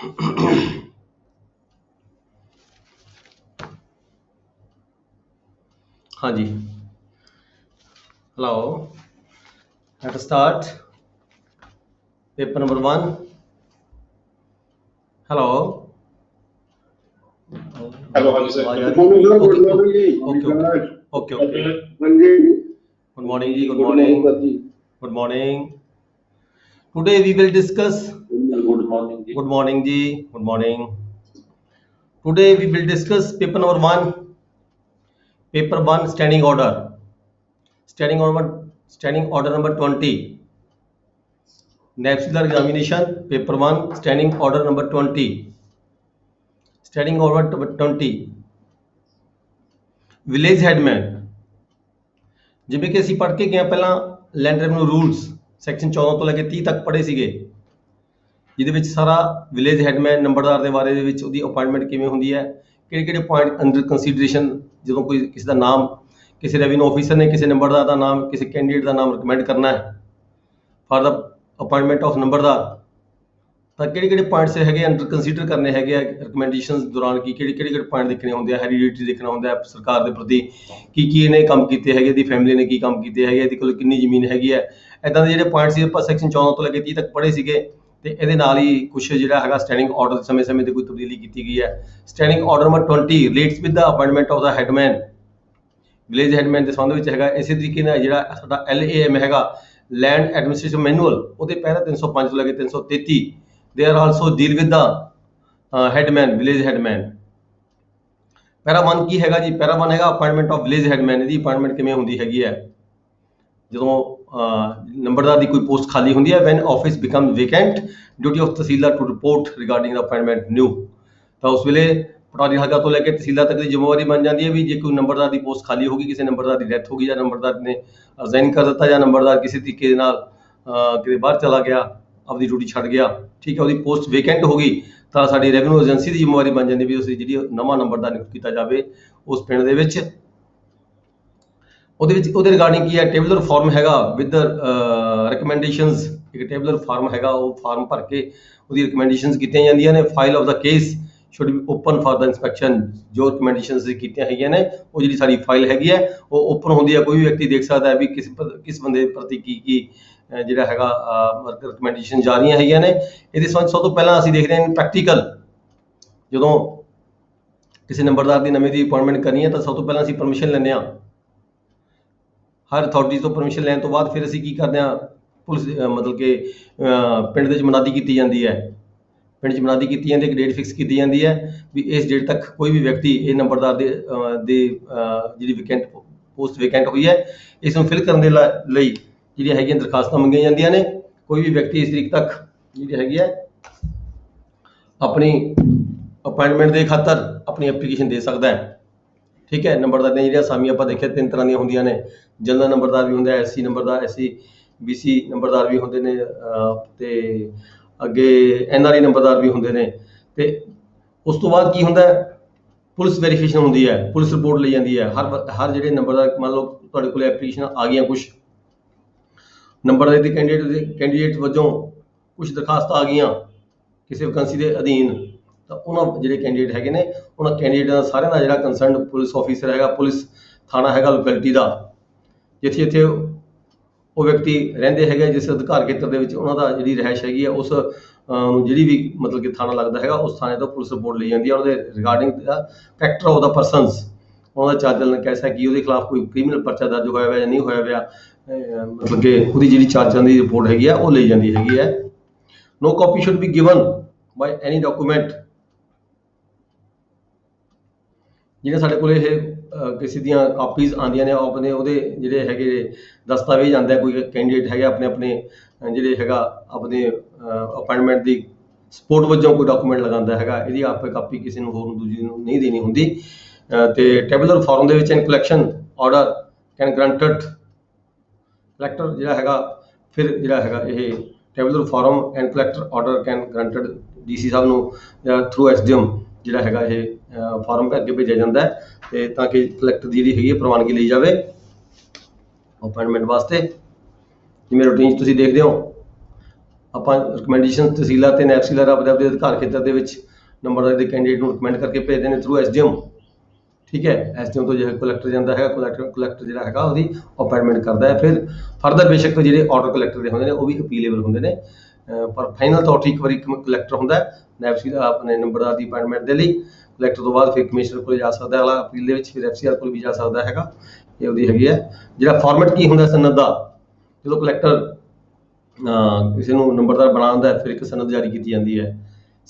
हाँ जी, hello, let start paper number 1। Hello, hello, हाँ जी सर। आवाज आ गुड रही? Morning sir. Good okay morning जी। Okay okay okay okay. हाँ जी गुड मॉर्निंग जी, good good morning morning, sir जी। Good morning. Today we will discuss. Good morning जी। गुड मॉर्निंग जी, good morning. Today we will discuss paper number 1, paper 1 standing order, standing order number 20, national examination paper 1 standing order number 20, standing order number 20 village headman. ਜਿਵੇਂ ਕਿ ਅਸੀਂ ਪੜ੍ਹ ਕੇ ਗਏ ਪਹਿਲਾਂ land revenue rules section 14 ਤੋਂ ਲੈ ਕੇ 30 ਤੱਕ ਪੜ੍ਹੇ ਸੀਗੇ, ਜਿਹਦੇ ਵਿੱਚ ਸਾਰਾ ਵਿਲੇਜ ਹੈਡਮੈਨ ਨੰਬਰਦਾਰ ਦੇ ਬਾਰੇ ਦੇ ਵਿੱਚ ਉਹਦੀ ਅਪਾਇੰਟਮੈਂਟ ਕਿਵੇਂ ਹੁੰਦੀ ਹੈ, ਕਿਹੜੇ ਕਿਹੜੇ ਪੁਆਇੰਟ ਅੰਡਰ ਕੰਸੀਡਰੇਸ਼ਨ ਜਦੋਂ ਕੋਈ ਕਿਸੇ ਦਾ ਨਾਮ, ਕਿਸੇ ਰੈਵਨਿਊ ਆਫੀਸਰ ਨੇ ਕਿਸੇ ਨੰਬਰਦਾਰ ਦਾ ਨਾਮ, ਕਿਸੇ ਕੈਂਡੀਡੇਟ ਦਾ ਨਾਮ ਰਿਕਮੈਂਡ ਕਰਨਾ ਹੈ ਫਾਰ ਦਾ ਅਪਾਇੰਟਮੈਂਟ ਆਫ ਨੰਬਰਦਾਰ, ਤਾਂ ਕਿਹੜੇ ਕਿਹੜੇ ਪੁਆਇੰਟਸ ਹੈਗੇ ਅੰਡਰ ਕੰਸੀਡਰ ਕਰਨੇ ਹੈਗੇ ਆ ਰਿਕਮੈਂਡੇਸ਼ਨਸ ਦੌਰਾਨ, ਕੀ ਕਿਹੜੇ ਪੁਆਇੰਟ ਦੇਖਣੇ ਹੁੰਦੇ ਆ, ਹੈਰੀਡਿਟੀ ਦੇਖਣਾ ਹੁੰਦਾ ਹੈ ਸਰਕਾਰ ਦੇ ਪ੍ਰਤੀ, ਕੀ ਇਹਨੇ ਕੰਮ ਕੀਤੇ ਹੈਗੇ, ਇਹਦੀ ਫੈਮਿਲੀ ਨੇ ਕੀ ਕੰਮ ਕੀਤੇ ਹੈਗੇ, ਇਹਦੇ ਕੋਲ ਕਿੰਨੀ ਜ਼ਮੀਨ ਹੈਗੀ ਹੈ, ਇੱਦਾਂ ਦੇ ਜਿਹੜੇ ਪੁਆਇੰਟ ਸੀ ਆਪਾਂ ਸੈਕਸ਼ਨ 14 ਤੋਂ ਲੈ ਕੇ 30 ਤੱਕ ਪੜ੍ਹੇ ਸੀਗੇ। ਤੇ ਇਹਦੇ ਨਾਲ ਹੀ ਕੁਛ ਜਿਹੜਾ ਹੈਗਾ ਸਟੈਂਡਿੰਗ ਆਰਡਰ ਸਮੇਂ-ਸਮੇਂ ਤੇ ਕੋਈ ਤਬਦੀਲੀ ਕੀਤੀ ਗਈ ਹੈ। Standing order number 20 relates with the appointment of the headman, village headman ਦੇ ਸੰਬੰਧ ਵਿੱਚ ਹੈਗਾ। ਇਸੇ ਤਰੀਕੇ ਨਾਲ ਜਿਹੜਾ ਸਾਡਾ LAM ਹੈਗਾ ਲੈਂਡ ਐਡਮਿਨਿਸਟ੍ਰੇਸ਼ਨ ਮੈਨੂਅਲ, ਉਹਦੇ ਪੈਰਾ 305 ਤੋਂ ਲੈ ਕੇ 333 ਦੇ are also deal with the headman, village headman. Para 1 ਕੀ ਹੈਗਾ ਜੀ? ਪੈਰਾ 1 ਹੈਗਾ ਅਪਾਇੰਟਮੈਂਟ ਆਫ ਵਿਲੇਜ ਹੈਡਮੈਨ। ਇਹਦੀ ਅਪਾਇੰਟਮੈਂਟ ਕਿਵੇਂ ਹੁੰਦੀ ਹੈਗੀ ਹੈ? ਜਦੋਂ ਨੰਬਰਦਾਰ ਦੀ ਕੋਈ ਪੋਸਟ ਖਾਲੀ ਹੁੰਦੀ ਹੈ, when office become vacant, duty of tehsildar to report regarding the appointment new. ਤਾਂ ਉਸ ਵੇਲੇ ਪਟਵਾਰੀ ਹਲਕਾ ਤੋਂ ਲੈ ਕੇ ਤਹਿਸੀਲਦਾਰ ਤੱਕ ਦੀ ਜ਼ਿੰਮੇਵਾਰੀ ਬਣ ਜਾਂਦੀ ਹੈ ਵੀ ਜੇ ਕੋਈ ਨੰਬਰਦਾਰ ਦੀ ਪੋਸਟ ਖਾਲੀ ਹੋ ਗਈ, ਕਿਸੇ ਨੰਬਰਦਾਰ ਦੀ ਡੈਥ ਹੋ ਗਈ, ਜਾਂ ਨੰਬਰਦਾਰ ਨੇ ਰਿਜ਼ਾਈਨ ਕਰ ਦਿੱਤਾ, ਜਾਂ ਨੰਬਰਦਾਰ ਕਿਸੇ ਤਰੀਕੇ ਦੇ ਨਾਲ ਕਿਤੇ ਬਾਹਰ ਚਲਾ ਗਿਆ, ਆਪਦੀ ਡਿਊਟੀ ਛੱਡ ਗਿਆ, ਠੀਕ ਹੈ, ਉਹਦੀ ਪੋਸਟ ਵੇਕੈਂਟ ਹੋ ਗਈ, ਤਾਂ ਸਾਡੀ ਰੈਵਨਿਊ ਏਜੰਸੀ ਦੀ ਜ਼ਿੰਮੇਵਾਰੀ ਬਣ ਜਾਂਦੀ ਵੀ ਉਸ ਦੀ ਜਿਹੜੀ ਨਵਾਂ ਨੰਬਰਦਾਰ ਨਿਯੁਕਤ ਕੀਤਾ ਜਾਵੇ ਉਸ ਪਿੰਡ ਦੇ ਵਿੱਚ। ਉਹਦੇ ਰਿਗਾਰਡਿੰਗ ਕੀ ਹੈ? ਟੇਬਲਰ ਫਾਰਮ ਹੈਗਾ ਵਿਦ ਰਿਕਮੈਂਡੇਸ਼ਨਸ, ਇੱਕ ਟੇਬਲਰ ਫਾਰਮ ਹੈਗਾ, ਉਹ ਫਾਰਮ ਭਰ ਕੇ ਉਹਦੀ ਰਿਕਮੈਂਡੇਸ਼ਨਸ ਕੀਤੀਆਂ ਜਾਂਦੀਆਂ ਨੇ। File of the case should be open for the inspection. ਜੋ ਰਿਕਮੈਂਡੇਸ਼ਨਸ ਕੀਤੀਆਂ ਹੈਗੀਆਂ ਨੇ ਉਹ ਜਿਹੜੀ ਸਾਡੀ ਫਾਈਲ ਹੈਗੀ ਹੈ ਉਹ ਓਪਨ ਹੁੰਦੀ ਹੈ, ਕੋਈ ਵੀ ਵਿਅਕਤੀ ਦੇਖ ਸਕਦਾ ਹੈ ਵੀ ਕਿਸ ਬੰਦੇ ਪ੍ਰਤੀ ਕੀ ਜਿਹੜਾ ਹੈਗਾ ਰਿਕਮੈਂਡੇਸ਼ਨ ਜਾ ਰਹੀਆਂ ਹੈਗੀਆਂ ਨੇ। ਇਹਦੇ ਸੰਬੰਧ ਸਭ ਤੋਂ ਪਹਿਲਾਂ ਅਸੀਂ ਦੇਖਦੇ ਹਾਂ ਪ੍ਰੈਕਟੀਕਲ। ਜਦੋਂ ਕਿਸੇ ਨੰਬਰਦਾਰ ਦੀ ਨਵੇਂ ਦੀ ਅਪਾਇੰਟਮੈਂਟ ਕਰਨੀ ਹੈ ਤਾਂ ਸਭ ਤੋਂ ਪਹਿਲਾਂ ਅਸੀਂ ਪਰਮਿਸ਼ਨ ਲੈਂਦੇ ਹਾਂ, ਹਰ ਅਥਾਰਟੀ ਤੋਂ ਪਰਮਿਸ਼ਨ ਲੈਣ ਤੋਂ ਬਾਅਦ ਫਿਰ ਅਸੀਂ ਕੀ ਕਰਦੇ ਹਾਂ, ਪੁਲਿਸ ਮਤਲਬ ਕਿ ਪਿੰਡ ਦੇ ਵਿੱਚ ਮਨਾਦੀ ਕੀਤੀ ਜਾਂਦੀ ਹੈ। ਪਿੰਡ 'ਚ ਮਨਾਦੀ ਕੀਤੀ ਜਾਂਦੀ ਹੈ, ਇੱਕ ਡੇਟ ਫਿਕਸ ਕੀਤੀ ਜਾਂਦੀ ਹੈ ਵੀ ਇਸ ਡੇਟ ਤੱਕ ਕੋਈ ਵੀ ਵਿਅਕਤੀ ਇਹ ਨੰਬਰਦਾਰ ਦੇ ਜਿਹੜੀ ਵੈਕੈਂਟ ਪੋਸਟ ਵੈਕੈਂਟ ਹੋਈ ਹੈ, ਇਸ ਨੂੰ ਫਿਲ ਕਰਨ ਦੇ ਲਈ ਜਿਹੜੀਆਂ ਹੈਗੀਆਂ ਦਰਖਾਸਤਾਂ ਮੰਗੀਆਂ ਜਾਂਦੀਆਂ ਨੇ। ਕੋਈ ਵੀ ਵਿਅਕਤੀ ਇਸ ਤਰੀਕ ਤੱਕ ਜਿਹੜੀ ਹੈਗੀ ਹੈ ਆਪਣੀ ਅਪਾਇੰਟਮੈਂਟ ਦੇ ਖਾਤਰ ਆਪਣੀ ਐਪਲੀਕੇਸ਼ਨ ਦੇ ਸਕਦਾ ਹੈ, ਠੀਕ ਹੈ। ਨੰਬਰਦਾਰ ਦੀਆਂ ਜਿਹੜੀਆਂ ਅਸਾਮੀਆਂ ਆਪਾਂ ਦੇਖਿਆ 3 ਤਰ੍ਹਾਂ ਦੀਆਂ ਹੁੰਦੀਆਂ ਨੇ। ਜਨਰਲ ਨੰਬਰਦਾਰ ਵੀ ਹੁੰਦਾ, SC ਨੰਬਰਦਾਰ, SC BC ਨੰਬਰਦਾਰ ਵੀ ਹੁੰਦੇ ਨੇ, ਤੇ ਅੱਗੇ NRI ਨੰਬਰਦਾਰ ਵੀ ਹੁੰਦੇ ਨੇ। ਤੇ ਉਸ ਤੋਂ ਬਾਅਦ ਕੀ ਹੁੰਦਾ, ਪੁਲਿਸ ਵੈਰੀਫਿਕੇਸ਼ਨ ਹੁੰਦੀ ਹੈ, ਪੁਲਿਸ ਰਿਪੋਰਟ ਲਈ ਜਾਂਦੀ ਹੈ। ਹਰ ਜਿਹੜੇ ਨੰਬਰਦਾਰ, ਮੰਨ ਲਓ ਤੁਹਾਡੇ ਕੋਲ ਐਪਲੀਕੇਸ਼ਨ ਆ ਗਈਆਂ, ਕੁਛ ਨੰਬਰਦਾਰ ਦੇ ਕੈਂਡੀਡੇਟ ਵਜੋਂ ਕੁਛ ਦਰਖਾਸਤਾਂ ਆ ਗਈਆਂ ਕਿਸੇ ਵੈਕੈਂਸੀ ਦੇ ਅਧੀਨ, ਤਾਂ ਉਹਨਾਂ ਜਿਹੜੇ ਕੈਂਡੀਡੇਟ ਹੈਗੇ ਨੇ ਉਹਨਾਂ ਕੈਂਡੀਡੇਟਾਂ ਦਾ ਸਾਰਿਆਂ ਦਾ ਜਿਹੜਾ ਕੰਸਰਨਡ ਪੁਲਿਸ ਆਫੀਸਰ ਹੈਗਾ, ਪੁਲਿਸ ਥਾਣਾ ਹੈਗਾ ਲੋਕੈਲਿਟੀ ਦਾ, ਜਿੱਥੇ ਉਹ ਵਿਅਕਤੀ ਰਹਿੰਦੇ ਹੈਗੇ, ਜਿਸ ਅਧਿਕਾਰ ਖੇਤਰ ਦੇ ਵਿੱਚ ਉਹਨਾਂ ਦਾ ਜਿਹੜੀ ਰਿਹਾਇਸ਼ ਹੈਗੀ ਹੈ, ਉਸ ਜਿਹੜੀ ਵੀ ਮਤਲਬ ਕਿ ਥਾਣਾ ਲੱਗਦਾ ਹੈਗਾ, ਉਸ ਥਾਣੇ ਤੋਂ ਪੁਲਿਸ ਰਿਪੋਰਟ ਲਈ ਜਾਂਦੀ ਹੈ। ਉਹਦੇ regarding character of the persons, ਉਹਨਾਂ ਦਾ ਚਾਲ ਚੱਲਣ ਕੈਸਾ, ਕੀ ਉਹਦੇ ਖਿਲਾਫ ਕੋਈ ਕ੍ਰਿਮੀਨਲ ਪਰਚਾ ਦਰਜ ਹੋਇਆ ਹੋਇਆ ਜਾਂ ਨਹੀਂ ਹੋਇਆ ਹੋਇਆ, ਮਤਲਬ ਕਿ ਉਹਦੀ ਜਿਹੜੀ ਚਾਲ ਚੱਲਣ ਦੀ ਰਿਪੋਰਟ ਹੈਗੀ ਆ ਉਹ ਲਈ ਜਾਂਦੀ ਹੈਗੀ ਹੈ। No copy should be given by any document. ਜਿਹੜੇ ਸਾਡੇ ਕੋਲ ਇਹ ਕਿਸੇ ਦੀਆਂ ਕਾਪੀਜ਼ ਆਉਂਦੀਆਂ ਨੇ, ਆਪਣੇ ਉਹਦੇ ਜਿਹੜੇ ਹੈਗੇ ਦਸਤਾਵੇਜ਼ ਆਉਂਦਾ, ਕੋਈ ਕੈਂਡੀਡੇਟ ਹੈਗਾ ਆਪਣੇ ਜਿਹੜੇ ਹੈਗਾ ਆਪਣੇ ਅਪਾਇੰਟਮੈਂਟ ਦੀ ਸਪੋਰਟ ਵਜੋਂ ਕੋਈ ਡਾਕੂਮੈਂਟ ਲਗਾਉਂਦਾ ਹੈਗਾ, ਇਹਦੀ ਆਪੇ ਕਾਪੀ ਕਿਸੇ ਨੂੰ ਹੋਰ ਦੂਜੀ ਨੂੰ ਨਹੀਂ ਦੇਣੀ ਹੁੰਦੀ। ਤੇ ਟੈਬੂਲਰ ਫਾਰਮ ਦੇ ਵਿੱਚ in collection order can granted, collector ਜਿਹੜਾ ਹੈਗਾ, ਫਿਰ ਜਿਹੜਾ ਹੈਗਾ ਇਹ tabular form and collector order can granted DC ਸਾਹਿਬ ਨੂੰ ਥਰੂ SDM ਜਿਹੜਾ ਹੈਗਾ ਇਹ ਫਾਰਮ ਭਰ ਕੇ ਭੇਜਿਆ ਜਾਂਦਾ ਹੈ, ਤੇ ਤਾਂ ਕਿ ਕਲੈਕਟਰ ਦੀ ਜਿਹੜੀ ਹੈਗੀ ਹੈ ਪ੍ਰਵਾਨਗੀ ਲਈ ਜਾਵੇ ਅਪਾਇੰਟਮੈਂਟ ਵਾਸਤੇ। ਜਿਵੇਂ ਰੂਟੀਨ 'ਚ ਤੁਸੀਂ ਦੇਖਦੇ ਹੋ ਆਪਾਂ ਰਿਕਮੈਂਡੇਸ਼ਨ ਤਹਿਸੀਲਦਾਰ ਤੇ ਨਾਇਬ ਤਹਿਸੀਲਦਾਰ ਆਪਣੇ ਆਪਣੇ ਅਧਿਕਾਰ ਖੇਤਰ ਦੇ ਵਿੱਚ ਨੰਬਰਦਾਰੀ ਦੇ ਕੈਂਡੀਡੇਟ ਨੂੰ ਰਿਕਮੈਂਡ ਕਰਕੇ ਭੇਜਦੇ ਨੇ ਥਰੂ ਐਸਡੀਐਮ। ਠੀਕ ਹੈ, ਐਸਡੀਐਮ ਤੋਂ ਜਿਹੜਾ ਕਲੈਕਟਰ ਜਾਂਦਾ ਹੈ, ਕਲੈਕਟਰ ਜਿਹੜਾ ਹੈਗਾ ਉਹਦੀ ਅਪਾਇੰਟਮੈਂਟ ਕਰਦਾ ਹੈ। ਫਿਰ ਫਰਦਰ ਬੇਸ਼ੱਕ ਜਿਹੜੇ ਆਰਡਰ ਕਲੈਕਟਰ ਦੇ ਹੁੰਦੇ ਨੇ ਉਹ ਵੀ ਅਪੀਲੇਬਲ ਹੁੰਦੇ ਨੇ, ਪਰ ਫਾਈਨਲ ਤੌਰ ਤੇ ਇੱਕ ਵਾਰੀ ਕਲੈਕਟਰ ਹੁੰਦਾ ਹੈ ਨਾਇਬ ਤਹਿਸੀਲਦਾਰ ਆਪਣੇ ਨੰਬਰਦਾਰ ਦੀ ਅਪਾਇੰਟਮੈਂਟ ਦੇ ਲਈ। ਕਲੈਕਟਰ ਤੋਂ ਬਾਅਦ ਫਿਰ ਕਮਿਸ਼ਨਰ ਕੋਲ ਜਾ ਸਕਦਾ ਹੈ ਅਗਲਾ ਅਪੀਲ ਦੇ ਵਿੱਚ, ਫਿਰ ਐਫਸੀਆਰ ਕੋਲ ਵੀ ਜਾ ਸਕਦਾ ਹੈਗਾ। ਇਹ ਉਹਦੀ ਹੈਗੀ ਹੈ। ਜਿਹੜਾ ਫਾਰਮੈਟ ਕੀ ਹੁੰਦਾ ਸਨਦ ਦਾ, ਜਦੋਂ ਕਲੈਕਟਰ ਕਿਸੇ ਨੂੰ ਨੰਬਰਦਾਰ ਬਣਾਉਂਦਾ ਫਿਰ ਇੱਕ ਸਨਦ ਜਾਰੀ ਕੀਤੀ ਜਾਂਦੀ ਹੈ।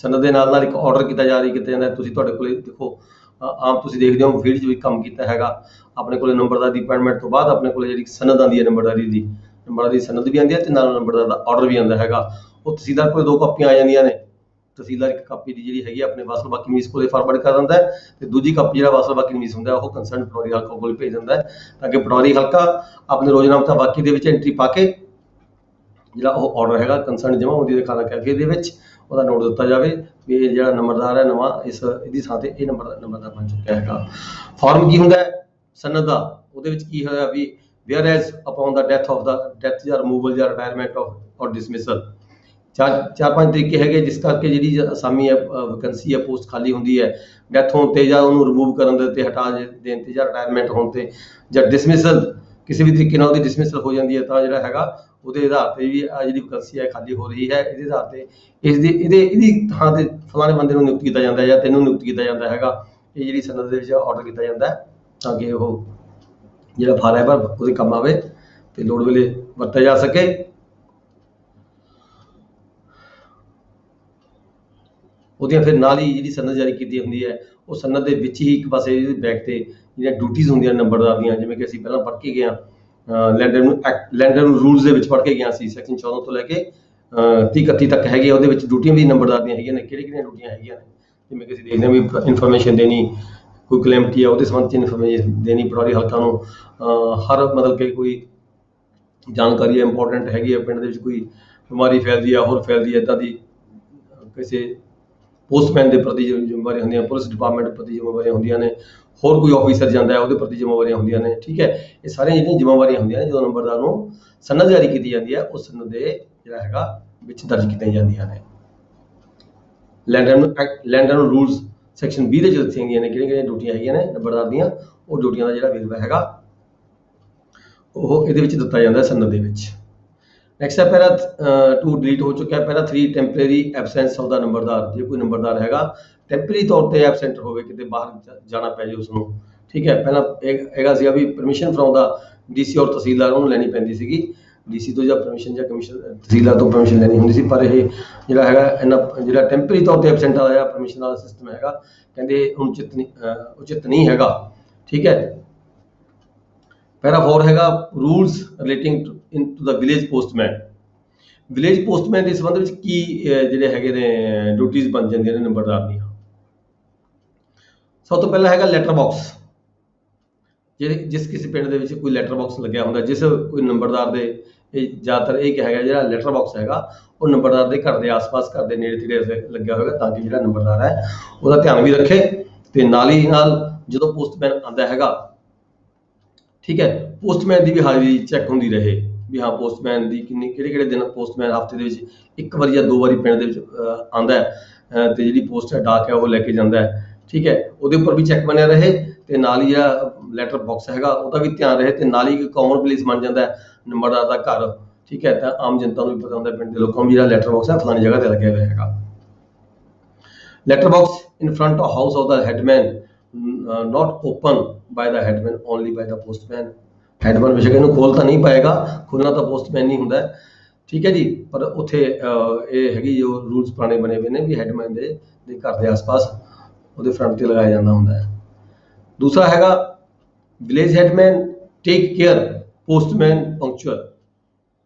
ਸਨਦ ਦੇ ਨਾਲ ਨਾਲ ਇੱਕ ਆਰਡਰ ਕੀਤਾ ਜਾਂਦਾ। ਤੁਸੀਂ ਤੁਹਾਡੇ ਕੋਲੇ ਦੇਖੋ ਆਮ ਤੁਸੀਂ ਦੇਖਦੇ ਹੋ ਫੀਲਡ 'ਚ ਵੀ ਕੰਮ ਕੀਤਾ ਹੈਗਾ, ਆਪਣੇ ਕੋਲੇ ਨੰਬਰਦਾਰ ਦੀ ਅਪਾਇੰਟਮੈਂਟ ਤੋਂ ਬਾਅਦ ਆਪਣੇ ਕੋਲੇ ਜਿਹੜੀ ਸਨਦ ਆਉਂਦੀ ਹੈ ਨੰਬਰਦਾਰੀ ਦੀ ਸਨਦ ਵੀ ਆਉਂਦੀ ਹੈ ਤੇ ਨਾਲ ਨੰਬਰਦਾਰ ਦਾ ਆਰਡਰ ਵੀ ਆਉਂਦਾ ਹੈਗਾ। ਉਹ ਤਹਿਸੀਲਦਾਰ ਕੋਲੇ 2 ਕਾਪੀਆਂ ਆ ਜਾਂਦੀਆਂ ਨੇ। ਤਹਿਸੀਲਦਾਰ ਇੱਕ ਕਾਪੀ ਦੀ ਜਿਹੜੀ ਹੈਗੀ ਆਪਣੇ ਵਾਸਲ ਬਾਕੀ ਨਵੀਸ ਕੋਲੇ ਫਾਰਵਰਡ ਕਰ ਦਿੰਦਾ ਹੈ ਤੇ ਦੂਜੀ ਕਾਪੀ ਜਿਹੜਾ ਵਾਸਲ ਬਾਕੀ ਨਵੀਸ ਹੁੰਦਾ ਉਹ ਕੰਸਰਨ ਪਟਵਾਰੀ ਹਲਕਾ ਕੋਲ ਭੇਜ ਦਿੰਦਾ ਹੈ ਤਾਂ ਕਿ ਪਟਵਾਰੀ ਹਲਕਾ ਆਪਣੇ ਰੋਜ਼ਨਾਮਾ ਬਾਕੀ ਦੇ ਵਿੱਚ ਐਂਟਰੀ ਪਾ ਕੇ ਜਿਹੜਾ ਉਹ ਆਰਡਰ ਹੈਗਾ ਕੰਸਰਨ ਜਮ੍ਹਾਂ ਹੁੰਦੀ ਦੇ ਖਾਨਾ ਕੈਫੇ ਦੇ ਵਿੱਚ ਉਹਦਾ ਨੋਟ ਦਿੱਤਾ ਜਾਵੇ ਵੀ ਇਹ ਜਿਹੜਾ ਨੰਬਰਦਾਰ ਹੈ ਨਵਾਂ ਇਹਦੀ ਥਾਂ ਤੇ ਇਹ ਨੰਬਰਦਾਰ ਬਣ ਚੁੱਕਿਆ ਹੈਗਾ। ਫਾਰਮ ਕੀ ਹੁੰਦਾ ਹੈ ਸਨਦ ਦਾ, ਉਹਦੇ ਵਿੱਚ ਕੀ ਹੋਇਆ ਵੀ ਵੇਅਰ ਐਜ਼ ਅਪੋਨ ਦਾ ਡੈਥ ਜਾਂ ਰਿਮੂਵਲ ਜਾਂ ਰਿਟਾਇਰਮੈਂਟ ਔਰ ਡਿਸਮਿਸਲ। 4-5 ਤਰੀਕੇ ਹੈਗੇ ਜਿਸ ਕਰਕੇ ਜਿਹੜੀ ਅਸਾਮੀ ਹੈ ਵੈਕੈਂਸੀ ਹੈ ਪੋਸਟ ਖਾਲੀ ਹੁੰਦੀ ਹੈ, ਡੈਥ ਹੋਣ ਤੇ ਜਾਂ ਉਹਨੂੰ ਰਿਮੂਵ ਕਰਨ ਦੇ ਤੇ ਹਟਾ ਦੇਣ ਤੇ ਜਾਂ ਰਿਟਾਇਰਮੈਂਟ ਹੋਣ ਤੇ ਜਾਂ ਡਿਸਮਿਸਲ ਕਿਸੇ ਵੀ ਤਰੀਕੇ ਨਾਲ ਉਹਦੀ ਡਿਸਮਿਸਲ ਹੋ ਜਾਂਦੀ ਹੈ ਤਾਂ ਜਿਹੜਾ ਹੈਗਾ ਉਹਦੇ ਆਧਾਰ ਤੇ ਵੀ ਆ ਜਿਹੜੀ ਵੈਕੈਂਸੀ ਹੈ ਖਾਲੀ ਹੋ ਰਹੀ ਹੈ, ਇਹਦੇ ਆਧਾਰ ਤੇ ਇਹਦੀ ਥਾਂ ਤੇ ਫਲਾਣੇ ਬੰਦੇ ਨੂੰ ਨਿਯੁਕਤ ਕੀਤਾ ਜਾਂਦਾ ਹੈ ਜਾਂ ਤੈਨੂੰ ਨਿਯੁਕਤ ਕੀਤਾ ਜਾਂਦਾ ਹੈਗਾ। ਇਹ ਜਿਹੜੀ ਸਨਦ ਦੇ ਵਿੱਚ ਆਰਡਰ ਕੀਤਾ ਜਾਂਦਾ ਹੈ ਤਾਂ ਕਿ ਉਹ ਜਿਹੜਾ ਫਾਰਮ ਹੈ ਉਹਦੇ ਕੰਮ ਆਵੇ ਤੇ ਲੋੜ ਵੇਲੇ ਵਰਤਿਆ ਜਾ ਸਕੇ। ਉਹਦੀਆਂ ਫਿਰ ਨਾਲ ਹੀ ਜਿਹੜੀ ਸਨਦ ਜਾਰੀ ਕੀਤੀ ਹੁੰਦੀ ਹੈ ਉਹ ਸਨਦ ਦੇ ਵਿੱਚ ਹੀ ਇੱਕ ਪਾਸੇ ਬੈਕ ਤੇ ਜਿਹੜੀਆਂ ਡਿਊਟੀਆਂ ਹੁੰਦੀਆਂ ਨੰਬਰਦਾਰ ਦੀਆਂ, ਜਿਵੇਂ ਕਿ ਅਸੀਂ ਪਹਿਲਾਂ ਪੜ੍ਹ ਕੇ ਗਏ ਹਾਂ ਲੈਂਡਰ ਨੂੰ ਰੂਲਸ ਦੇ ਵਿੱਚ ਪੜ੍ਹ ਕੇ ਗਿਆ ਸੀ ਸੈਕਸ਼ਨ 14 ਤੋਂ ਲੈ ਕੇ 30-31 ਤੱਕ ਹੈਗੇ। ਉਹਦੇ ਵਿੱਚ ਡਿਊਟੀਆਂ ਵੀ ਨੰਬਰਦਾਰ ਦੀਆਂ ਹੈਗੀਆਂ ਨੇ, ਕਿਹੜੀਆਂ ਡਿਊਟੀਆਂ ਹੈਗੀਆਂ ਨੇ, ਜਿਵੇਂ ਕਿ ਅਸੀਂ ਦੇਖਦੇ ਹਾਂ ਵੀ ਇਨਫੋਰਮੇਸ਼ਨ ਦੇਣੀ, ਕੋਈ ਕਲੈਮਟੀ ਆ ਉਹਦੇ ਸੰਬੰਧ 'ਚ ਇਨਫੋਰਮੇਸ਼ਨ ਦੇਣੀ ਪਟਵਾਰੀ ਹਲਕਾ ਨੂੰ, ਹਰ ਮਤਲਬ ਕਿ ਕੋਈ ਜਾਣਕਾਰੀ ਇੰਪੋਰਟੈਂਟ ਹੈਗੀ ਹੈ ਪਿੰਡ ਦੇ ਵਿੱਚ ਕੋਈ ਬਿਮਾਰੀ ਫੈਲਦੀ ਆ ਹੋਰ ਫੈਲਦੀ ਹੈ ਇੱਦਾਂ ਦੀ ਕਿਸੇ ਪੋਸਟਮੈਨ ਦੇ ਪ੍ਰਤੀ ਜ਼ਿੰਮੇਵਾਰੀਆਂ ਹੁੰਦੀਆਂ, ਪੁਲਿਸ ਡਿਪਾਰਟਮੈਂਟ ਪ੍ਰਤੀ ਜ਼ਿੰਮੇਵਾਰੀਆਂ ਹੁੰਦੀਆਂ ਨੇ, ਹੋਰ ਕੋਈ ਆਫੀਸਰ ਜਾਂਦਾ ਹੈ ਉਹਦੇ ਪ੍ਰਤੀ ਜ਼ਿੰਮੇਵਾਰੀਆਂ ਹੁੰਦੀਆਂ ਨੇ। ਠੀਕ ਹੈ, ਇਹ ਸਾਰੀਆਂ ਜਿਹੜੀਆਂ ਜ਼ਿੰਮੇਵਾਰੀਆਂ ਹੁੰਦੀਆਂ ਨੇ ਜਦੋਂ ਨੰਬਰਦਾਰ ਨੂੰ ਸਨਦ ਜਾਰੀ ਕੀਤੀ ਜਾਂਦੀ ਹੈ ਉਸ ਸਨਦ ਦੇ ਜਿਹੜਾ ਹੈਗਾ ਵਿੱਚ ਦਰਜ ਕੀਤੀਆਂ ਜਾਂਦੀਆਂ ਨੇ। ਲੈਂਡਰ ਨੂੰ ਰੂਲਸ ਸੈਕਸ਼ਨ 20 ਦੇ ਵਿੱਚ ਦੱਸੀਆਂ ਗਈਆਂ ਨੇ ਕਿਹੜੀਆਂ ਡਿਊਟੀਆਂ ਹੈਗੀਆਂ ਨੇ ਨੰਬਰਦਾਰ ਦੀਆਂ, ਉਹ ਡਿਊਟੀਆਂ ਦਾ ਜਿਹੜਾ ਵੇਰਵਾ ਹੈਗਾ ਉਹ ਇਹਦੇ ਵਿੱਚ ਦਿੱਤਾ ਜਾਂਦਾ ਹੈ ਸਨਦ ਦੇ ਵਿੱਚ। ਨੈਕਸਟ ਹੈ ਪੈਰਾ 2 ਡਿਲੀਟ ਹੋ ਚੁੱਕਿਆ। ਪੈਰਾ 3 ਟੈਂਪਰੇਰੀ ਐਬਸੈਂਸ ਆਫ ਦਾ ਨੰਬਰਦਾਰ। ਜੇ ਕੋਈ ਨੰਬਰਦਾਰ ਹੈਗਾ ਟੈਂਪਰੇਰੀ ਤੌਰ ਤੇ ਐਬਸੈਂਟ ਹੋਵੇ, ਕਿਤੇ ਬਾਹਰ ਜਾਣਾ ਪੈ ਜਾਏ ਉਸਨੂੰ, ਠੀਕ ਹੈ, ਪਹਿਲਾਂ ਹੈਗਾ ਸੀਗਾ ਵੀ ਪਰਮਿਸ਼ਨ ਫਰੋਮ ਦਾ ਡੀਸੀ ਔਰ ਤਹਿਸੀਲਦਾਰ ਉਹਨੂੰ ਲੈਣੀ ਪੈਂਦੀ ਸੀਗੀ, ਡੀਸੀ ਤੋਂ ਜਾਂ ਪਰਮਿਸ਼ਨ ਜਾਂ ਕਮਿਸ਼ਨ ਤਹਿਸੀਲਦਾਰ ਤੋਂ ਪਰਮਿਸ਼ਨ ਲੈਣੀ ਹੁੰਦੀ ਸੀ। ਪਰ ਇਹ ਜਿਹੜਾ ਹੈਗਾ ਜਿਹੜਾ ਟੈਂਪਰੇਰੀ ਤੌਰ ਤੇ ਐਬਸੈਂਟ ਵਾਲਾ ਜਿਹੜਾ ਪਰਮਿਸ਼ਨ ਵਾਲਾ ਸਿਸਟਮ ਹੈਗਾ ਕਹਿੰਦੇ ਉਚਿਤ ਨਹੀਂ ਹੈਗਾ। ਠੀਕ ਹੈ, ਪੈਰਾ 4 ਹੈਗਾ rules relating to the village postman. Village postman ਦੇ ਸੰਬੰਧ ਵਿੱਚ ਕੀ ਜਿਹੜੇ ਹੈਗੇ ਨੇ ਡਿਊਟੀਆਂ ਬਣ ਜਾਂਦੀਆਂ ਨੇ ਨੰਬਰਦਾਰ ਦੀਆਂ। ਸਭ ਤੋਂ ਪਹਿਲਾਂ ਹੈਗਾ ਲੈਟਰ ਬਾਕਸ। ਜਿਸ ਕਿਸੇ ਪਿੰਡ ਦੇ ਵਿੱਚ ਕੋਈ ਲੈਟਰ ਬਾਕਸ ਲੱਗਿਆ ਹੁੰਦਾ, ਜਿਸ ਕੋਈ ਨੰਬਰਦਾਰ ਦੇ ਜ਼ਿਆਦਾਤਰ ਇਹ ਕਿਹਾ ਗਿਆ ਜਿਹੜਾ ਲੈਟਰ ਬਾਕਸ ਹੈਗਾ ਉਹ ਨੰਬਰਦਾਰ ਦੇ ਘਰ ਦੇ ਆਸ-ਪਾਸ ਘਰ ਦੇ ਨੇੜੇ ਤੇੜੇ ਲੱਗਿਆ ਹੋਵੇਗਾ ਤਾਂ ਕਿ ਜਿਹੜਾ ਨੰਬਰਦਾਰ ਹੈ ਉਹਦਾ ਧਿਆਨ ਵੀ ਰੱਖੇ ਤੇ ਨਾਲ ਹੀ ਨਾਲ ਜਦੋਂ ਪੋਸਟਮੈਨ ਆਉਂਦਾ ਹੈਗਾ, ਠੀਕ ਹੈ, ਪੋਸਟਮੈਨ ਦੀ ਵੀ ਹਾਜ਼ਰੀ ਚੈੱਕ ਹੁੰਦੀ ਰਹੇ ਵੀ ਹਾਂ ਪੋਸਟਮੈਨ ਦੀ ਕਿਹੜੇ ਦਿਨ ਪੋਸਟਮੈਨ ਹਫ਼ਤੇ ਦੇ ਵਿੱਚ 1 ਵਾਰੀ ਜਾਂ 2 ਵਾਰੀ ਪਿੰਡ ਦੇ ਵਿੱਚ ਆਉਂਦਾ ਹੈ ਤੇ ਜਿਹੜੀ ਪੋਸਟ ਹੈ ਡਾਕ ਹੈ ਉਹ ਲੈ ਕੇ ਜਾਂਦਾ ਹੈ। ਠੀਕ ਹੈ, ਉਹਦੇ ਉੱਪਰ ਵੀ ਚੈੱਕ ਬਣਿਆ ਰਹੇ ਤੇ ਨਾਲ ਹੀ ਜਿਹੜਾ ਲੈਟਰ ਬਾਕਸ ਹੈਗਾ ਉਹਦਾ ਵੀ ਧਿਆਨ ਰਹੇ ਤੇ ਨਾਲ ਹੀ ਇੱਕ ਕਾਮਨ ਪਲੇਸ ਬਣ ਜਾਂਦਾ ਹੈ ਨੰਬਰਦਾਰ ਦਾ ਘਰ। ਠੀਕ ਹੈ, ਤਾਂ ਆਮ ਜਨਤਾ ਨੂੰ ਵੀ ਪਤਾ ਹੁੰਦਾ ਪਿੰਡ ਦੇ ਲੋਕਾਂ ਨੂੰ ਜਿਹੜਾ ਲੈਟਰ ਬਾਕਸ ਹੈ ਫਲਾਣੀ ਜਗ੍ਹਾ ਤੇ ਲੱਗਿਆ ਹੋਇਆ ਹੈਗਾ। Letter box in front of house of the headman not open by the headman, only by the postman। Headman ਬੇਸ਼ੱਕ ਇਹਨੂੰ ਖੋਲ ਤਾਂ ਨਹੀਂ ਪਾਏਗਾ, ਖੋਲਣਾ ਤਾਂ ਪੋਸਟਮੈਨ ਨਹੀਂ ਹੁੰਦਾ। ਠੀਕ ਹੈ ਜੀ, ਪਰ ਉੱਥੇ ਇਹ ਹੈਗੀ ਜੋ ਰੂਲਸ ਪੁਰਾਣੇ ਬਣੇ ਹੋਏ ਨੇ ਵੀ ਹੈਡਮੈਨ ਦੇ ਘਰ ਦੇ ਆਸ-ਪਾਸ ਉਹਦੇ ਫਰੰਟ ਤੇ ਲਗਾਇਆ ਜਾਂਦਾ ਹੁੰਦਾ ਹੈ। ਦੂਸਰਾ ਹੈਗਾ village headman take care postman punctual.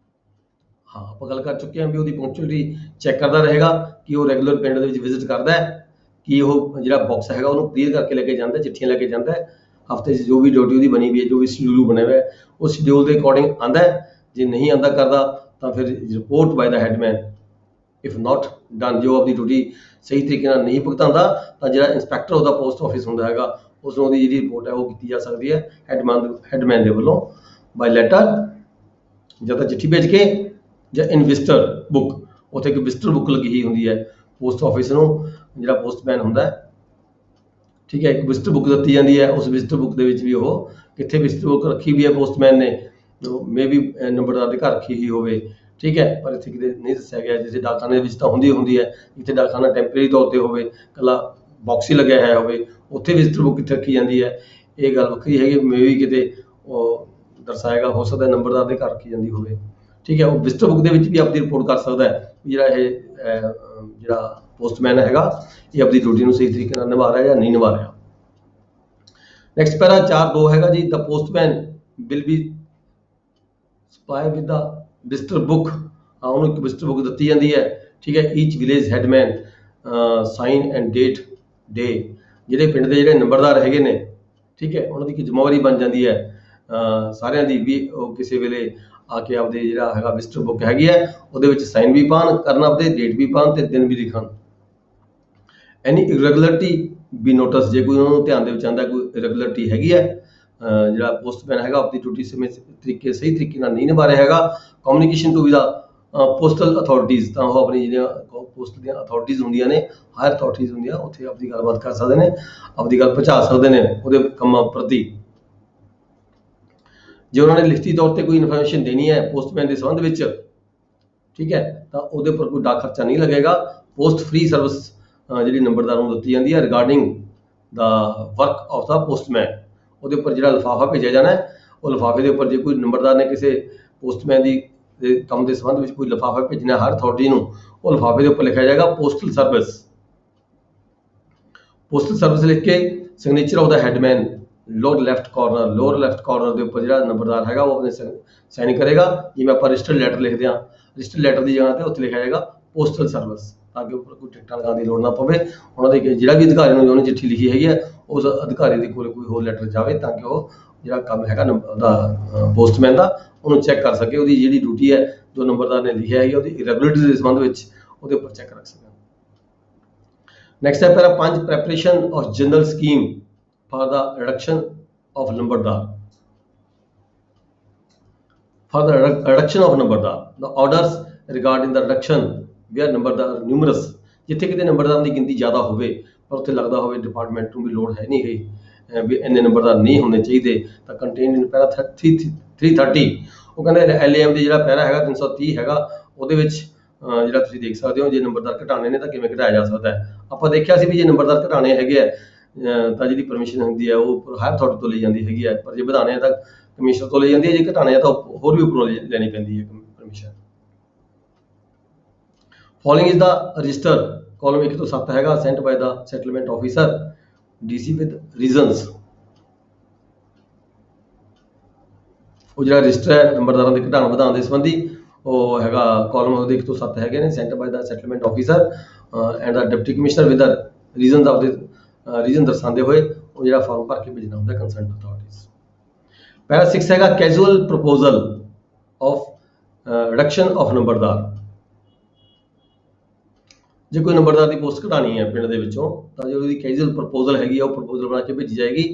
ਹਾਂ, ਆਪਾਂ ਗੱਲ ਕਰ ਚੁੱਕੇ ਹਾਂ ਵੀ ਉਹਦੀ ਪੰਕਚੁਅਲਿਟੀ ਚੈੱਕ ਕਰਦਾ ਰਹੇਗਾ ਕਿ ਉਹ ਰੈਗੂਲਰ ਪਿੰਡ ਦੇ ਵਿੱਚ ਵਿਜ਼ਿਟ ਕਰਦਾ ਹੈ, ਕਿ ਉਹ ਜਿਹੜਾ ਬਾਕਸ ਹੈਗਾ ਉਹਨੂੰ ਕਲੀਅਰ ਕਰਕੇ ਲੈ ਕੇ ਜਾਂਦਾ, ਚਿੱਠੀਆਂ ਲੈ ਕੇ ਜਾਂਦਾ ਹੈ, ਹਫ਼ਤੇ 'ਚ ਜੋ ਵੀ ਡਿਊਟੀ ਉਹਦੀ ਬਣੀ ਹੋਈ ਹੈ, ਜੋ ਵੀ ਸ਼ਡਿਊਲ ਬਣਿਆ ਹੋਇਆ ਹੈ ਉਸ ਸ਼ਡਿਊਲ ਦੇ ਅਕੋਰਡਿੰਗ ਆਉਂਦਾ ਹੈ। ਜੇ ਨਹੀਂ ਆਉਂਦਾ ਕਰਦਾ ਤਾਂ ਫਿਰ report by the headman if not done. ਜੋ ਆਪਣੀ ਡਿਊਟੀ ਸਹੀ ਤਰੀਕੇ ਨਾਲ ਨਹੀਂ ਭੁਗਤਾਉਂਦਾ ਤਾਂ ਜਿਹੜਾ ਇੰਸਪੈਕਟਰ ਉਹਦਾ ਪੋਸਟ ਆਫਿਸ ਹੁੰਦਾ ਹੈਗਾ ਉਸ ਨੂੰ ਉਹਦੀ ਜਿਹੜੀ ਰਿਪੋਰਟ ਹੈ ਉਹ ਕੀਤੀ ਜਾ ਸਕਦੀ ਹੈ ਹੈਡਮੈਨ ਦੇ ਵੱਲੋਂ ਬਾਈ ਲੈਟਰ, ਜਾਂ ਤਾਂ ਚਿੱਠੀ ਭੇਜ ਕੇ ਜਾਂ ਇਨਵਿਸਟਰ ਬੁੱਕ ਉੱਥੇ ਇੱਕ ਵਿਜ਼ਟਰ ਬੁੱਕ ਲੱਗੀ ਹੀ ਹੁੰਦੀ ਹੈ ਪੋਸਟ ਆਫਿਸ ਨੂੰ, ਜਿਹੜਾ ਪੋਸਟਮੈਨ ਹੁੰਦਾ ਹੈ, ਠੀਕ ਹੈ, ਇੱਕ ਵਿਜ਼ਟਰ ਬੁੱਕ ਦਿੱਤੀ ਜਾਂਦੀ ਹੈ। ਉਸ ਵਿਜ਼ਟਰ ਬੁੱਕ ਦੇ ਵਿੱਚ ਵੀ ਉਹ ਕਿੱਥੇ ਵਿਜ਼ਟਰ ਬੁੱਕ ਰੱਖੀ ਵੀ ਹੈ ਪੋਸਟਮੈਨ ਨੇ, ਮੇ ਵੀ ਨੰਬਰਦਾਰ ਦੇ ਘਰ ਰੱਖੀ ਹੀ ਹੋਵੇ, ਠੀਕ ਹੈ, ਪਰ ਇੱਥੇ ਕਿਤੇ ਨਹੀਂ ਦੱਸਿਆ ਗਿਆ। ਜਿੱਥੇ ਡਾਕਖਾਨੇ ਵਿੱਚ ਤਾਂ ਹੁੰਦੀ ਹੈ, ਜਿੱਥੇ ਡਾਕਖਾਨਾ ਟੈਂਪਰੇਰੀ ਤੌਰ ਤੇ ਹੋਵੇ, ਇਕੱਲਾ ਬਾਕਸ ਹੀ ਲੱਗਿਆ ਹੋਇਆ ਹੋਵੇ, ਉੱਥੇ ਵਿਜ਼ਟਰ ਬੁੱਕ ਕਿੱਥੇ ਰੱਖੀ ਜਾਂਦੀ ਹੈ, ਇਹ ਗੱਲ ਵੱਖਰੀ ਹੈਗੀ। ਮੇ ਵੀ ਕਿਤੇ ਉਹ ਦਰਸਾਏਗਾ, ਹੋ ਸਕਦਾ ਨੰਬਰਦਾਰ ਦੇ ਘਰ ਰੱਖੀ ਜਾਂਦੀ ਹੋਵੇ, ਠੀਕ ਹੈ। ਉਹ ਵਿਜ਼ਟਰ ਬੁੱਕ ਦੇ ਵਿੱਚ ਵੀ ਆਪਣੀ ਰਿਪੋਰਟ ਕਰ ਸਕਦਾ ਹੈ ਵੀ ਜਿਹੜਾ ਪੋਸਟਮੈਨ ਹੈਗਾ ਇਹ ਆਪਣੀ ਡਿਊਟੀ ਨੂੰ ਸਹੀ ਤਰੀਕੇ ਨਾਲ ਨਿਭਾ ਰਿਹਾ ਜਾਂ ਨਹੀਂ ਨਿਭਾ ਰਿਹਾ। ਨੈਕਸਟ ਪੈਰਾ 4.2 ਹੈਗਾ ਜੀ, the postman will be supply with the visitor book. ਉਹਨੂੰ ਇੱਕ ਵਿਜ਼ਟਰ ਬੁੱਕ ਦਿੱਤੀ ਜਾਂਦੀ ਹੈ, ਠੀਕ ਹੈ। Each village headman sign and date day, ਜਿਹੜੇ ਪਿੰਡ ਦੇ ਜਿਹੜੇ ਨੰਬਰਦਾਰ ਹੈਗੇ ਨੇ, ਠੀਕ ਹੈ, ਉਹਨਾਂ ਦੀ ਇੱਕ ਜ਼ਿੰਮੇਵਾਰੀ ਬਣ ਜਾਂਦੀ ਹੈ ਸਾਰਿਆਂ ਦੀ ਵੀ ਉਹ ਕਿਸੇ ਵੇਲੇ ਆ ਕੇ ਆਪਦੇ ਜਿਹੜਾ ਹੈਗਾ ਵਿਜ਼ਟਰ ਬੁੱਕ ਹੈਗੀ ਹੈ ਉਹਦੇ ਵਿੱਚ ਸਾਈਨ ਵੀ ਪਾਉਣ, ਕਰਨਾ ਆਪਦੇ ਡੇਟ ਵੀ ਪਾਉਣ ਤੇ ਦਿਨ ਵੀ ਲਿਖਣ। ਐਨੀ ਇਰੈਗੂਲਰਿਟੀ ਵੀ ਨੋਟਿਸ, ਜੇ ਕੋਈ ਉਹਨਾਂ ਨੂੰ ਧਿਆਨ ਦੇ ਵਿੱਚ ਆਉਂਦਾ ਕੋਈ ਇਰੈਗੂਲਰਿਟੀ ਹੈਗੀ ਹੈ, ਜਿਹੜਾ ਪੋਸਟਮੈਨ ਹੈਗਾ ਆਪਣੀ ਡਿਊਟੀ ਸਹੀ ਤਰੀਕੇ ਨਾਲ ਨਹੀਂ ਨਿਭਾ ਰਿਹਾ ਹੈਗਾ, communication to the postal authorities, ਤਾਂ ਉਹ ਆਪਣੀ ਜਿਹੜੀਆਂ ਪੋਸਟ ਦੀਆਂ ਅਥਾਰਟੀਜ਼ ਹੁੰਦੀਆਂ ਨੇ, ਹਾਇਰ ਅਥਾਰਟੀਜ਼ ਹੁੰਦੀਆਂ, ਉੱਥੇ ਆਪਣੀ ਗੱਲਬਾਤ ਕਰ ਸਕਦੇ ਨੇ, ਆਪਣੀ ਗੱਲ ਪਹੁੰਚਾ ਸਕਦੇ ਨੇ ਉਹਦੇ ਕੰਮਾਂ ਪ੍ਰਤੀ। ਜੇ ਉਹਨਾਂ ਨੇ ਲਿਖਤੀ ਤੌਰ ਤੇ ਕੋਈ ਇਨਫੋਰਮੇਸ਼ਨ ਦੇਣੀ ਹੈ ਪੋਸਟਮੈਨ ਦੇ ਸੰਬੰਧ ਵਿੱਚ, ਠੀਕ ਹੈ, ਤਾਂ ਉਹਦੇ ਉੱਪਰ ਕੋਈ ਡਾਕ ਖਰਚਾ ਨਹੀਂ ਲੱਗੇਗਾ। ਪੋਸਟ ਫ੍ਰੀ ਸਰਵਿਸ ਜਿਹੜੀ ਨੰਬਰਦਾਰ ਨੂੰ ਦਿੱਤੀ ਜਾਂਦੀ ਹੈ regarding the work of the postman. ਉਹਦੇ ਉੱਪਰ ਜਿਹੜਾ ਲਿਫਾਫਾ ਭੇਜਿਆ ਜਾਣਾ ਹੈ, ਉਹ ਲਿਫਾਫੇ ਦੇ ਉੱਪਰ ਜੇ ਕੋਈ ਨੰਬਰਦਾਰ ਨੇ ਕਿਸੇ ਪੋਸਟਮੈਨ ਦੇ ਕੰਮ ਦੇ ਸੰਬੰਧ ਵਿੱਚ ਕੋਈ ਲਿਫਾਫਾ ਭੇਜਣਾ ਹਰ ਅਥਾਰਟੀ ਨੂੰ, ਉਹ ਲਿਫਾਫੇ ਦੇ ਉੱਪਰ ਲਿਖਿਆ ਜਾਏਗਾ ਪੋਸਟਲ ਸਰਵਿਸ। ਪੋਸਟਲ ਸਰਵਿਸ ਲਿਖ ਕੇ signature of the headman lower left corner ਦੇ ਉੱਪਰ ਜਿਹੜਾ ਨੰਬਰਦਾਰ ਹੈਗਾ ਉਹ ਆਪਣੇ ਸਾਈਨ ਕਰੇਗਾ। ਜਿਵੇਂ ਆਪਾਂ ਰਜਿਸਟਰਡ ਲੈਟਰ ਲਿਖਦੇ ਹਾਂ, ਰਜਿਸਟਰਡ ਲੈਟਰ ਦੀ ਜਗ੍ਹਾ ਤੇ ਉੱਥੇ ਲਿਖਿਆ ਜਾਏਗਾ ਪੋਸਟਲ ਸਰਵਿਸ, ਤਾਂ ਕਿ ਉੱਪਰ ਕੋਈ ਟਿਕਟਾਂ ਲਗਾਉਣ ਦੀ ਲੋੜ ਨਾ ਪਵੇ। ਉਹਨਾਂ ਦੇ ਜਿਹੜਾ ਵੀ ਅਧਿਕਾਰੀ ਨੂੰ ਉਹਨੇ ਚਿੱਠੀ ਲਿਖੀ ਹੈਗੀ ਹੈ, ਉਸ ਅਧਿਕਾਰੀ ਦੇ ਕੋਲ ਕੋਈ ਹੋਰ ਲੈਟਰ ਜਾਵੇ, ਤਾਂ ਕਿ ਉਹ ਜਿਹੜਾ ਕੰਮ ਹੈਗਾ ਉਹਦਾ ਪੋਸਟਮੈਨ ਦਾ ਉਹਨੂੰ ਚੈੱਕ ਕਰ ਸਕੇ, ਉਹਦੀ ਜਿਹੜੀ ਡਿਊਟੀ ਹੈ ਜੋ ਨੰਬਰਦਾਰ ਨੇ ਲਿਖਿਆ ਹੈਗੀ ਉਹਦੀ ਇਰੈਗੂਲਰਿਟੀ ਦੇ ਸੰਬੰਧ ਵਿੱਚ ਉਹਦੇ ਉੱਪਰ ਚੈੱਕ ਰੱਖ ਸਕੇ। ਨੈਕਸਟ ਹੈ ਪੈਰਾ 5, preparation of general scheme for the reduction of ਨੰਬਰਦਾਰ। For the reduction of ਨੰਬਰਦਾਰ, the orders regarding the reduction where ਨੰਬਰਦਾਰ numerous, ਜਿੱਥੇ ਕਿਤੇ ਨੰਬਰਦਾਰਾਂ ਦੀ ਗਿਣਤੀ ਜ਼ਿਆਦਾ ਹੋਵੇ ਪਰ ਉੱਥੇ ਲੱਗਦਾ ਹੋਵੇ ਡਿਪਾਰਟਮੈਂਟ ਨੂੰ ਵੀ ਲੋੜ ਹੈ ਨਹੀਂ ਗਈ ਵੀ ਇੰਨੇ ਨੰਬਰਦਾਰ ਨਹੀਂ ਹੋਣੇ ਚਾਹੀਦੇ, ਤਾਂ ਕੰਟੇਨ ਇਨ ਪੈਰਾ 330 ਉਹ ਕਹਿੰਦੇ LAM ਦੇ ਜਿਹੜਾ ਪੈਰਾ ਹੈਗਾ 330 ਹੈਗਾ, ਉਹਦੇ ਵਿੱਚ ਜਿਹੜਾ ਤੁਸੀਂ ਦੇਖ ਸਕਦੇ ਹੋ ਜੇ ਨੰਬਰਦਾਰ ਘਟਾਣੇ ਨੇ ਤਾਂ ਕਿਵੇਂ ਘਟਾਇਆ ਜਾ ਸਕਦਾ ਹੈ। ਆਪਾਂ ਦੇਖਿਆ ਸੀ ਵੀ ਜੇ ਨੰਬਰਦਾਰ ਘਟਾਣੇ ਹੈਗੇ ਆ ਤਾਂ ਜਿਹੜੀ ਪਰਮਿਸ਼ਨ ਹੁੰਦੀ ਹੈ ਉਹ ਹਾਇਰ ਅਥਾਰਟੀ ਤੋਂ ਲਈ ਜਾਂਦੀ ਹੈਗੀ ਹੈ, ਪਰ ਜੇ ਵਧਾਣੇ ਆ ਤਾਂ ਕਮਿਸ਼ਨਰ ਤੋਂ ਲਈ ਜਾਂਦੀ ਹੈ, ਜੇ ਘਟਾਣੇ ਆ ਤਾਂ ਹੋਰ ਵੀ ਉੱਪਰੋਂ ਲੈਣੀ ਪੈਂਦੀ ਹੈ permission. Following is the register, column 1 ਤੋਂ 7 ਹੈਗਾ, sent by the settlement officer DC with reasons. ਉਹ ਜਿਹੜਾ ਰਜਿਸਟਰ ਹੈ ਨੰਬਰਦਾਰਾਂ ਦੇ ਘਟਾਉਣ ਵਧਾਉਣ ਦੇ ਸੰਬੰਧੀ ਉਹ ਹੈਗਾ ਕਾਲਮ ਉਹਦੇ 1 ਤੋਂ 7 ਹੈਗੇ ਨੇ, sent by the settlement officer and the deputy commissioner with the reasons of ਦੇ ਰੀਜ਼ਨ ਦਰਸਾਉਂਦੇ ਹੋਏ ਉਹ ਜਿਹੜਾ ਫਾਰਮ ਭਰ ਕੇ ਭੇਜਣਾ ਹੁੰਦਾ ਕੰਸਰਨਡ ਅਥਾਰਟੀਜ਼। ਪੈਰਾ 6 ਹੈਗਾ casual proposal of reduction of ਨੰਬਰਦਾਰ। ਜੇ ਕੋਈ ਨੰਬਰਦਾਰ ਦੀ ਪੋਸਟ ਘਟਾਣੀ ਹੈ ਪਿੰਡ ਦੇ ਵਿੱਚੋਂ ਤਾਂ ਜੋ ਉਹਦੀ ਕੈਜੂਅਲ ਪ੍ਰਪੋਜ਼ਲ ਹੈਗੀ ਆ ਉਹ ਪ੍ਰਪੋਜ਼ਲ ਬਣਾ ਕੇ ਭੇਜੀ ਜਾਏਗੀ।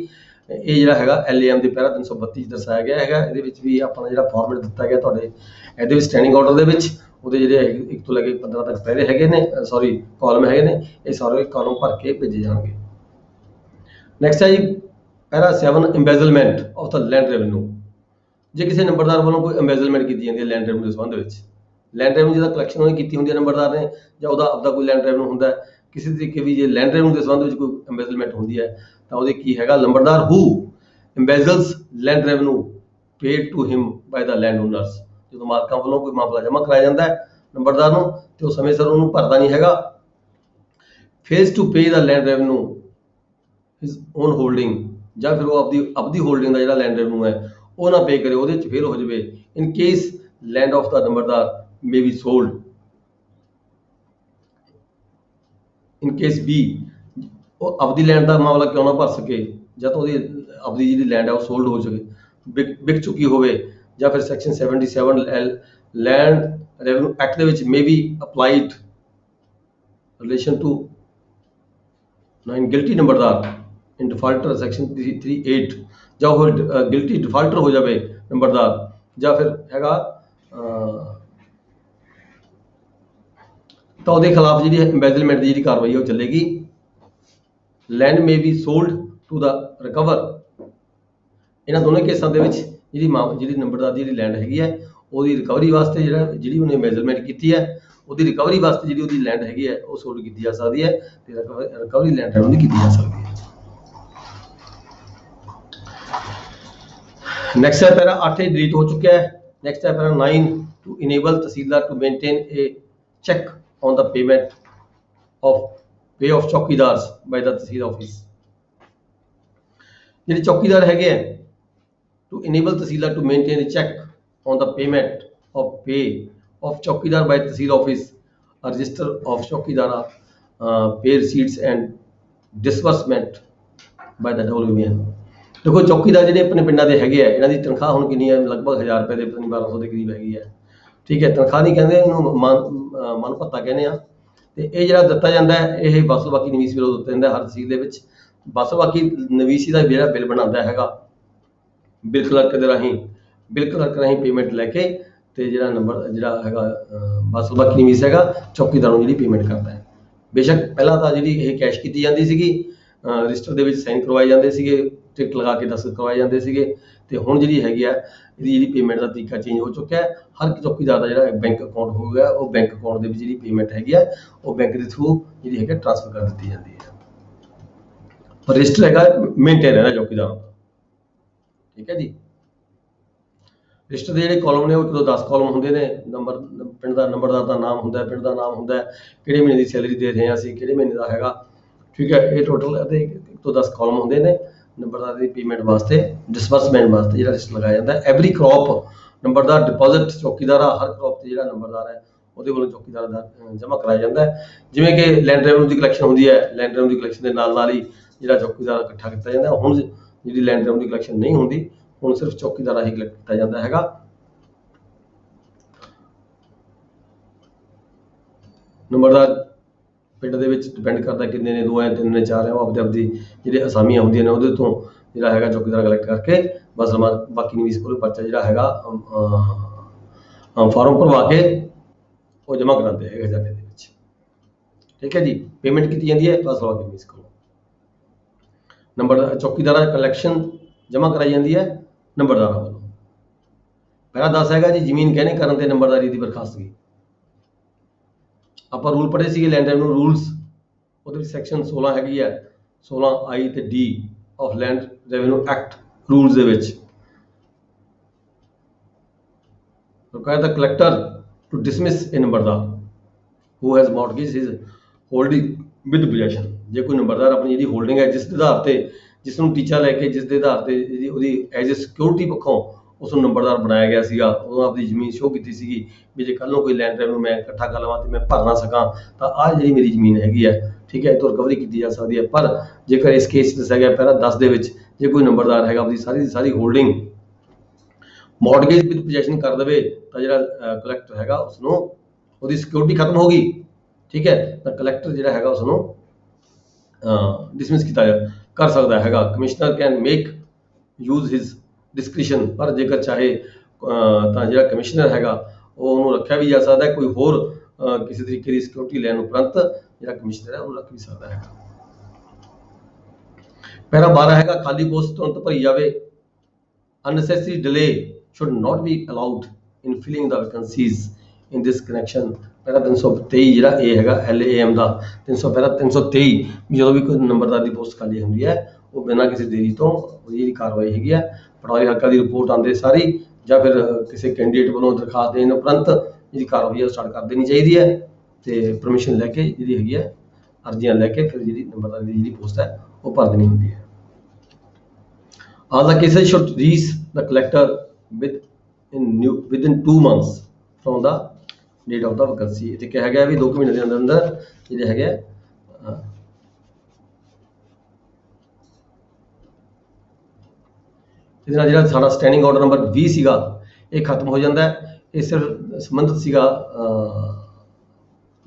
ਇਹ ਜਿਹੜਾ ਹੈਗਾ LAM ਦੇ ਪੈਰਾ 332 ਦਰਸਾਇਆ ਗਿਆ ਹੈਗਾ। ਇਹਦੇ ਵਿੱਚ ਵੀ ਆਪਣਾ ਜਿਹੜਾ ਫਾਰਮੈਟ ਦਿੱਤਾ ਗਿਆ ਤੁਹਾਡੇ ਇਹਦੇ ਵਿੱਚ ਸਟੈਂਡਿੰਗ ਆਰਡਰ ਦੇ ਵਿੱਚ ਉਹਦੇ ਜਿਹੜੇ 1 ਤੋਂ ਲੈ ਕੇ 15 ਤੱਕ ਪੈਰੇ ਹੈਗੇ ਨੇ, ਸੌਰੀ ਕਾਲਮ ਹੈਗੇ ਨੇ, ਇਹ ਸਾਰੇ ਕਾਲਮ ਭਰ ਕੇ ਭੇਜੇ ਜਾਣਗੇ। ਨੈਕਸਟ ਹੈ ਜੀ ਪੈਰਾ 7, ਇੰਬੈਜ਼ਲਮੈਂਟ ਆਫ ਦਾ ਲੈਂਡ ਰੈਵਨਿਊ। ਜੇ ਕਿਸੇ ਨੰਬਰਦਾਰ ਵੱਲੋਂ ਕੋਈ ਇੰਬੈਜ਼ਲਮੈਂਟ ਕੀਤੀ ਜਾਂਦੀ ਹੈ ਲੈਂਡ ਰੈਵਨਿਊ ਦੇ ਸੰਬੰਧ ਵਿੱਚ, ਲੈਂਡ ਰੈਵਨਿਊ ਜਿਹਦਾ ਕਲੈਕਸ਼ਨ ਉਹਨੇ ਕੀਤੀ ਹੁੰਦੀ ਹੈ ਨੰਬਰਦਾਰ ਨੇ ਜਾਂ ਉਹਦਾ ਆਪਦਾ ਕੋਈ ਲੈਂਡ ਰੈਵਨਿਊ ਹੁੰਦਾ ਹੈ, ਕਿਸੇ ਤਰੀਕੇ ਵੀ ਜੇ ਲੈਂਡ ਰੈਵਨਿਊ ਦੇ ਸੰਬੰਧ ਵਿੱਚ ਕੋਈ ਇੰਬੈਜ਼ਲਮੈਂਟ ਹੁੰਦੀ ਹੈ ਤਾਂ ਉਹਦੇ ਕੀ ਹੈਗਾ, numberdar who embezzles land revenue paid to him by the land owners. ਜਦੋਂ ਮਾਲਕਾਂ ਵੱਲੋਂ ਕੋਈ ਮਾਮਲਾ ਜਮ੍ਹਾਂ ਕਰਾਇਆ ਜਾਂਦਾ ਹੈ ਨੰਬਰਦਾਰ ਨੂੰ ਤੇ ਉਹ ਸਮੇਂ ਸਿਰ ਉਹਨੂੰ ਭਰਦਾ ਨਹੀਂ ਹੈਗਾ, fails to pay the land revenue his own holding, ਜਾਂ ਫਿਰ ਉਹ ਆਪਦੀ ਹੋਲਡਿੰਗ ਦਾ ਜਿਹੜਾ ਲੈਂਡ ਰੈਵਨਿਊ ਹੈ ਉਹ ਨਾ ਪੇ ਕਰੇ, ਉਹਦੇ 'ਚ ਫੇਲ ਹੋ ਜਾਵੇ। ਇਨ ਕੇਸ ਲੈਂਡ ਆਫ ਦਾ ਨੰਬਰਦਾਰ may be sold, in case B ਉਹ ਆਪਦੀ ਲੈਂਡ ਦਾ ਮਾਮਲਾ ਕਿਉਂ ਨਾ ਭਰ ਸਕੇ ਜਦ ਉਹਦੀ ਆਪਦੀ ਜਿਹੜੀ ਲੈਂਡ ਹੈ ਉਹ ਸੋਲਡ ਹੋ ਚੁੱਕੇ ਵਿਕ ਚੁੱਕੀ ਹੋਵੇ, ਜਾਂ ਫਿਰ ਸੈਕਸ਼ਨ 77 ਲੈਂਡ ਰੈਵਨਿਊ ਐਕਟ ਦੇ ਵਿੱਚ may be applied relation to 9 guilty ਨੰਬਰਦਾਰ ਇਨ ਡਿਫਾਲਟਰ ਸੈਕਸ਼ਨ 338, ਜਾਂ ਉਹ ਗਿਲਟੀ ਡਿਫਾਲਟਰ ਹੋ ਜਾਵੇ ਨੰਬਰਦਾਰ, ਜਾਂ ਫਿਰ ਹੈਗਾ ਤਾਂ ਉਹਦੇ ਖਿਲਾਫ ਜਿਹੜੀ ਐਮਬੈਜ਼ਲਮੈਂਟ ਦੀ ਜਿਹੜੀ ਕਾਰਵਾਈ ਉਹ ਚੱਲੇਗੀ। Land may be sold to the recover. ਇਹਨਾਂ ਦੋਨੇ ਕੇਸਾਂ ਦੇ ਵਿੱਚ ਜਿਹੜੀ ਨੰਬਰਦਾਰ ਦੀ ਜਿਹੜੀ ਲੈਂਡ ਹੈਗੀ ਹੈ ਉਹਦੀ ਰਿਕਵਰੀ ਵਾਸਤੇ ਜਿਹੜੀ ਉਹਨੇ ਐਮਬੈਜ਼ਲਮੈਂਟ ਕੀਤੀ ਹੈ ਉਹਦੀ ਰਿਕਵਰੀ ਵਾਸਤੇ ਜਿਹੜੀ ਉਹਦੀ ਲੈਂਡ ਹੈਗੀ ਹੈ ਉਹ ਸੋਲਡ ਕੀਤੀ ਜਾ ਸਕਦੀ ਹੈ ਤੇ ਰਿਕਵਰੀ ਲੈਂਡ ਉਹਦੀ ਕੀਤੀ ਜਾ ਸਕਦੀ ਹੈ। ਨੈਕਸਟ ਹੈ ਪੈਰਾ 8 ਡਿਲੀਟ ਹੋ ਚੁੱਕਿਆ ਹੈ। ਨੈਕਸਟ ਹੈ para 9 to enable tehsildar to maintain a check on the payment of pay of chowkidars by the tehsil office. ਜਿਹੜੇ ਚੌਕੀਦਾਰ ਹੈਗੇ ਆ to enable Tahsildar to maintain a check on the payment of pay of Chowkidar by Tahsil Office, a register of Chowkidara, pay receipts and disbursement by the WBN। देखो चौकीदार ਜਿਹੜੇ ਆਪਣੇ ਪਿੰਡਾਂ ਦੇ ਹੈਗੇ ਆ ਇਹਨਾਂ ਦੀ ਤਨਖਾਹ ਹੁਣ ਕਿੰਨੀ ਹੈ? ਲਗਭਗ 1000 ਰੁਪਏ ਦੇ 1200 ਦੇ ਕਰੀਬ ਹੈਗੀ ਹੈ। ਠੀਕ ਹੈ, ਤਨਖਾਹ ਨਹੀਂ ਕਹਿੰਦੇ ਇਹਨੂੰ, ਮਨ ਭੱਤਾ ਕਹਿੰਦੇ ਆ। ਤੇ ਇਹ ਜਿਹੜਾ ਦਿੱਤਾ ਜਾਂਦਾ ਹੈ ਇਹ ਵਸਲ ਬਾਕੀ ਨਵੀਸ ਵਿਰੋਧ ਦਿੱਤਾ ਜਾਂਦਾ ਹਰ ਤਹਿਸੀਲ ਦੇ ਵਿੱਚ। ਵਸਲ ਬਾਕੀ ਨਵੀਸੀ ਦਾ ਜਿਹੜਾ ਬਿੱਲ ਬਣਾਉਂਦਾ ਹੈਗਾ ਬਿਲ ਕਲਰਕ ਦੇ ਰਾਹੀਂ ਪੇਮੈਂਟ ਲੈ ਕੇ ਤੇ ਜਿਹੜਾ ਨੰਬਰ ਜਿਹੜਾ ਹੈਗਾ ਵਸਲ ਬਾਕੀ ਨਵੀਸ ਹੈਗਾ ਚੌਕੀਦਾਰ ਨੂੰ ਜਿਹੜੀ ਪੇਮੈਂਟ ਕਰਦਾ ਹੈ। ਬੇਸ਼ੱਕ ਪਹਿਲਾਂ ਤਾਂ ਜਿਹੜੀ ਇਹ ਕੈਸ਼ ਕੀਤੀ ਜਾਂਦੀ ਸੀਗੀ, ਰਜਿਸਟਰ ਦੇ ਵਿੱਚ ਸਾਈਨ ਕਰਵਾਏ ਜਾਂਦੇ ਸੀਗੇ, ਟਿਕਟ ਲਗਾ ਕੇ ਦਸਤਖਤ ਕਰਵਾਏ ਜਾਂਦੇ ਸੀਗੇ, ਤੇ ਹੁਣ ਜਿਹੜੀ ਹੈਗੀ ਆ ਇਹਦੀ ਜਿਹੜੀ ਪੇਮੈਂਟ ਦਾ ਤਰੀਕਾ ਚੇਂਜ ਹੋ ਚੁੱਕਿਆ ਹੈ। ਹਰ ਇੱਕ ਚੌਕੀਦਾਰ ਦਾ ਜਿਹੜਾ ਬੈਂਕ ਅਕਾਊਂਟ ਹੋ ਗਿਆ ਉਹ ਬੈਂਕ ਅਕਾਊਂਟ ਦੇ ਵਿੱਚ ਜਿਹੜੀ ਪੇਮੈਂਟ ਹੈਗੀ ਆ ਉਹ ਬੈਂਕ ਦੇ ਥਰੂ ਜਿਹੜੀ ਹੈਗਾ ਟ੍ਰਾਂਸਫਰ ਕਰ ਦਿੱਤੀ ਜਾਂਦੀ ਹੈ। ਪਰ ਰਜਿਸਟਰ ਹੈਗਾ ਮੇਨਟੇਨ ਰਹਿਣਾ ਚੌਕੀਦਾਰ ਦਾ। ਠੀਕ ਹੈ ਜੀ। ਰਜਿਸਟਰ ਦੇ ਜਿਹੜੇ ਕਾਲਮ ਨੇ ਉਹ 1 ਤੋਂ 10 ਕਾਲਮ ਹੁੰਦੇ ਨੇ। ਨੰਬਰ, ਪਿੰਡ ਦਾ ਨੰਬਰਦਾਰ ਦਾ ਨਾਮ ਹੁੰਦਾ, ਪਿੰਡ ਦਾ ਨਾਮ ਹੁੰਦਾ, ਕਿਹੜੇ ਮਹੀਨੇ ਦੀ ਸੈਲਰੀ ਦੇ ਰਹੇ ਹਾਂ ਅਸੀਂ, ਕਿਹੜੇ ਮਹੀਨੇ ਦਾ ਹੈਗਾ। ਠੀਕ ਹੈ, ਇਹ ਟੋਟਲ ਇਹਦੇ 1 ਤੋਂ 10 ਕਾਲਮ ਹੁੰਦੇ ਨੇ। ਨੰਬਰਦਾਰ ਦੀ ਪੇਮੈਂਟ ਵਾਸਤੇ, ਡਿਸਬਰਸਮੈਂਟ ਵਾਸਤੇ ਜਿਹੜਾ ਰਜਿਸਟਰ ਲਗਾਇਆ ਜਾਂਦਾ। ਐਵਰੀ ਕ੍ਰੌਪ ਨੰਬਰਦਾਰ ਡਿਪੋਜ਼ਿਟ ਚੌਕੀਦਾਰ ਆ, ਹਰ ਕ੍ਰੌਪ ਤੇ ਜਿਹੜਾ ਨੰਬਰਦਾਰ ਹੈ ਉਹਦੇ ਵੱਲੋਂ ਚੌਕੀਦਾਰ ਦਾ ਜਮ੍ਹਾਂ ਕਰਾਇਆ ਜਾਂਦਾ ਹੈ। ਜਿਵੇਂ ਕਿ ਲੈਂਡ ਰੈਵਨਿਊ ਦੀ ਕਲੈਕਸ਼ਨ ਹੁੰਦੀ ਹੈ, ਲੈਂਡ ਰੈਵਨਿਊ ਦੀ ਕਲੈਕਸ਼ਨ ਦੇ ਨਾਲ ਹੀ ਜਿਹੜਾ ਚੌਕੀਦਾਰ ਇਕੱਠਾ ਕੀਤਾ ਜਾਂਦਾ। ਹੁਣ ਜਿਹੜੀ ਲੈਂਡ ਰੈਵਨਿਊ ਦੀ ਕਲੈਕਸ਼ਨ ਨਹੀਂ ਹੁੰਦੀ, ਹੁਣ ਸਿਰਫ ਚੌਕੀਦਾਰ ਹੀ ਕਲੈਕਟ ਕੀਤਾ ਜਾਂਦਾ ਹੈਗਾ। ਨੰਬਰਦਾਰ ਪਿੰਡ ਦੇ ਵਿੱਚ ਡਿਪੈਂਡ ਕਰਦਾ ਕਿੰਨੇ ਨੇ, 2 ਹੈ, 3 ਨੇ, 4 ਹੈ, ਉਹ ਆਪਦੀ ਜਿਹੜੀ ਅਸਾਮੀਆਂ ਹੁੰਦੀਆਂ ਨੇ ਉਹਦੇ ਤੋਂ ਜਿਹੜਾ ਹੈਗਾ ਚੌਕੀਦਾਰ ਕਲੈਕਟ ਕਰਕੇ ਬਸ ਬਾਕੀ ਨਵੀਸ ਕੋਲ ਪਰਚਾ ਜਿਹੜਾ ਹੈਗਾ ਫਾਰਮ ਭਰਵਾ ਕੇ ਉਹ ਜਮ੍ਹਾਂ ਕਰਾਉਂਦੇ ਹੈਗੇ ਖਜ਼ਾਨੇ ਦੇ ਵਿੱਚ। ਠੀਕ ਹੈ ਜੀ। ਪੇਮੈਂਟ ਕੀਤੀ ਜਾਂਦੀ ਹੈ ਬਸ ਬਾਕੀ ਨਵੀਸ ਕੋਲ। ਨੰਬਰ ਚੌਕੀਦਾਰਾਂ ਕਲੈਕਸ਼ਨ ਜਮ੍ਹਾਂ ਕਰਾਈ ਜਾਂਦੀ ਹੈ ਨੰਬਰਦਾਰਾਂ ਵੱਲੋਂ। ਪਹਿਲਾ 10 ਹੈਗਾ ਜੀ ਜ਼ਮੀਨ ਗਹਿਣੇ ਕਰਨ ਤੇ ਨੰਬਰਦਾਰੀ ਦੀ ਬਰਖਾਸਤਗੀ। ਆਪਾਂ ਰੂਲ ਪੜ੍ਹੇ ਸੀਗੇ ਲੈਂਡ ਰੈਵਨਿਊ ਰੂਲਸ, ਉਹਦੇ ਵਿੱਚ ਸੈਕਸ਼ਨ 16 ਹੈਗੀ ਹੈ, 16I ਤੇ D of land revenue act rules ਦੇ ਵਿੱਚ require the collector to dismiss a ਨੰਬਰਦਾਰ who has mortgaged his holding with possession। ਜੇ ਕੋਈ ਨੰਬਰਦਾਰ ਆਪਣੀ ਜਿਹੜੀ ਹੋਲਡਿੰਗ ਹੈ ਜਿਸ ਦੇ ਆਧਾਰ ਤੇ, ਜਿਸ ਨੂੰ ਟੀਚਾ ਲੈ ਕੇ, ਜਿਸ ਦੇ ਆਧਾਰ ਤੇ ਜਿਹੜੀ ਉਹਦੀ ਐਜ਼ ਏ ਸਿਕਿਉਰਿਟੀ ਪੱਖੋਂ ਉਸ ਨੂੰ ਨੰਬਰਦਾਰ ਬਣਾਇਆ ਗਿਆ ਸੀਗਾ, ਉਹ ਆਪਣੀ ਜ਼ਮੀਨ ਸ਼ੋਅ ਕੀਤੀ ਸੀਗੀ ਵੀ ਜੇ ਕੱਲ੍ਹ ਨੂੰ ਕੋਈ ਲੈਂਡ ਰੈਵਨਿਊ ਮੈਂ ਇਕੱਠਾ ਕਰ ਲਵਾਂ ਤੇ ਮੈਂ ਭਰ ਨਾ ਸਕਾਂ ਤਾਂ ਆਹ ਜਿਹੜੀ ਮੇਰੀ ਜ਼ਮੀਨ ਹੈਗੀ ਹੈ, ਠੀਕ ਹੈ, ਇਹ ਤੋਂ ਰਿਕਵਰੀ ਕੀਤੀ ਜਾ ਸਕਦੀ ਹੈ। ਪਰ ਜੇਕਰ ਇਸ ਕੇਸ ਦੱਸਿਆ ਗਿਆ ਪਹਿਲਾਂ 10 ਦੇ ਵਿੱਚ, ਜੇ ਕੋਈ ਨੰਬਰਦਾਰ ਹੈਗਾ ਆਪਣੀ ਸਾਰੀ ਦੀ ਸਾਰੀ ਹੋਲਡਿੰਗ ਮੌਰਗੇਜ ਵਿਦ ਪੋਜੈਸ਼ਨ ਕਰ ਦੇਵੇ ਤਾਂ ਜਿਹੜਾ ਕਲੈਕਟਰ ਹੈਗਾ ਉਸ ਨੂੰ, ਉਹਦੀ ਸਿਕਿਉਰਿਟੀ ਖਤਮ ਹੋ ਗਈ, ਠੀਕ ਹੈ, ਤਾਂ ਕਲੈਕਟਰ ਜਿਹੜਾ ਹੈਗਾ ਉਸ ਨੂੰ ਡਿਸਮਿਸ ਕੀਤਾ ਕਰ ਸਕਦਾ ਹੈਗਾ। Commissioner can make use his discretion. ਪਰ ਜੇਕਰ ਚਾਹੇ ਤਾਂ ਜਿਹੜਾ ਕਮਿਸ਼ਨਰ ਹੈਗਾ ਉਹ ਉਹਨੂੰ ਰੱਖਿਆ ਵੀ ਜਾ ਸਕਦਾ, ਕੋਈ ਹੋਰ ਕਿਸੇ ਤਰੀਕੇ ਦੀ ਸਿਕਿਉਰਿਟੀ ਲੈਣ ਉਪਰੰਤ ਜਿਹੜਾ ਕਮਿਸ਼ਨਰ ਹੈ ਉਹਨੂੰ ਰੱਖ ਵੀ ਸਕਦਾ ਹੈਗਾ। ਪੈਰਾ 12 ਹੈਗਾ ਖਾਲੀ ਪੋਸਟ ਤੁਰੰਤ ਭਰੀ ਜਾਵੇ। unnecessary delay should not be allowed in filling the vacancies in this connection। ਪੈਰਾ 323 ਜਿਹੜਾ ਇਹ ਹੈਗਾ LAM ਦਾ 323 ਜਦੋਂ ਵੀ ਕੋਈ ਨੰਬਰਦਾਰ ਦੀ ਪੋਸਟ ਖਾਲੀ ਹੁੰਦੀ ਹੈ ਉਹ ਬਿਨਾਂ ਕਿਸੇ ਦੇਰੀ ਤੋਂ ਉਹਦੀ ਜਿਹੜੀ ਕਾਰਵਾਈ ਹੈਗੀ ਹੈ ਪਟਵਾਰੀ ਹਲਕਾ ਦੀ ਰਿਪੋਰਟ ਆਉਂਦੇ ਸਾਰੀ ਜਾਂ ਫਿਰ ਕਿਸੇ ਕੈਂਡੀਡੇਟ ਵੱਲੋਂ ਦਰਖਾਸਤ ਦੇਣ ਉਪਰੰਤ ਜਿਹੜੀ ਕਾਰਵਾਈ ਹੈ ਉਹ ਸਟਾਰਟ ਕਰ ਦੇਣੀ ਚਾਹੀਦੀ ਹੈ ਤੇ ਪਰਮਿਸ਼ਨ ਲੈ ਕੇ ਜਿਹੜੀ ਹੈਗੀ ਹੈ ਅਰਜ਼ੀਆਂ ਲੈ ਕੇ ਫਿਰ ਜਿਹੜੀ ਨੰਬਰਦਾਰ ਦੀ ਜਿਹੜੀ ਪੋਸਟ ਹੈ ਉਹ ਭਰ ਦੇਣੀ ਹੁੰਦੀ ਹੈ। All the cases should reach the collector within 2 months from the date of the vacancy। ਇੱਥੇ ਕਿਹਾ ਗਿਆ ਵੀ 2 ਮਹੀਨੇ ਦੇ ਅੰਦਰ ਅੰਦਰ ਜਿਹੜੇ ਹੈਗੇ ਇਹਦੇ ਨਾਲ ਜਿਹੜਾ ਸਾਡਾ ਸਟੈਂਡਿੰਗ ਆਰਡਰ ਨੰਬਰ 20 ਸੀਗਾ ਇਹ ਖਤਮ ਹੋ ਜਾਂਦਾ ਹੈ। ਇਹ ਸਿਰਫ ਸੰਬੰਧਿਤ ਸੀਗਾ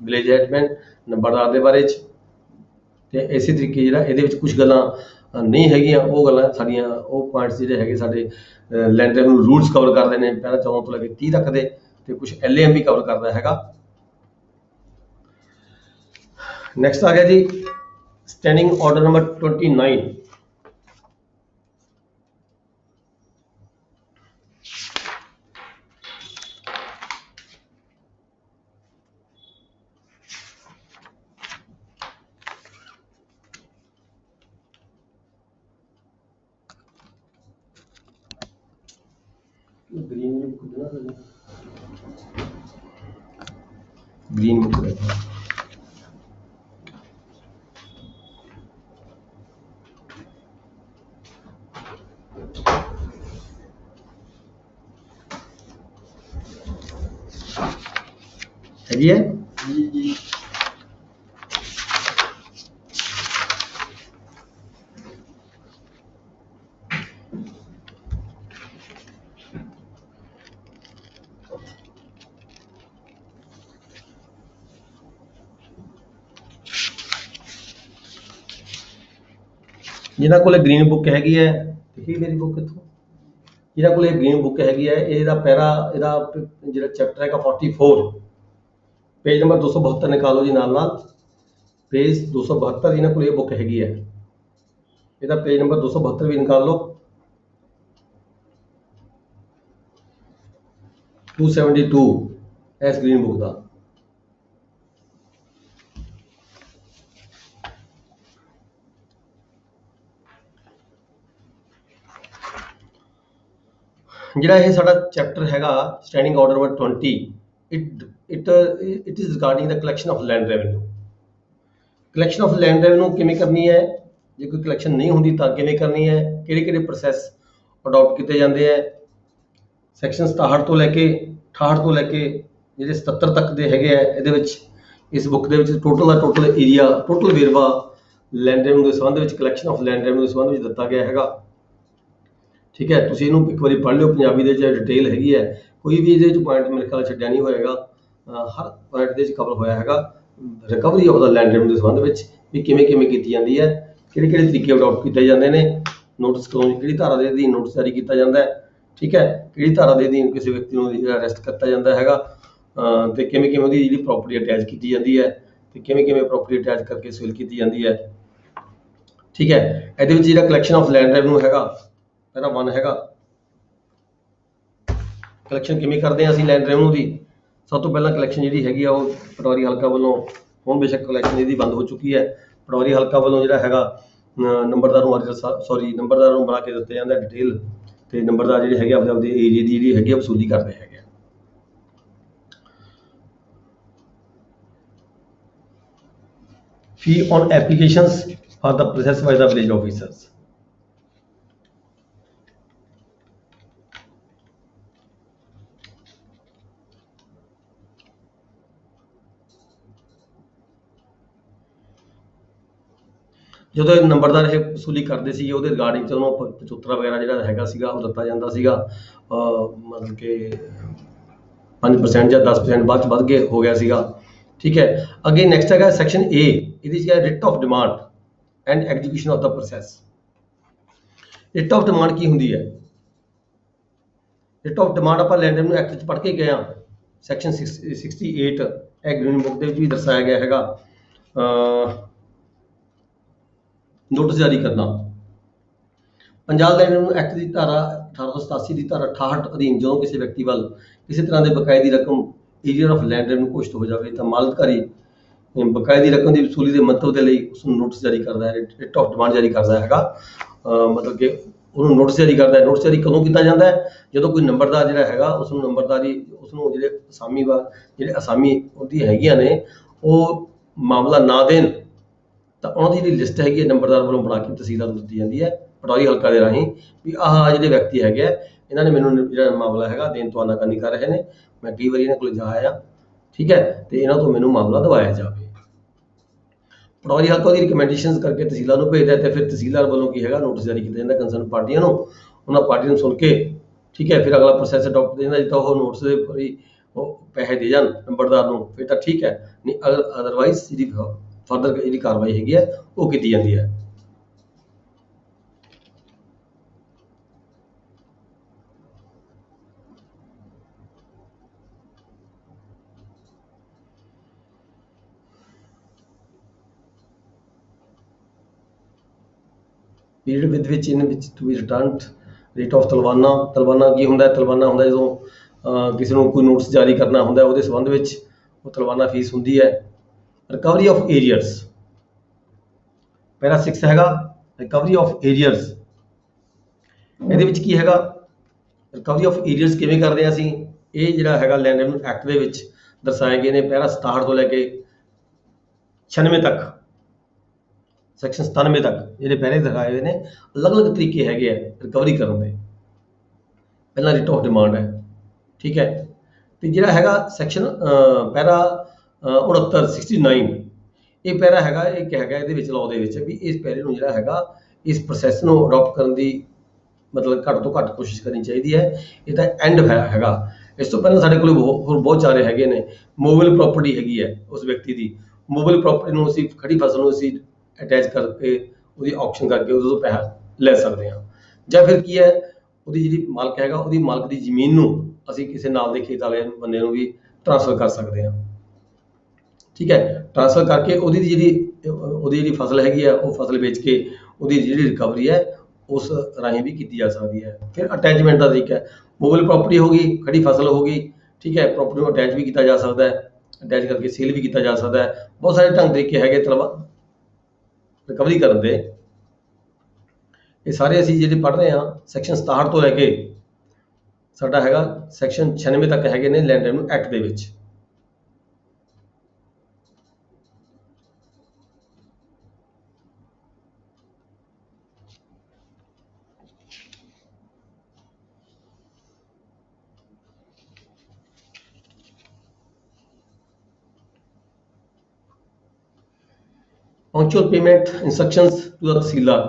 ਵਿਲੇਜ ਹੈਡਮੈਨ ਨੰਬਰਦਾਰ ਦੇ ਬਾਰੇ 'ਚ ਤੇ ਇਸੇ ਤਰੀਕੇ ਜਿਹੜਾ ਇਹਦੇ ਵਿੱਚ ਕੁਝ ਗੱਲਾਂ ਨਹੀਂ ਹੈਗੀਆਂ, ਉਹ ਗੱਲਾਂ ਸਾਡੀਆਂ ਉਹ ਪੁਆਇੰਟਸ ਜਿਹੜੇ ਹੈਗੇ ਸਾਡੇ ਲੈਂਡ ਰੈਵਨਿਊ ਰੂਲਸ ਕਵਰ ਕਰਦੇ ਨੇ ਪਹਿਲਾਂ 14 ਤੋਂ ਲੈ ਕੇ 30 ਤੱਕ ਦੇ, ਤੇ ਕੁਝ LAM ਵੀ ਕਵਰ ਕਰਦਾ ਹੈਗਾ। नेक्स्ट आ गया जी standing order number 29। Green book है जी। ਜਿਨ੍ਹਾਂ ਕੋਲੇ ਗ੍ਰੀਨ ਬੁੱਕ ਹੈਗੀ ਹੈ, ਦੇਖੀ ਮੇਰੀ ਬੁੱਕ ਕਿੱਥੋਂ, ਜਿਹਨਾਂ ਕੋਲੇ ਗ੍ਰੀਨ ਬੁੱਕ ਹੈਗੀ ਹੈ, ਇਹਦਾ ਪੈਰਾ ਇਹਦਾ ਜਿਹੜਾ ਚੈਪਟਰ ਹੈਗਾ 44, पेज नंबर 272 निकालो जी नाल नाल, पेज 272 जिन्होंने को ये बुक हैगी है, ਇਹਦਾ पेज नंबर 272 भी निकाल लो। 272 ਇਸ ਗ੍ਰੀਨ ਬੁੱਕ ਦਾ। ਜਿਹੜਾ ਇਹ ਸਾਡਾ ਚੈਪਟਰ ਹੈਗਾ standing order number 20, it is regarding the collection of land revenue। collection of land revenue ਕਿਵੇਂ ਕਰਨੀ ਹੈ, ਜੇ ਕੋਈ collection ਨਹੀਂ ਹੁੰਦੀ ਤਾਂ ਕਿਵੇਂ ਕਰਨੀ ਹੈ, ਕਿਹੜੇ ਕਿਹੜੇ ਪ੍ਰੋਸੈਸ ਅਡਾਪਟ ਕੀਤੇ ਜਾਂਦੇ ਹੈ। ਸੈਕਸ਼ਨ 67 ਤੋਂ ਲੈ ਕੇ 68 ਤੋਂ ਲੈ ਕੇ ਜਿਹੜੇ 77 ਤੱਕ ਦੇ ਹੈਗੇ ਆ, ਇਹਦੇ ਵਿੱਚ ਇਸ ਬੁੱਕ ਦੇ ਵਿੱਚ ਟੋਟਲ ਦਾ ਟੋਟਲ ਏਰੀਆ, ਟੋਟਲ ਵੇਰਵਾ ਲੈਂਡ ਰੈਵਨਿਊ ਦੇ ਸੰਬੰਧ ਵਿੱਚ, ਕਲੈਕਸ਼ਨ ਆਫ ਲੈਂਡ ਰੈਵਨਿਊ ਦੇ ਸੰਬੰਧ ਵਿੱਚ ਦਿੱਤਾ ਗਿਆ ਹੈਗਾ। ਠੀਕ ਹੈ, ਤੁਸੀਂ ਇਹਨੂੰ ਇੱਕ ਵਾਰੀ ਪੜ੍ਹ ਲਿਓ, ਪੰਜਾਬੀ ਦੇ ਵਿੱਚ ਡਿਟੇਲ ਹੈਗੀ ਹੈ, ਕੋਈ ਵੀ ਇਹਦੇ ਵਿੱਚ ਪੁਆਇੰਟ ਮੇਰੇ ਖਿਆਲ ਛੱਡਿਆ ਨਹੀਂ ਹੋਏਗਾ, ਹਰ ਪੁਆਇੰਟ ਦੇ ਵਿੱਚ ਕਵਰ ਹੋਇਆ ਹੈਗਾ। Recovery of the land revenue ਦੇ ਸੰਬੰਧ ਵਿੱਚ ਵੀ ਕਿਵੇਂ ਕਿਵੇਂ ਕੀਤੀ ਜਾਂਦੀ ਹੈ, ਕਿਹੜੇ ਕਿਹੜੇ ਤਰੀਕੇ ਅਡਾਪਟ ਕੀਤੇ ਜਾਂਦੇ ਨੇ, ਨੋਟਿਸ ਕਦੋਂ ਕਿਹੜੀ ਧਾਰਾ ਦੇ ਅਧੀਨ ਨੋਟਿਸ ਜਾਰੀ ਕੀਤਾ ਜਾਂਦਾ ਹੈ, ਠੀਕ ਹੈ, ਕਿਹੜੀ ਧਾਰਾ ਦੇ ਅਧੀਨ ਕਿਸੇ ਵਿਅਕਤੀ ਨੂੰ ਅਰੈਸਟ ਕੀਤਾ ਜਾਂਦਾ ਹੈਗਾ, ਤੇ ਕਿਵੇਂ ਕਿਵੇਂ ਉਹਦੀ ਜਿਹੜੀ ਪ੍ਰੋਪਰਟੀ ਅਟੈਚ ਕੀਤੀ ਜਾਂਦੀ ਹੈ, ਤੇ ਕਿਵੇਂ ਕਿਵੇਂ ਪ੍ਰੋਪਰਟੀ ਅਟੈਚ ਕਰਕੇ ਸੇਲ ਕੀਤੀ ਜਾਂਦੀ ਹੈ। ਠੀਕ ਹੈ, ਇਹਦੇ ਵਿੱਚ ਜਿਹੜਾ ਕਲੈਕਸ਼ਨ ਆਫ ਲੈਂਡ ਰੈਵਨਿਊ ਹੈਗਾ, ਪਹਿਲਾ 1 ਹੈਗਾ ਕਲੈਕਸ਼ਨ ਕਿਵੇਂ ਕਰਦੇ ਹਾਂ ਅਸੀਂ ਲੈਂਡ ਰੈਵਨਿਊ ਦੀ। ਸਭ ਤੋਂ ਪਹਿਲਾਂ ਕਲੈਕਸ਼ਨ ਜਿਹੜੀ ਹੈਗੀ ਆ ਉਹ ਪਟਵਾਰੀ ਹਲਕਾ ਵੱਲੋਂ, ਹੁਣ ਬੇਸ਼ੱਕ ਕਲੈਕਸ਼ਨ ਇਹਦੀ ਬੰਦ ਹੋ ਚੁੱਕੀ ਹੈ, ਪਟਵਾਰੀ ਹਲਕਾ ਵੱਲੋਂ ਜਿਹੜਾ ਹੈਗਾ ਨੰਬਰਦਾਰ ਨੂੰ ਬਣਾ ਕੇ ਦਿੱਤੇ ਜਾਂਦਾ ਡਿਟੇਲ, ਤੇ ਨੰਬਰਦਾਰ ਜਿਹੜੇ ਹੈਗੇ ਆਪਣੇ ਆਪਦੇ ਏਰੀਏ ਦੀ ਜਿਹੜੀ ਹੈਗੀ ਵਸੂਲੀ ਕਰਦੇ ਹੈਗੇ। Fee on applications for the process by the village officers. ਜਦੋਂ ਇਹ ਨੰਬਰਦਾਰ ਇਹ ਵਸੂਲੀ ਕਰਦੇ ਸੀ, ਉਹਦੇ ਰਿਗਾਰਡਿੰਗ ਚ ਉਹਨੂੰ ਪਚੋਤਰਾ ਵਗੈਰਾ ਜਿਹੜਾ ਹੈਗਾ ਸੀਗਾ ਉਹ ਦਿੱਤਾ ਜਾਂਦਾ ਸੀਗਾ, ਮਤਲਬ ਕਿ 5% ਜਾਂ 10% ਬਾਅਦ ਚ ਵੱਧ ਕੇ ਹੋ ਗਿਆ ਸੀਗਾ। ਠੀਕ ਹੈ, ਅੱਗੇ ਨੈਕਸਟ ਹੈਗਾ ਸੈਕਸ਼ਨ A, ਇਹਦੇ ਚ ਹੈ writ of demand and execution of the process. Writ of demand ਕੀ ਹੁੰਦੀ ਹੈ? ਰਿਟ ਆਫ ਡਿਮਾਂਡ ਆਪਾਂ ਲੈਂਡ ਰੈਵਨਿਊ ਐਕਟ ਚ ਪੜ੍ਹ ਕੇ ਗਏ ਹਾਂ, ਸੈਕਸ਼ਨ 68 ਇਹ ਗ੍ਰੀਨ ਬੁੱਕ ਦੇ ਵਿੱਚ ਵੀ ਦਰਸਾਇਆ ਗਿਆ ਹੈਗਾ। ਨੋਟਿਸ ਜਾਰੀ ਕਰਨਾ, ਪੰਜਾਬ ਲੈਂਡ ਰੈਵਨਿਊ ਐਕਟ ਦੀ ਧਾਰਾ 1887 ਦੀ ਧਾਰਾ 68 ਅਧੀਨ ਜਦੋਂ ਕਿਸੇ ਵਿਅਕਤੀ ਵੱਲ ਕਿਸੇ ਤਰ੍ਹਾਂ ਦੇ ਬਕਾਏ ਦੀ ਰਕਮ ਏਰੀਆ ਆਫ ਲੈਂਡ ਰੈਵਨਿਊ ਘੋਸ਼ਿਤ ਹੋ ਜਾਵੇ ਤਾਂ ਮਾਲ ਅਧਿਕਾਰੀ ਬਕਾਏ ਦੀ ਰਕਮ ਦੀ ਵਸੂਲੀ ਦੇ ਮੰਤਵ ਦੇ ਲਈ ਉਸ ਨੂੰ ਨੋਟਿਸ ਜਾਰੀ ਕਰਦਾ ਹੈ, ਰਿਟ ਆਫ ਡਿਮਾਂਡ ਜਾਰੀ ਕਰਦਾ ਹੈਗਾ। ਮਤਲਬ ਕਿ ਉਹਨੂੰ ਨੋਟਿਸ ਜਾਰੀ ਕਰਦਾ ਹੈ। ਨੋਟਿਸ ਜਾਰੀ ਕਦੋਂ ਕੀਤਾ ਜਾਂਦਾ ਹੈ? ਜਦੋਂ ਕੋਈ ਨੰਬਰਦਾਰ ਜਿਹੜਾ ਹੈਗਾ ਉਸ ਨੂੰ ਜਿਹੜੇ ਅਸਾਮੀ ਉਹਦੀ ਹੈਗੀਆਂ ਨੇ ਉਹ ਮਾਮਲਾ ਨਾ ਦੇਣ ਤਾਂ ਉਹਨਾਂ ਦੀ ਜਿਹੜੀ ਲਿਸਟ ਹੈਗੀ ਹੈ ਨੰਬਰਦਾਰ ਵੱਲੋਂ ਬਣਾ ਕੇ ਤਹਿਸੀਲਦਾਰ ਨੂੰ ਦਿੱਤੀ ਜਾਂਦੀ ਹੈ ਪਟਵਾਰੀ ਹਲਕਾ ਦੇ ਰਾਹੀਂ, ਵੀ ਆਹ ਜਿਹੜੇ ਵਿਅਕਤੀ ਹੈਗੇ ਆ ਇਹਨਾਂ ਨੇ ਮੈਨੂੰ ਜਿਹੜਾ ਮਾਮਲਾ ਹੈਗਾ ਦੇਣ ਤੋਂ ਆਨਾਕਾਨੀ ਕਰ ਰਹੇ ਨੇ, ਮੈਂ ਕਈ ਵਾਰੀ ਇਹਨਾਂ ਕੋਲ ਜਾ ਆਇਆ, ਠੀਕ ਹੈ, ਤੇ ਇਹਨਾਂ ਤੋਂ ਮੈਨੂੰ ਮਾਮਲਾ ਦਵਾਇਆ ਜਾਵੇ। ਪਟਵਾਰੀ ਹਲਕਾ ਉਹਦੀ ਰਿਕਮੈਂਡੇਸ਼ਨਸ ਕਰਕੇ ਤਹਿਸੀਲਦਾਰ ਨੂੰ ਭੇਜਦਾ ਤੇ ਫਿਰ ਤਹਿਸੀਲਦਾਰ ਵੱਲੋਂ ਕੀ ਹੈਗਾ ਨੋਟਿਸ ਜਾਰੀ ਕੀਤਾ ਜਾਂਦਾ ਕੰਸਰਨ ਪਾਰਟੀਆਂ ਨੂੰ, ਉਹਨਾਂ ਪਾਰਟੀਆਂ ਨੂੰ ਸੁਣ ਕੇ, ਠੀਕ ਹੈ, ਫਿਰ ਅਗਲਾ ਪ੍ਰੋਸੈਸ ਅਡਾਪਟ ਜਾਂਦਾ। ਜਿੱਦਾਂ ਉਹ ਨੋਟਿਸ ਦੇ ਉਹ ਪੈਸੇ ਦੇ ਜਾਣ ਨੰਬਰਦਾਰ ਨੂੰ ਫਿਰ ਤਾਂ ਠੀਕ ਹੈ, ਨਹੀਂ ਅਦਰਵਾਈਜ਼ ਜਿਹੜੀ ਫਰਦਰ ਜਿਹੜੀ ਕਾਰਵਾਈ ਹੈਗੀ ਹੈ ਉਹ ਕੀਤੀ ਜਾਂਦੀ ਹੈ। Period with which in which to be returned rate of talwana. ਤਲਵਾਨਾ ਕੀ ਹੁੰਦਾ? ਤਲਵਾਨਾ ਹੁੰਦਾ ਜਦੋਂ ਕਿਸੇ ਨੂੰ ਕੋਈ ਨੋਟਿਸ ਜਾਰੀ ਕਰਨਾ ਹੁੰਦਾ ਉਹਦੇ ਸੰਬੰਧ ਵਿੱਚ ਉਹ ਤਲਵਾਨਾ ਫੀਸ ਹੁੰਦੀ ਹੈ। ਰਿਕਵਰੀ ਆਫ ਏਰੀਅਰਸ, ਪੈਰਾ 6 ਹੈਗਾ ਰਿਕਵਰੀ ਆਫ ਏਰੀਅਰਸ। ਇਹਦੇ ਵਿੱਚ ਕੀ ਹੈਗਾ? ਰਿਕਵਰੀ ਆਫ ਏਰੀਅਰਸ ਕਿਵੇਂ ਕਰਦੇ ਹਾਂ ਅਸੀਂ? ਇਹ ਜਿਹੜਾ ਹੈਗਾ ਲੈਂਡ ਰੈਵਨਿਊ ਐਕਟ ਦੇ ਵਿੱਚ ਦਰਸਾਏ ਗਏ ਨੇ। ਪੈਰਾ 67 ਤੋਂ ਲੈ ਕੇ 96 ਤੱਕ, ਸੈਕਸ਼ਨ 97 ਤੱਕ ਜਿਹੜੇ ਪਹਿਰੇ ਦਿਖਾਏ ਹੋਏ ਨੇ। ਅਲੱਗ-ਅਲੱਗ ਤਰੀਕੇ ਹੈਗੇ ਆ ਰਿਕਵਰੀ ਕਰਨ ਦੇ। ਪਹਿਲਾਂ ਰਿਟ ਆਫ ਡਿਮਾਂਡ ਹੈ, ਠੀਕ ਹੈ। ਤੇ ਜਿਹੜਾ ਹੈਗਾ ਸੈਕਸ਼ਨ ਪੈਰਾ 69 69, ਇਹ ਪੈਰਾ ਹੈਗਾ ਇੱਕ ਹੈਗਾ ਇਹਦੇ ਵਿੱਚ ਲਾਅ ਦੇ ਵਿੱਚ ਵੀ ਇਸ ਪੈਰੇ ਨੂੰ ਜਿਹੜਾ ਹੈਗਾ ਇਸ ਪ੍ਰੋਸੈਸ ਨੂੰ ਅਡਾਪਟ ਕਰਨ ਦੀ ਮਤਲਬ ਘੱਟ ਤੋਂ ਘੱਟ ਕੋਸ਼ਿਸ਼ ਕਰਨੀ ਚਾਹੀਦੀ ਹੈ। ਇਹਦਾ ਐਂਡ ਹੈਗਾ। ਇਸ ਤੋਂ ਪਹਿਲਾਂ ਸਾਡੇ ਕੋਲ ਹੋਰ ਬਹੁਤ ਸਾਰੇ ਹੈਗੇ ਨੇ। ਮੂਵੇਬਲ ਪ੍ਰਾਪਰਟੀ ਹੈਗੀ ਹੈ ਉਸ ਵਿਅਕਤੀ ਦੀ। ਮੂਵੇਬਲ ਪ੍ਰਾਪਰਟੀ ਨੂੰ ਅਸੀਂ ਖੜੀ ਫਸਲ ਨੂੰ ਅਸੀਂ ਅਟੈਚ ਕਰਕੇ ਉਹਦੀ ਆਕਸ਼ਨ ਕਰਕੇ ਉਹਦੇ ਤੋਂ ਪੈਸਾ ਲੈ ਸਕਦੇ ਹਾਂ। ਜਾਂ ਫਿਰ ਕੀ ਹੈ, ਉਹਦੀ ਜਿਹੜੀ ਮਾਲਕ ਹੈਗਾ ਉਹਦੀ ਮਾਲਕ ਦੀ ਜ਼ਮੀਨ ਨੂੰ ਅਸੀਂ ਕਿਸੇ ਨਾਲ ਦੇ ਖੇਤ ਵਾਲੇ ਬੰਦੇ ਨੂੰ ਵੀ ਟ੍ਰਾਂਸਫਰ ਕਰ ਸਕਦੇ ਹਾਂ, ਠੀਕ ਹੈ। ਟ੍ਰਾਂਸਫਰ ਕਰਕੇ ਉਹਦੀ ਜਿਹੜੀ ਫਸਲ ਹੈਗੀ ਆ ਉਹ ਫਸਲ ਵੇਚ ਕੇ ਉਹਦੀ ਜਿਹੜੀ ਰਿਕਵਰੀ ਹੈ ਉਸ ਰਾਹੀਂ ਵੀ ਕੀਤੀ ਜਾ ਸਕਦੀ ਹੈ। ਫਿਰ ਅਟੈਚਮੈਂਟ ਦਾ ਤਰੀਕਾ ਹੈ। ਮੂਵੇਬਲ ਪ੍ਰਾਪਰਟੀ ਹੋ ਗਈ, ਖੜੀ ਫਸਲ ਹੋ ਗਈ, ਠੀਕ ਹੈ। ਪ੍ਰਾਪਰਟੀ ਨੂੰ ਅਟੈਚ ਵੀ ਕੀਤਾ ਜਾ ਸਕਦਾ ਹੈ, ਅਟੈਚ ਕਰਕੇ ਸੇਲ ਵੀ ਕੀਤਾ ਜਾ ਸਕਦਾ ਹੈ। ਬਹੁਤ ਸਾਰੇ ਢੰਗ ਤਰੀਕੇ ਹੈਗੇ ਰਿਕਵਰੀ ਕਰਨ ਦੇ। ਇਹ ਸਾਰੇ ਅਸੀਂ ਜਿਹੜੇ ਪੜ੍ਹ ਰਹੇ ਹਾਂ ਸੈਕਸ਼ਨ 67 ਤੋਂ ਲੈ ਕੇ ਸਾਡਾ ਹੈਗਾ ਸੈਕਸ਼ਨ 96 ਤੱਕ ਹੈਗੇ ਨੇ ਲੈਂਡ ਰੈਵਨਿਊ ਐਕਟ ਦੇ ਵਿੱਚ। Punctual payment instructions to the tehsildar,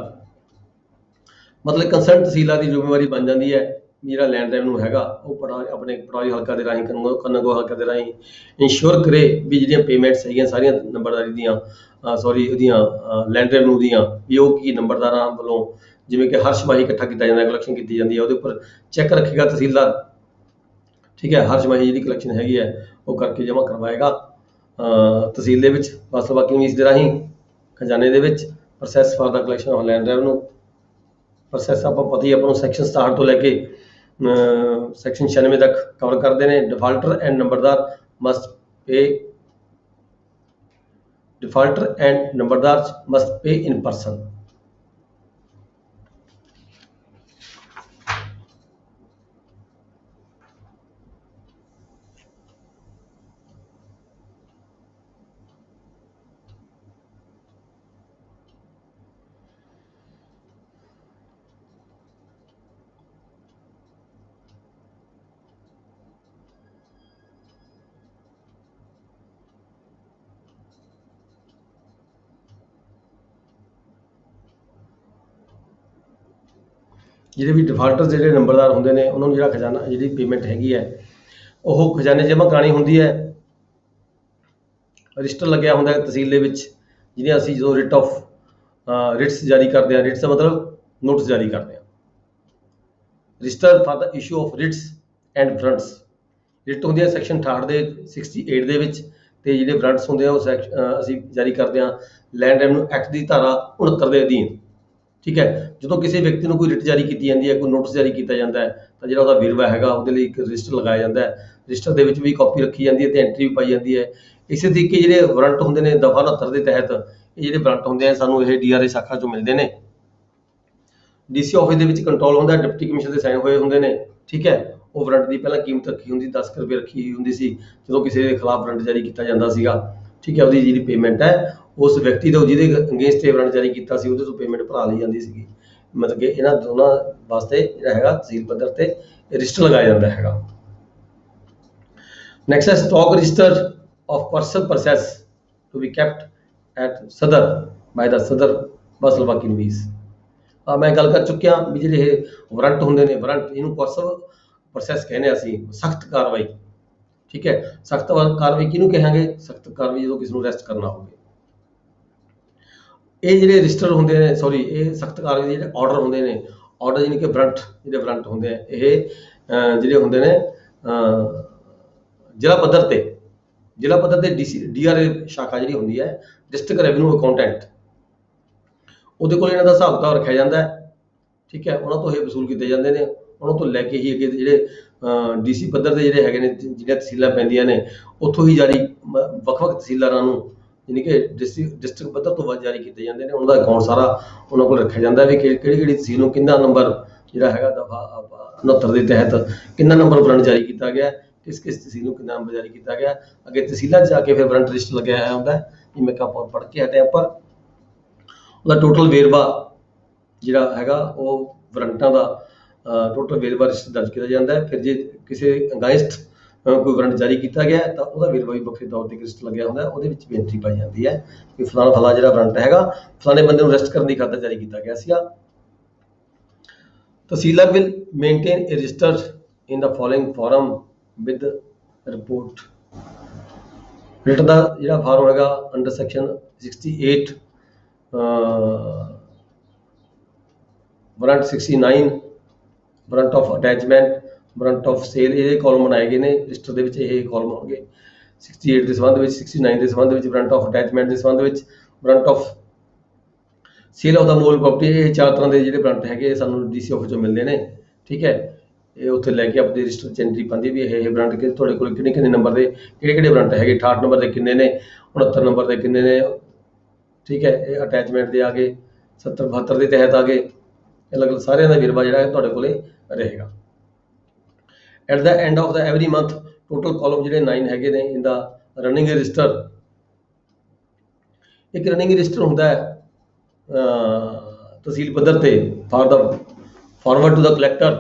मतलब कंसर्न तहसीलदार की जिम्मेवारी बन जाती है ਜਿਹੜਾ ਲੈਂਡ ਰੈਵਨਿਊ ਹੈਗਾ ਉਹ ਆਪਣੇ ਪਟਵਾਰੀ ਹਲਕਾ ਦੇ ਰਾਹੀਂ ਕੰਨਗੋ ਹਲਕਾ ਦੇ ਰਾਹੀਂ ਇੰਸ਼ੋਰ ਕਰੇ ਵੀ ਜਿਹੜੀਆਂ ਪੇਮੈਂਟਸ ਹੈਗੀਆਂ ਸਾਰੀਆਂ ਨੰਬਰਦਾਰੀ ਦੀਆਂ ਉਹਦੀਆਂ ਲੈਂਡ ਰੈਵਨਿਊ ਦੀਆਂ ਵੀ ਉਹ ਕੀ ਨੰਬਰਦਾਰਾਂ ਵੱਲੋਂ ਜਿਵੇਂ ਕਿ ਹਰ ਛਮਾਹੀ ਇਕੱਠਾ ਕੀਤਾ ਜਾਂਦਾ, ਕਲੈਕਸ਼ਨ ਕੀਤੀ ਜਾਂਦੀ ਹੈ, ਉਹਦੇ ਉੱਪਰ ਚੈੱਕ ਰੱਖੇਗਾ ਤਹਿਸੀਲਦਾਰ, ਠੀਕ ਹੈ। ਹਰ ਛਮਾਹੀ ਜਿਹੜੀ ਕਲੈਕਸ਼ਨ ਹੈਗੀ ਹੈ ਉਹ ਕਰਕੇ ਜਮ੍ਹਾਂ ਕਰਵਾਏਗਾ ਤਹਿਸੀਲ ਦੇ ਵਿੱਚ ਫਸਲ ਬਾਕੀ ਮੀਸ ਦੇ ਰਾਹੀਂ ਖਜ਼ਾਨੇ ਦੇ ਵਿੱਚ। Process for the collection of land revenue process ਆਪਾਂ ਪਤਾ ਹੀ ਆਪਾਂ ਨੂੰ ਸੈਕਸ਼ਨ 67 ਤੋਂ ਲੈ ਕੇ ਸੈਕਸ਼ਨ 96 ਤੱਕ ਕਵਰ ਕਰਦੇ ਨੇ। ਡਿਫਾਲਟਰ ਐਂਡ ਨੰਬਰਦਾਰ ਮਸਟ ਪੇ ਇਨ ਪਰਸਨ। ਜਿਹੜੇ ਵੀ ਡਿਫਾਲਟਰ ਜਿਹੜੇ ਨੰਬਰਦਾਰ ਹੁੰਦੇ ਨੇ ਉਹਨਾਂ ਨੂੰ ਜਿਹੜਾ ਖਜ਼ਾਨਾ ਜਿਹੜੀ ਪੇਮੈਂਟ ਹੈਗੀ ਹੈ ਉਹ ਖਜ਼ਾਨੇ ਜਮ੍ਹਾਂ ਕਰਾਉਣੀ ਹੁੰਦੀ ਹੈ। ਰਜਿਸਟਰ ਲੱਗਿਆ ਹੁੰਦਾ ਹੈ ਤਹਿਸੀਲ ਦੇ ਵਿੱਚ ਜਿਹਨੇ ਅਸੀਂ ਜਦੋਂ ਰਿਟਸ ਜਾਰੀ ਕਰਦੇ ਹਾਂ, ਰਿਟਸ ਦਾ ਮਤਲਬ ਨੋਟਿਸ ਜਾਰੀ ਕਰਦੇ ਹਾਂ। Register for the issue of writs and warrants, writ ਹੁੰਦੀ ਹੈ ਸੈਕਸ਼ਨ 68 ਦੇ 68 ਦੇ ਵਿੱਚ, ਤੇ ਜਿਹੜੇ ਵਾਰੰਟਸ ਹੁੰਦੇ ਆ ਉਹ ਅਸੀਂ ਜਾਰੀ ਕਰਦੇ ਹਾਂ ਲੈਂਡ ਰੈਵਨਿਊ ਐਕਟ ਦੀ ਧਾਰਾ 69 ਦੇ ਅਧੀਨ, ਠੀਕ ਹੈ। ਜਦੋਂ ਕਿਸੇ ਵਿਅਕਤੀ ਨੂੰ ਕੋਈ ਰਿਟ ਜਾਰੀ ਕੀਤੀ ਜਾਂਦੀ ਹੈ, ਕੋਈ ਨੋਟਿਸ ਜਾਰੀ ਕੀਤਾ ਜਾਂਦਾ ਹੈ ਤਾਂ ਜਿਹੜਾ ਉਹਦਾ ਵੇਰਵਾ ਹੈਗਾ ਉਹਦੇ ਲਈ ਇੱਕ ਰਜਿਸਟਰ ਲਗਾਇਆ ਜਾਂਦਾ ਹੈ। ਰਜਿਸਟਰ ਦੇ ਵਿੱਚ ਵੀ ਕਾਪੀ ਰੱਖੀ ਜਾਂਦੀ ਹੈ ਤੇ ਐਂਟਰੀ ਵੀ ਪਾਈ ਜਾਂਦੀ ਹੈ। ਇਸੇ ਤਰੀਕੇ ਜਿਹੜੇ ਵਾਰੰਟ ਹੁੰਦੇ ਨੇ ਦਫਾ 69 ਦੇ ਤਹਿਤ ਇਹ ਜਿਹੜੇ ਵਾਰੰਟ ਹੁੰਦੇ ਆ ਸਾਨੂੰ ਇਹ DRA ਸ਼ਾਖਾ ਚੋਂ ਮਿਲਦੇ ਨੇ। DC ਆਫਿਸ ਦੇ ਵਿੱਚ ਕੰਟਰੋਲ ਹੁੰਦਾ, ਡਿਪਟੀ ਕਮਿਸ਼ਨਰ ਦੇ ਸਾਈਨ ਹੋਏ ਹੁੰਦੇ ਨੇ, ਠੀਕ ਹੈ। ਉਹ ਵਾਰੰਟ ਦੀ ਪਹਿਲਾਂ ਕੀਮਤ ਰੱਖੀ ਹੁੰਦੀ 10 ਰੁਪਏ ਰੱਖੀ ਹੁੰਦੀ ਸੀ ਜਦੋਂ ਕਿਸੇ ਦੇ ਖਿਲਾਫ ਵਾਰੰਟ ਜਾਰੀ ਕੀਤਾ ਜਾਂਦਾ ਸੀਗਾ, ਠੀਕ ਹੈ। ਉਹਦੀ ਜਿਹੜੀ ਪੇਮੈਂਟ ਹੈ ਉਸ ਵਿਅਕਤੀ ਤੋਂ ਜਿਹਦੇ ਅਗੇਂਸਟ ਇਹ ਵਾਰੰਟ ਜਾਰੀ ਕੀਤਾ ਸੀ ਉਹਦੇ ਤੋਂ ਪੇਮੈਂਟ ਭਰਾ ਲਈ ਜਾਂਦੀ ਸੀਗੀ। ਮਤਲਬ ਕਿ ਇਹਨਾਂ ਦੋਨਾਂ ਵਾਸਤੇ ਜਿਹੜਾ ਹੈਗਾ ਤਹਿਸੀਲ ਪੱਧਰ ਤੇ ਰਜਿਸਟਰ ਲਗਾਇਆ ਜਾਂਦਾ ਹੈਗਾ। ਨੈਕਸਟ ਹੈ stock register of person process to be kept at Sadar by ਦਾ ਸਦਰ ਬਸਲਵਾ ਕਿਨਵੀਸ। ਮੈਂ ਗੱਲ ਕਰ ਚੁੱਕਿਆ ਵੀ ਜਿਹੜੇ ਇਹ ਵਾਰੰਟ ਹੁੰਦੇ ਨੇ, ਵਾਰੰਟ ਇਹਨੂੰ ਪ੍ਰੋਸੈਸ ਕਹਿੰਦੇ ਅਸੀਂ ਸਖਤ ਕਾਰਵਾਈ, ਠੀਕ ਹੈ। ਸਖਤ ਕਾਰਵਾਈ ਕਿਹਨੂੰ ਕਹਾਂਗੇ? ਸਖਤ ਕਾਰਵਾਈ ਜਦੋਂ ਕਿਸੇ ਨੂੰ ਅਰੈਸਟ ਕਰਨਾ ਹੋਵੇ। ਇਹ ਜਿਹੜੇ ਰਜਿਸਟਰ ਹੁੰਦੇ ਨੇ ਇਹ ਸਖਤ ਕਾਰਵਾਈ ਦੇ ਜਿਹੜੇ ਆਰਡਰ ਹੁੰਦੇ ਨੇ, ਆਰਡਰ ਯਾਨੀ ਕਿ ਜਿਹੜੇ ਵਾਰੰਟ ਹੁੰਦੇ ਆ ਇਹ ਜਿਹੜੇ ਹੁੰਦੇ ਨੇ ਜ਼ਿਲ੍ਹਾ ਪੱਧਰ ਤੇ DRA ਸ਼ਾਖਾ ਜਿਹੜੀ ਹੁੰਦੀ ਹੈ ਡਿਸਟ੍ਰਿਕਟ ਰੈਵਨਿਊ ਅਕਾਊਂਟੈਂਟ, ਉਹਦੇ ਕੋਲ ਇਹਨਾਂ ਦਾ ਹਿਸਾਬ ਕਿਤਾਬ ਰੱਖਿਆ ਜਾਂਦਾ ਹੈ, ਠੀਕ ਹੈ। ਉਹਨਾਂ ਤੋਂ ਇਹ ਵਸੂਲ ਕੀਤੇ ਜਾਂਦੇ ਨੇ, ਉਹਨਾਂ ਤੋਂ ਲੈ ਕੇ ਹੀ ਅੱਗੇ ਜਿਹੜੇ ਡੀਸੀ ਪੱਧਰ ਦੇ ਜਿਹੜੇ ਹੈਗੇ ਨੇ, ਜਿਹੜੀਆਂ ਤਹਿਸੀਲਾਂ ਪੈਂਦੀਆਂ ਨੇ, ਉੱਥੋਂ ਹੀ ਜਾਰੀ ਵੱਖ-ਵੱਖ ਤਹਿਸੀਲਦਾਰਾਂ ਨੂੰ, ਯਾਨੀ ਕਿ ਡਿਸਟ੍ਰਿਕਟ ਪੱਧਰ ਤੋਂ ਬਾਅਦ ਜਾਰੀ ਕੀਤੇ ਜਾਂਦੇ ਨੇ। ਉਹਨਾਂ ਦਾ ਅਕਾਊਂਟ ਸਾਰਾ ਉਹਨਾਂ ਕੋਲ ਰੱਖਿਆ ਜਾਂਦਾ ਵੀ ਕਿਹੜੀ ਤਹਿਸੀਲ ਨੂੰ ਕਿੰਨਾ ਨੰਬਰ ਜਿਹੜਾ ਹੈਗਾ ਦਫਾ 69 ਦੇ ਤਹਿਤ ਕਿੰਨਾ ਨੰਬਰ ਵਾਰੰਟ ਜਾਰੀ ਕੀਤਾ ਗਿਆ, ਕਿਸ ਤਹਿਸੀਲ ਨੂੰ ਕਿੰਨਾ ਨੰਬਰ ਜਾਰੀ ਕੀਤਾ ਗਿਆ। ਅੱਗੇ ਤਹਿਸੀਲਾਂ 'ਚ ਜਾ ਕੇ ਫਿਰ ਵਾਰੰਟ ਲਿਸਟ ਲੱਗਿਆ ਹੋਇਆ ਹੁੰਦਾ, ਜਿਵੇਂ ਕਿ ਆਪਾਂ ਪੜ੍ਹ ਕੇ ਹਟੇ ਉੱਪਰ। ਉਹਦਾ ਟੋਟਲ ਵੇਰਵਾ ਜਿਹੜਾ ਹੈਗਾ ਉਹ ਵਾਰੰਟਾਂ ਦਾ ਟੋਟਲ ਵੇਰਵਾ ਲਿਸਟ ਦਰਜ ਕੀਤਾ ਜਾਂਦਾ ਹੈ। ਫਿਰ ਜੇ ਕਿਸੇ ਅਗੇਂਸਟ ਕੋਈ ਵਾਰੰਟ ਜਾਰੀ ਕੀਤਾ ਗਿਆ ਤਾਂ ਉਹਦਾ ਵੇਰਵਾ ਵੀ ਵੱਖਰੇ ਤੌਰ 'ਤੇ ਲਿਸਟ ਲੱਗਿਆ ਹੁੰਦਾ, ਉਹਦੇ ਵਿੱਚ ਬੇਨਤੀ ਪਾਈ ਜਾਂਦੀ ਹੈ ਕਿ ਫਲਾਣਾ ਜਿਹੜਾ ਵਾਰੰਟ ਹੈਗਾ ਫਲਾਣੇ ਬੰਦੇ ਨੂੰ ਅਰੈਸਟ ਕਰਨ ਦੀ ਖਾਤਰ ਜਾਰੀ ਕੀਤਾ ਗਿਆ ਸੀਗਾ। ਤਹਿਸੀਲਦਾਰ will maintain a register in the following form with report। Writ ਦਾ ਜਿਹੜਾ ਫਾਰਮ ਹੈਗਾ under section 68 warrant 69 warrant of attachment, warrant of sale, ਇਹ ਕਾਲਮ ਬਣਾਏ ਗਏ ਨੇ ਰਜਿਸਟਰ ਦੇ ਵਿੱਚ। ਇਹ ਕਾਲਮ ਹੋਣਗੇ 68 ਦੇ ਸੰਬੰਧ ਵਿੱਚ, 69 ਦੇ ਸੰਬੰਧ ਵਿੱਚ, ਵਾਰੰਟ ਆਫ ਅਟੈਚਮੈਂਟ ਦੇ ਸੰਬੰਧ ਵਿੱਚ, ਵਾਰੰਟ ਆਫ ਸੇਲ ਆਫ ਦਾ ਮੂਲ ਪ੍ਰਾਪਰਟੀ। ਇਹ 4 ਤਰ੍ਹਾਂ ਦੇ ਜਿਹੜੇ ਵਾਰੰਟ ਹੈਗੇ ਸਾਨੂੰ ਡੀਸੀ ਆਫਿਸ ਚੋਂ ਮਿਲਦੇ ਨੇ, ਠੀਕ ਹੈ। ਇਹ ਉੱਥੇ ਲੈ ਕੇ ਆਪਣੇ ਰਜਿਸਟਰ 'ਚ ਐਂਟਰੀ ਪਾਉਂਦੀ ਵੀ ਇਹ ਵਾਰੰਟ ਕਿ ਤੁਹਾਡੇ ਕੋਲ ਕਿੰਨੇ ਨੰਬਰ ਦੇ ਕਿਹੜੇ ਵਾਰੰਟ ਹੈਗੇ, 68 ਨੰਬਰ ਦੇ ਕਿੰਨੇ ਨੇ, 69 ਨੰਬਰ ਦੇ ਕਿੰਨੇ ਨੇ, ਠੀਕ ਹੈ। ਇਹ ਅਟੈਚਮੈਂਟ ਦੇ ਆ ਗਏ, 70 72 ਦੇ ਤਹਿਤ ਆ ਗਏ, ਅਲੱਗ ਸਾਰਿਆਂ ਦਾ ਵੇਰਵਾ ਜਿਹੜਾ ਹੈ ਤੁਹਾਡੇ ਕੋਲੇ ਰਹੇਗਾ। At the end of the every month total column ਜਿਹੜੇ 9 ਹੈਗੇ ਨੇ ਇਨ ਦਾ ਰਨਿੰਗ ਰਜਿਸਟਰ। ਇੱਕ ਰਨਿੰਗ ਰਜਿਸਟਰ ਹੁੰਦਾ ਹੈ ਤਹਿਸੀਲ ਪੱਧਰ ਤੇ ਫਾਰਵਰਡ ਟੂ ਦਾ ਕਲੈਕਟਰ।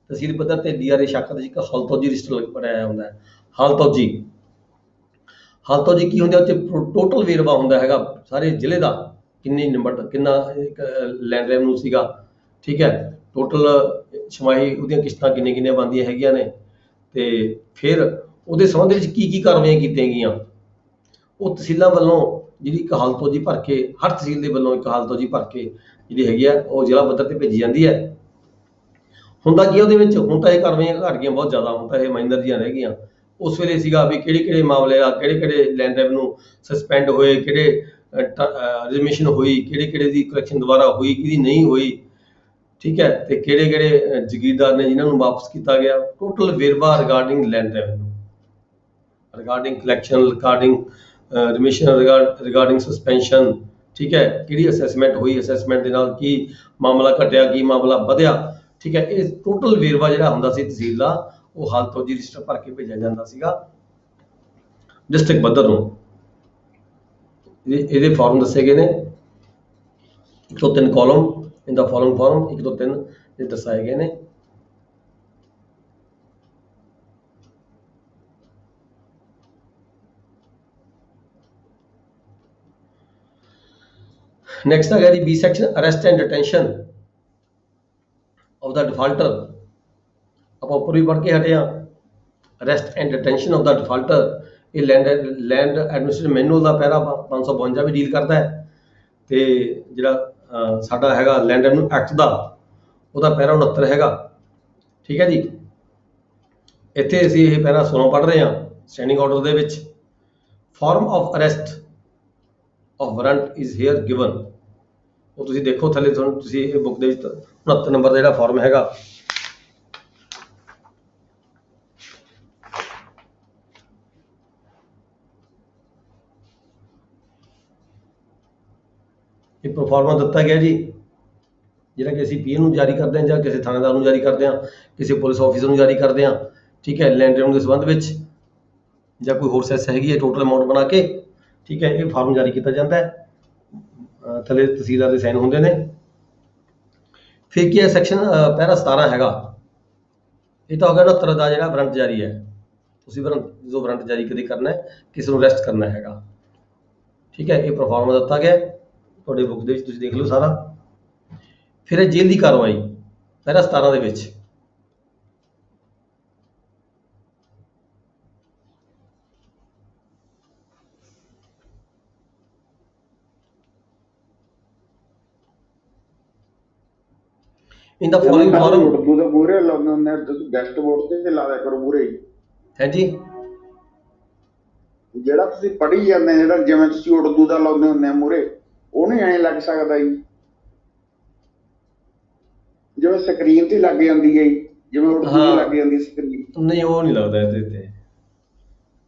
ਤਹਿਸੀਲ ਪੱਧਰ ਤੇ DRA ਸ਼ਾਖਾ ਦੇ ਇੱਕ ਹਲਤੌਜੀ ਰਜਿਸਟਰ ਬਣਾਇਆ ਹੁੰਦਾ ਹੈ। ਹਲਤੌਜੀ ਕੀ ਹੁੰਦਾ, ਉੱਥੇ ਟੋਟਲ ਵੇਰਵਾ ਹੁੰਦਾ ਹੈਗਾ ਸਾਰੇ ਜ਼ਿਲ੍ਹੇ ਦਾ, ਕਿੰਨੇ ਨੰਬਰ ਕਿੰਨਾ ਲੈਂਡ ਰੈਵਨਿਊ ਸੀਗਾ, ਠੀਕ ਹੈ। ਟੋਟਲ ਛਮਾਹੀ ਉਹਦੀਆਂ ਕਿਸ਼ਤਾਂ ਕਿੰਨੀਆਂ ਬਣਦੀਆਂ ਹੈਗੀਆਂ ਨੇ, ਤੇ ਫਿਰ ਉਹਦੇ ਸੰਬੰਧ ਵਿੱਚ ਕੀ ਕਾਰਵਾਈਆਂ ਕੀਤੀਆਂ ਗਈਆਂ। ਉਹ ਤਹਿਸੀਲਾਂ ਵੱਲੋਂ ਜਿਹੜੀ ਇੱਕ ਹਲਤੌਜੀ ਭਰ ਕੇ, ਹਰ ਤਹਿਸੀਲ ਦੇ ਵੱਲੋਂ ਇੱਕ ਹਲਤੌਜੀ ਭਰ ਕੇ ਜਿਹੜੀ ਹੈਗੀ ਆ ਉਹ ਜ਼ਿਲ੍ਹਾ ਪੱਧਰ ਤੇ ਭੇਜੀ ਜਾਂਦੀ ਹੈ। ਹੁੰਦਾ ਕੀ ਉਹਦੇ ਵਿੱਚ, ਹੁਣ ਤਾਂ ਇਹ ਕਾਰਵਾਈਆਂ ਘਟ ਗਈਆਂ ਬਹੁਤ ਜ਼ਿਆਦਾ, ਹੁਣ ਤਾਂ ਇਹ ਮਾਈਨਰ ਜਿਹੀਆਂ ਰਹਿ ਗਈਆਂ। ਉਸ ਵੇਲੇ ਸੀਗਾ ਵੀ ਕਿਹੜੇ ਮਾਮਲੇ ਆ, ਕਿਹੜੇ ਲੈਂਡ ਰੈਵਨਿਊ ਸਸਪੈਂਡ ਹੋਏ, ਕਿਹੜੇ ਰਜਿਸਟ੍ਰੇਸ਼ਨ ਹੋਈ, ਕਿਹੜੇ ਦੀ ਕਰੈਕਸ਼ਨ ਦੁਬਾਰਾ ਹੋਈ, ਕਿਹਦੀ ਨਹੀਂ ਹੋਈ, ਠੀਕ ਹੈ। ਤੇ ਕਿਹੜੇ ਜ਼ਗੀਰਦਾਰ ਨੇ ਜਿਨ੍ਹਾਂ ਨੂੰ ਵਾਪਸ ਕੀਤਾ ਗਿਆ। ਟੋਟਲ ਵੇਰਵਾ regarding land revenue, regarding collection, regarding remission, regarding suspension, ਠੀਕ ਹੈ। ਕਿਹੜੀ ਅਸੈਸਮੈਂਟ ਹੋਈ, ਅਸੈਸਮੈਂਟ ਦੇ ਨਾਲ ਕੀ ਮਾਮਲਾ ਘਟਿਆ, ਕੀ ਮਾਮਲਾ ਵਧਿਆ, ਠੀਕ ਹੈ। ਇਹ ਟੋਟਲ ਵੇਰਵਾ ਜਿਹੜਾ ਹੁੰਦਾ ਸੀ ਤਹਿਸੀਲ ਦਾ, ਉਹ ਹਲਤੌਜੀ ਰਜਿਸਟਰ ਭਰ ਕੇ ਭੇਜਿਆ ਜਾਂਦਾ ਸੀਗਾ ਡਿਸਟ੍ਰਿਕਟ ਪੱਧਰ ਨੂੰ। ਇਹਦੇ ਫਾਰਮ ਦੱਸੇ ਗਏ ਨੇ 1 ਤੋਂ 3 column in the following form, 1 ਤੋਂ 3 ਇਹ ਦਰਸਾਏ ਗਏ ਨੇ। ਨੈਕਸਟ ਹੈਗਾ ਜੀ B section, arrest and detention of the defaulter. ਆਪਾਂ ਉੱਪਰ ਵੀ ਪੜ੍ਹ ਕੇ ਹਟੇ ਹਾਂ। Arrest and detention of the defaulter, ਇਹ ਲੈਂਡ ਐਡਮਿਨਿਸਟ੍ਰੇਸ਼ਨ ਮੈਨੂਅਲ ਦਾ ਪੈਰਾ 552 ਵੀ ਡੀਲ ਕਰਦਾ ਹੈ। ਤੇ ਜਿਹੜਾ ਸਾਡਾ ਹੈਗਾ ਲੈਂਡ ਰੈਵਨਿਊ ਐਕਟ ਦਾ, ਉਹਦਾ ਪੈਰਾ 69 ਹੈਗਾ, ਠੀਕ ਹੈ ਜੀ। ਇੱਥੇ ਅਸੀਂ ਇਹ ਪੈਰਾ 16 ਪੜ੍ਹ ਰਹੇ ਹਾਂ ਸਟੈਂਡਿੰਗ ਆਰਡਰ ਦੇ ਵਿੱਚ। Farm of arrest of warrant is here given. ਉਹ ਤੁਸੀਂ ਦੇਖੋ ਥੱਲੇ, ਤੁਹਾਨੂੰ ਤੁਸੀਂ ਇਹ ਬੁੱਕ ਦੇ ਵਿੱਚ 69 ਨੰਬਰ ਦਾ ਜਿਹੜਾ ਫਾਰਮ ਹੈਗਾ, ਇਹ ਪ੍ਰੋਫਾਰਮਾ ਦਿੱਤਾ ਗਿਆ ਜੀ, ਜਿਹੜਾ ਕਿ ਅਸੀਂ PM ਨੂੰ ਜਾਰੀ ਕਰਦੇ ਹਾਂ, ਜਾਂ ਕਿਸੇ ਥਾਣੇਦਾਰ ਨੂੰ ਜਾਰੀ ਕਰਦੇ ਹਾਂ, ਕਿਸੇ ਪੁਲਿਸ ਆਫੀਸਰ ਨੂੰ ਜਾਰੀ ਕਰਦੇ ਹਾਂ, ਠੀਕ ਹੈ। ਲੈਂਡ ਰੈਵਨਿਊ ਦੇ ਸੰਬੰਧ ਵਿੱਚ ਜਾਂ ਕੋਈ ਹੋਰ ਸੈਸ ਹੈਗੀ ਹੈ, ਟੋਟਲ ਅਮਾਊਂਟ ਬਣਾ ਕੇ, ਠੀਕ ਹੈ, ਇਹ ਫਾਰਮ ਜਾਰੀ ਕੀਤਾ ਜਾਂਦਾ ਹੈ। ਥੱਲੇ ਤਹਿਸੀਲਦਾਰ ਦੇ ਸਾਈਨ ਹੁੰਦੇ ਨੇ। ਫਿਰ ਕੀ ਹੈ, ਸੈਕਸ਼ਨ ਪੈਰਾ 17 ਹੈਗਾ, ਇਹ ਤਾਂ ਹੋ ਗਿਆ 69 ਦਾ ਜਿਹੜਾ ਵਾਰੰਟ ਜਾਰੀ ਹੈ। ਤੁਸੀਂ ਜੋ ਵਾਰੰਟ ਜਾਰੀ ਕਦੇ ਕਰਨਾ ਹੈ, ਕਿਸੇ ਨੂੰ ਅਰੈਸਟ ਕਰਨਾ ਹੈਗਾ, ਠੀਕ ਹੈ। ਇਹ ਪ੍ਰੋਫਾਰਮਾ ਦਿੱਤਾ ਗਿਆ ਤੁਹਾਡੇ ਬੁੱਕ ਦੇ ਵਿੱਚ, ਤੁਸੀਂ ਦੇਖ ਲਓ ਸਾਰਾ। ਫਿਰ ਇਹ ਜੇਲ੍ਹ ਦੀ ਕਾਰਵਾਈ ਪੈਰਾ 17 ਦੇ ਵਿੱਚ। ਇਨ ਦਾ ਫੋਲੋਇੰਗ ਫਾਰਮ, ਉਰਦੂ ਦੇ ਮੂਹਰੇ ਲਾਉਂਦੇ ਹੁੰਦੇ ਆ, ਗੈਸਟ ਬੋਰਡ ਤੇ ਲਾ ਦਿਆ ਕਰੋ ਮੂਹਰੇ ਹੀ। ਹੈ ਜੀ, ਜਿਹੜਾ ਤੁਸੀਂ ਪੜ੍ਹੀ ਜਾਂਦੇ, ਜਿਹੜਾ ਜਿਵੇਂ ਤੁਸੀਂ ਉਰਦੂ ਦਾ ਲਾਉਂਦੇ ਹੁੰਦੇ ਆ ਮੂਹਰੇ, ਉਹ ਨਹੀਂ ਐਂ ਲੱਗ ਸਕਦਾ ਜੀ, ਜਿਵੇਂ ਸਕਰੀਨ ਤੇ ਲੱਗ ਜਾਂਦੀ ਹੈ ਜੀ, ਜਿਵੇਂ ਉਰਦੂ ਹਾਂ। ਤੇ ਲੱਗ ਜਾਂਦੀ ਸਕਰੀਨ। ਨਹੀਂ ਉਹ ਨਹੀਂ ਲੱਗਦਾ ਇਹਦੇ ਤੇ,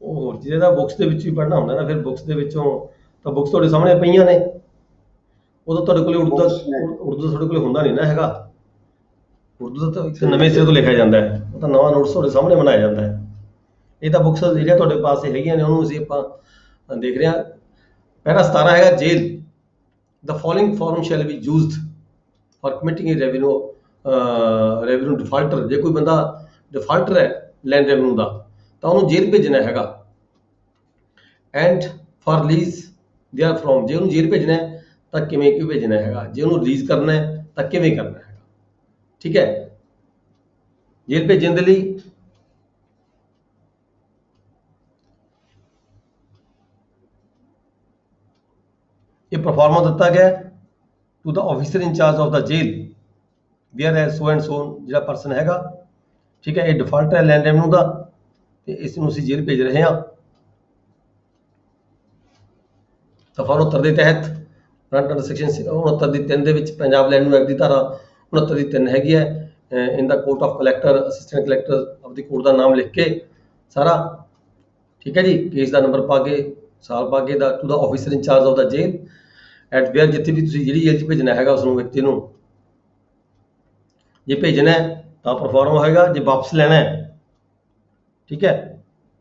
ਉਹ ਹੋਰ ਚੀਜ਼ ਦਾ ਬੁੱਕਸ ਦੇ ਵਿੱਚ ਵੀ ਪੜ੍ਹਨਾ ਹੁੰਦਾ ਨਾ, ਫਿਰ ਬੁੱਕਸ ਦੇ ਵਿੱਚੋਂ ਤਾਂ ਬੁੱਕਸ ਤੁਹਾਡੇ ਸਾਹਮਣੇ ਪਈਆਂ ਨੇ, ਉਹ ਤਾਂ ਤੁਹਾਡੇ ਕੋਲੇ ਉਰਦੂ Books ਨੇ। ਉਰਦੂ ਤੁਹਾਡੇ ਕੋਲੇ ਹੁੰਦਾ ਨਹੀਂ ਨਾ ਹੈਗਾ, ਉਰਦੂ ਦਾ ਤਾਂ ਇੱਕ ਨਵੇਂ ਸਿਰੇ ਤੋਂ ਲਿਖਿਆ ਜਾਂਦਾ ਹੈ, ਉਹ ਤਾਂ ਨਵਾਂ ਨੋਟਸ ਤੁਹਾਡੇ ਸਾਹਮਣੇ ਬਣਾਇਆ ਜਾਂਦਾ ਹੈ। ਇਹ ਤਾਂ ਬੁੱਕਸ ਜਿਹੜੀਆਂ ਤੁਹਾਡੇ ਪਾਸ ਹੈਗੀਆਂ ਨੇ ਉਹਨੂੰ ਅਸੀਂ ਆਪਾਂ ਦੇਖ ਰਹੇ ਹਾਂ। ਪੈਰਾ 17 ਹੈਗਾ jail. The following form shall be used for committing a revenue defaulter. ਜੇ ਕੋਈ ਬੰਦਾ ਡਿਫਾਲਟਰ ਹੈ ਲੈਂਡ ਰੈਵਨਿਊ ਦਾ ਤਾਂ ਉਹਨੂੰ ਜੇਲ੍ਹ ਭੇਜਣਾ ਹੈਗਾ। And for release there from, ਜੇ ਉਹਨੂੰ ਜੇਲ੍ਹ ਭੇਜਣਾ ਹੈ ਤਾਂ ਕਿਵੇਂ ਭੇਜਣਾ ਹੈਗਾ, ਜੇ ਉਹਨੂੰ ਰਿਲੀਜ਼ ਕਰਨਾ ਹੈ ਤਾਂ ਕਿਵੇਂ ਕਰਨਾ ਹੈਗਾ। ਠੀਕ ਹੈ, ਜੇਲ੍ਹ ਭੇਜਣ ਦੇ ਲਈ ਇਹ ਪਰਫਾਰਮਾ ਦਿੱਤਾ ਗਿਆ to the officer incharge of the jail, where a so and so ਜਿਹੜਾ ਪਰਸਨ ਹੈਗਾ। ਠੀਕ ਹੈ, ਇਹ ਡਿਫਾਲਟ ਹੈ ਲੈਂਡ ਰੈਵਨਿਊ ਦਾ ਤੇ ਇਸ ਨੂੰ ਅਸੀਂ ਜੇਲ੍ਹ ਭੇਜ ਰਹੇ ਹਾਂ। ਦਫਾ 69 ਦੇ ਤਹਿਤ ਕਰੰਟ ਅੰਡਰ ਸੈਕਸ਼ਨ 69 ਦੀ 3 ਦੇ ਵਿੱਚ ਪੰਜਾਬ ਲੈਂਡ ਰੈਵਨਿਊ ਐਕਟ ਦੀ ਧਾਰਾ 69 ਦੀ 3 ਹੈਗੀ ਹੈ। In the court of collector assistant collector of ਦੀ ਕੋਰਟ ਦਾ ਨਾਮ ਲਿਖ ਕੇ ਸਾਰਾ, ਠੀਕ ਹੈ ਜੀ, ਕੇਸ ਦਾ ਨੰਬਰ ਪਾ ਕੇ, ਸਾਲ ਪਾ ਕੇ, the to the officer incharge of the jail at where, ਜਿੱਥੇ ਵੀ ਤੁਸੀਂ ਜਿਹੜੀ ਜੇਲ੍ਹ 'ਚ ਭੇਜਣਾ ਹੈਗਾ ਉਸ ਨੂੰ, ਵਿਅਕਤੀ ਨੂੰ ਜੇ ਭੇਜਣਾ ਹੈ ਤਾਂ ਪਰਫਾਰਮ ਹੋਏਗਾ, ਜੇ ਵਾਪਸ ਲੈਣਾ ਹੈ ਠੀਕ ਹੈ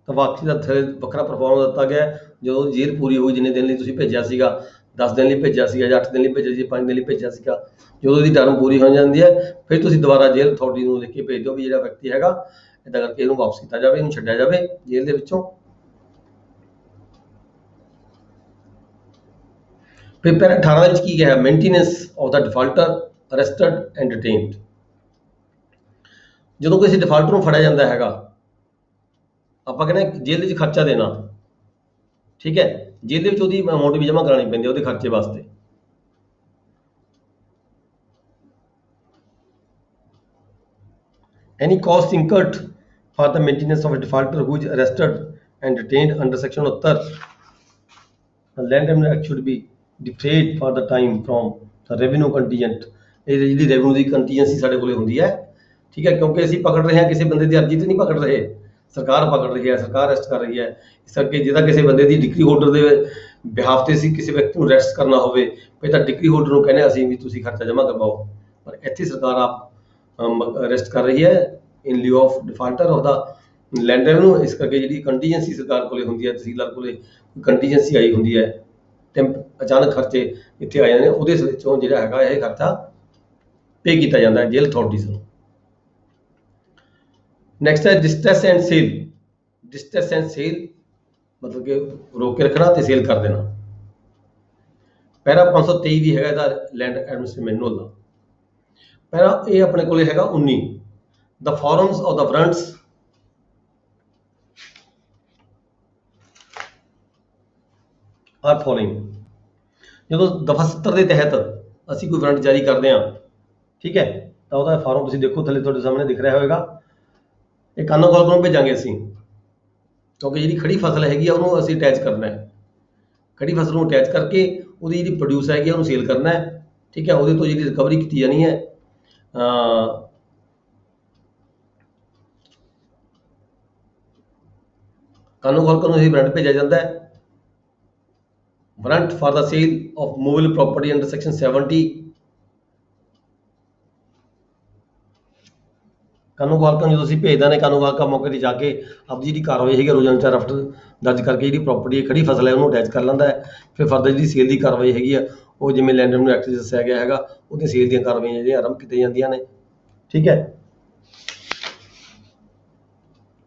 ਤਾਂ ਵਾਪਸੀ ਦਾ ਵੱਖਰਾ ਪਰਫਾਰਮ ਦਿੱਤਾ ਗਿਆ। ਜਦੋਂ ਜੇਲ੍ਹ ਪੂਰੀ ਹੋਈ, ਜਿੰਨੇ ਦਿਨ ਲਈ ਤੁਸੀਂ ਭੇਜਿਆ ਸੀਗਾ, 10 ਦਿਨ ਲਈ ਭੇਜਿਆ ਸੀਗਾ ਜਾਂ 8 ਦਿਨ ਲਈ ਭੇਜਿਆ ਸੀ, 5 ਦਿਨ ਲਈ ਭੇਜਿਆ ਸੀਗਾ, ਜਦੋਂ ਇਹਦੀ ਟਰਮ ਪੂਰੀ ਹੋ ਜਾਂਦੀ ਹੈ ਫਿਰ ਤੁਸੀਂ ਦੁਬਾਰਾ ਜੇਲ੍ਹ ਅਥਾਰਟੀ ਨੂੰ ਲਿਖ ਕੇ ਭੇਜ ਦਿਓ ਵੀ ਜਿਹੜਾ ਵਿਅਕਤੀ ਹੈਗਾ ਇੱਦਾਂ ਕਰਕੇ ਇਹਨੂੰ ਵਾਪਸ ਕੀਤਾ ਜਾਵੇ, ਇਹਨੂੰ ਛੱਡਿਆ ਜਾਵੇ ਜੇਲ੍ਹ ਦੇ ਵਿੱਚੋਂ। ਫਿਰ ਪੈਰਾ 18 ਵਿੱਚ ਕੀ ਕਿਹਾ, maintenance of the defaulter arrested and detained. ਜਦੋਂ ਕਿਸੇ ਡਿਫਾਲਟਰ ਨੂੰ ਫੜਿਆ ਜਾਂਦਾ ਹੈਗਾ, ਆਪਾਂ ਕਹਿੰਦੇ ਜੇਲ੍ਹ 'ਚ ਖਰਚਾ ਦੇਣਾ, ਠੀਕ ਹੈ, ਜੇਲ੍ਹ ਦੇ ਵਿੱਚ ਉਹਦੀ ਅਮਾਊਂਟ ਵੀ ਜਮ੍ਹਾਂ ਕਰਾਉਣੀ ਪੈਂਦੀ ਹੈ ਉਹਦੇ ਖਰਚੇ ਵਾਸਤੇ। Any cost incurred for the maintenance of a defaulter who is arrested and detained under section 69 land revenue act should be deferred for the time from the revenue contingent. ਇਹ ਜਿਹੜੀ ਰੈਵਨਿਊ ਦੀ ਕੰਟੀਜੈਂਸੀ ਸਾਡੇ ਕੋਲੇ ਹੁੰਦੀ ਹੈ, ਠੀਕ ਹੈ, ਕਿਉਂਕਿ ਅਸੀਂ ਪਕੜ ਰਹੇ ਹਾਂ ਕਿਸੇ ਬੰਦੇ ਦੀ ਅਰਜ਼ੀ ਤੇ ਨਹੀਂ ਪਕੜ ਰਹੇ, ਸਰਕਾਰ ਪਕੜ ਰਹੀ ਹੈ, ਸਰਕਾਰ ਅਰੈਸਟ ਕਰ ਰਹੀ ਹੈ। ਇਸ ਕਰਕੇ ਜਿਹਦਾ ਕਿਸੇ ਬੰਦੇ ਦੀ ਡਿਕਰੀ ਹੋਲਡਰ ਦੇ ਬਿਹਾਫ ਤੇ ਅਸੀਂ ਕਿਸੇ ਵਿਅਕਤੀ ਨੂੰ ਅਰੈਸਟ ਕਰਨਾ ਹੋਵੇ, ਫਿਰ ਤਾਂ ਡਿਕਰੀ ਹੋਲਡਰ ਨੂੰ ਕਹਿੰਦੇ ਅਸੀਂ ਵੀ ਤੁਸੀਂ ਖਰਚਾ ਜਮ੍ਹਾਂ ਕਰਵਾਓ, ਪਰ ਇੱਥੇ ਸਰਕਾਰ ਆਪ ਅਰੈਸਟ ਕਰ ਰਹੀ ਹੈ in lieu of defaulter of the land revenue. ਇਸ ਕਰਕੇ ਜਿਹੜੀ ਕੰਟੀਜੈਂਸੀ ਸਰਕਾਰ ਕੋਲੇ ਹੁੰਦੀ ਹੈ, ਤਹਿਸੀਲਦਾਰ ਕੋਲੇ ਕੰਟੀਜੈਂਸੀ ਆਈ ਹੁੰਦੀ ਹੈ ਤੇ ਅਚਾਨਕ ਖਰਚੇ ਇੱਥੇ ਆ ਜਾਂਦੇ ਨੇ, ਉਹਦੇ ਵਿੱਚੋਂ ਜਿਹੜਾ ਹੈਗਾ ਇਹ ਖਰਚਾ ਪੇ ਕੀਤਾ ਜਾਂਦਾ ਹੈ ਜੇਲ੍ਹ ਅਥਾਰਟੀਜ਼ ਨੂੰ। ਨੈਕਸਟ ਹੈ distress and sale. Distress and sale ਮਤਲਬ ਕਿ ਰੋਕ ਕੇ ਰੱਖਣਾ ਤੇ ਸੇਲ ਕਰ ਦੇਣਾ। ਪੈਰਾ 523 ਵੀ ਹੈਗਾ ਇਹਦਾ ਲੈਂਡ ਐਡਮਿਨਿਸਟ੍ਰੇਸ਼ਨ ਮੈਨੂਅਲ ਦਾ। ਪੈਰਾ ਇਹ ਆਪਣੇ ਕੋਲੇ ਹੈਗਾ 19, the forms of the warrants are following. ਜਦੋਂ ਦਫਾ 70 ਦੇ ਤਹਿਤ ਅਸੀਂ ਕੋਈ ਵਾਰੰਟ ਜਾਰੀ ਕਰਦੇ ਹਾਂ, ਠੀਕ ਹੈ, ਤਾਂ ਉਹਦਾ ਫਾਰਮ ਤੁਸੀਂ ਦੇਖੋ ਥੱਲੇ ਤੁਹਾਡੇ ਸਾਹਮਣੇ ਦਿਖ ਰਿਹਾ ਹੋਵੇਗਾ। ਇਹ ਕਾਨੋ ਕਾਲ ਨੂੰ ਭੇਜਾਂਗੇ ਅਸੀਂ, ਕਿਉਂਕਿ ਜਿਹੜੀ ਖੜੀ ਫਸਲ ਹੈਗੀ ਆ ਉਹਨੂੰ ਅਸੀਂ ਅਟੈਚ ਕਰਨਾ ਹੈ। ਖੜੀ ਫਸਲ ਨੂੰ ਅਟੈਚ ਕਰਕੇ ਉਹਦੀ ਜਿਹੜੀ ਪ੍ਰੋਡਿਊਸ ਹੈਗੀ ਆ ਉਹਨੂੰ ਸੇਲ ਕਰਨਾ ਹੈ, ਠੀਕ ਹੈ, ਉਹਦੇ ਤੋਂ ਜਿਹੜੀ ਰਿਕਵਰੀ ਕੀਤੀ ਜਾਣੀ ਹੈ। ਕਾਨੋ ਕਾਲ ਨੂੰ ਅਸੀਂ ਵਾਰੰਟ ਭੇਜਿਆ ਜਾਂਦਾ ਹੈ। Warrant for the sale of movable property under section 70। ਕਾਨੂੰਨ ਵਾਲਕਾਂ ਜਦੋਂ ਅਸੀਂ ਭੇਜਦੇ ਨੇ, ਕਾਨੂੰਨ ਵਾਲਕਾ ਮੌਕੇ 'ਤੇ ਜਾ ਕੇ ਆਪਦੀ ਜਿਹੜੀ ਕਾਰਵਾਈ ਹੈਗੀ ਰੋਜ਼ਾਨਾ ਰਫਟ ਦਰਜ ਕਰਕੇ ਜਿਹੜੀ ਪ੍ਰੋਪਰਟੀ ਖੜੀ ਫਸਲ ਹੈ ਉਹਨੂੰ ਅਟੈਚ ਕਰ ਲੈਂਦਾ ਹੈ। ਫਿਰ ਫਰਦਰ ਜਿਹੜੀ ਸੇਲ ਦੀ ਕਾਰਵਾਈ ਹੈਗੀ ਆ ਉਹ ਜਿਵੇਂ ਲੈਂਡ ਰੈਵਨਿਊ ਐਕਟ 'ਚ ਦੱਸਿਆ ਗਿਆ ਹੈਗਾ, ਉਹਦੀਆਂ ਸੇਲ ਦੀਆਂ ਕਾਰਵਾਈਆਂ ਜਿਹੜੀਆਂ ਆਰੰਭ ਕੀਤੀਆਂ ਜਾਂਦੀਆਂ ਨੇ, ਠੀਕ ਹੈ।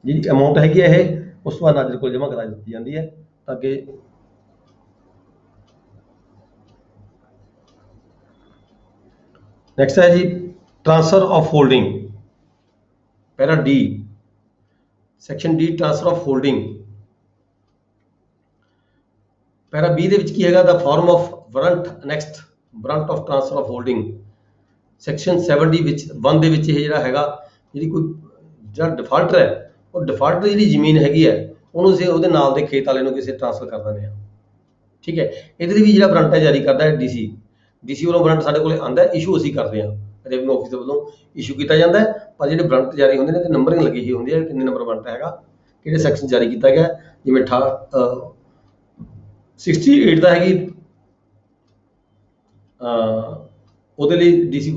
ਜਿਹੜੀ ਅਮਾਊਂਟ ਹੈਗੀ ਹੈ ਇਹ ਉਸ ਤੋਂ ਬਾਅਦ ਨਾਜ਼ਰ ਕੋਲ ਜਮ੍ਹਾਂ ਕਰਾ ਦਿੱਤੀ ਜਾਂਦੀ ਹੈ ਤਾਂ ਕਿ ਨੈਕਸਟ ਹੈ ਜੀ transfer of holding. Para D section D transfer of holding. Para B ਦੇ ਵਿੱਚ ਕੀ ਹੈਗਾ, the form of warrant annexed warrant of transfer of holding. Section 70 ਵਿੱਚ 1 ਦੇ ਵਿੱਚ ਇਹ ਜਿਹੜਾ ਹੈਗਾ, ਜਿਹੜੀ ਕੋਈ ਜਿਹੜਾ ਡਿਫਾਲਟਰ ਹੈ ਉਹ ਡਿਫਾਲਟਰ ਜਿਹੜੀ ਜ਼ਮੀਨ ਹੈਗੀ ਹੈ ਉਹਨੂੰ ਅਸੀਂ ਉਹਦੇ ਨਾਲ ਦੇ ਖੇਤ ਵਾਲੇ ਨੂੰ ਕਿਸੇ ਟ੍ਰਾਂਸਫਰ ਕਰ ਦਿੰਦੇ ਹਾਂ, ठीक है। ਇਹਦੇ ਵੀ ਜਿਹੜਾ ਵਾਰੰਟ ਹੈ ਜਾਰੀ ਕਰਦਾ ਹੈ ਡੀਸੀ ਵੱਲੋਂ ਵਾਰੰਟ ਸਾਡੇ ਕੋਲੇ ਆਂਦਾ ਹੈ, ਇਸ਼ੂ ਅਸੀਂ ਕਰਦੇ ਹਾਂ, ਰੈਵਨਿਊ ਆਫਿਸਰ ਵੱਲੋਂ ਇਸ਼ੂ ਕੀਤਾ ਜਾਂਦਾ ਹੈ। ਪਰ ਜਿਹੜੇ ਵਾਰੰਟ ਜਾਰੀ ਹੁੰਦੇ ਨੇ ਤੇ ਨੰਬਰਿੰਗ ਲੱਗੀ ਹੋਈ ਹੁੰਦੀ ਹੈ, ਕਿੰਨੇ ਨੰਬਰ ਵਾਰੰਟ ਹੈਗਾ, ਕਿਹੜੇ ਸੈਕਸ਼ਨ ਜਾਰੀ ਕੀਤਾ ਗਿਆ। ਜਿਵੇਂ 68 ਦਾ ਹੈਗੀ ਉਹਦੇ ਲਈ ਡੀਸੀ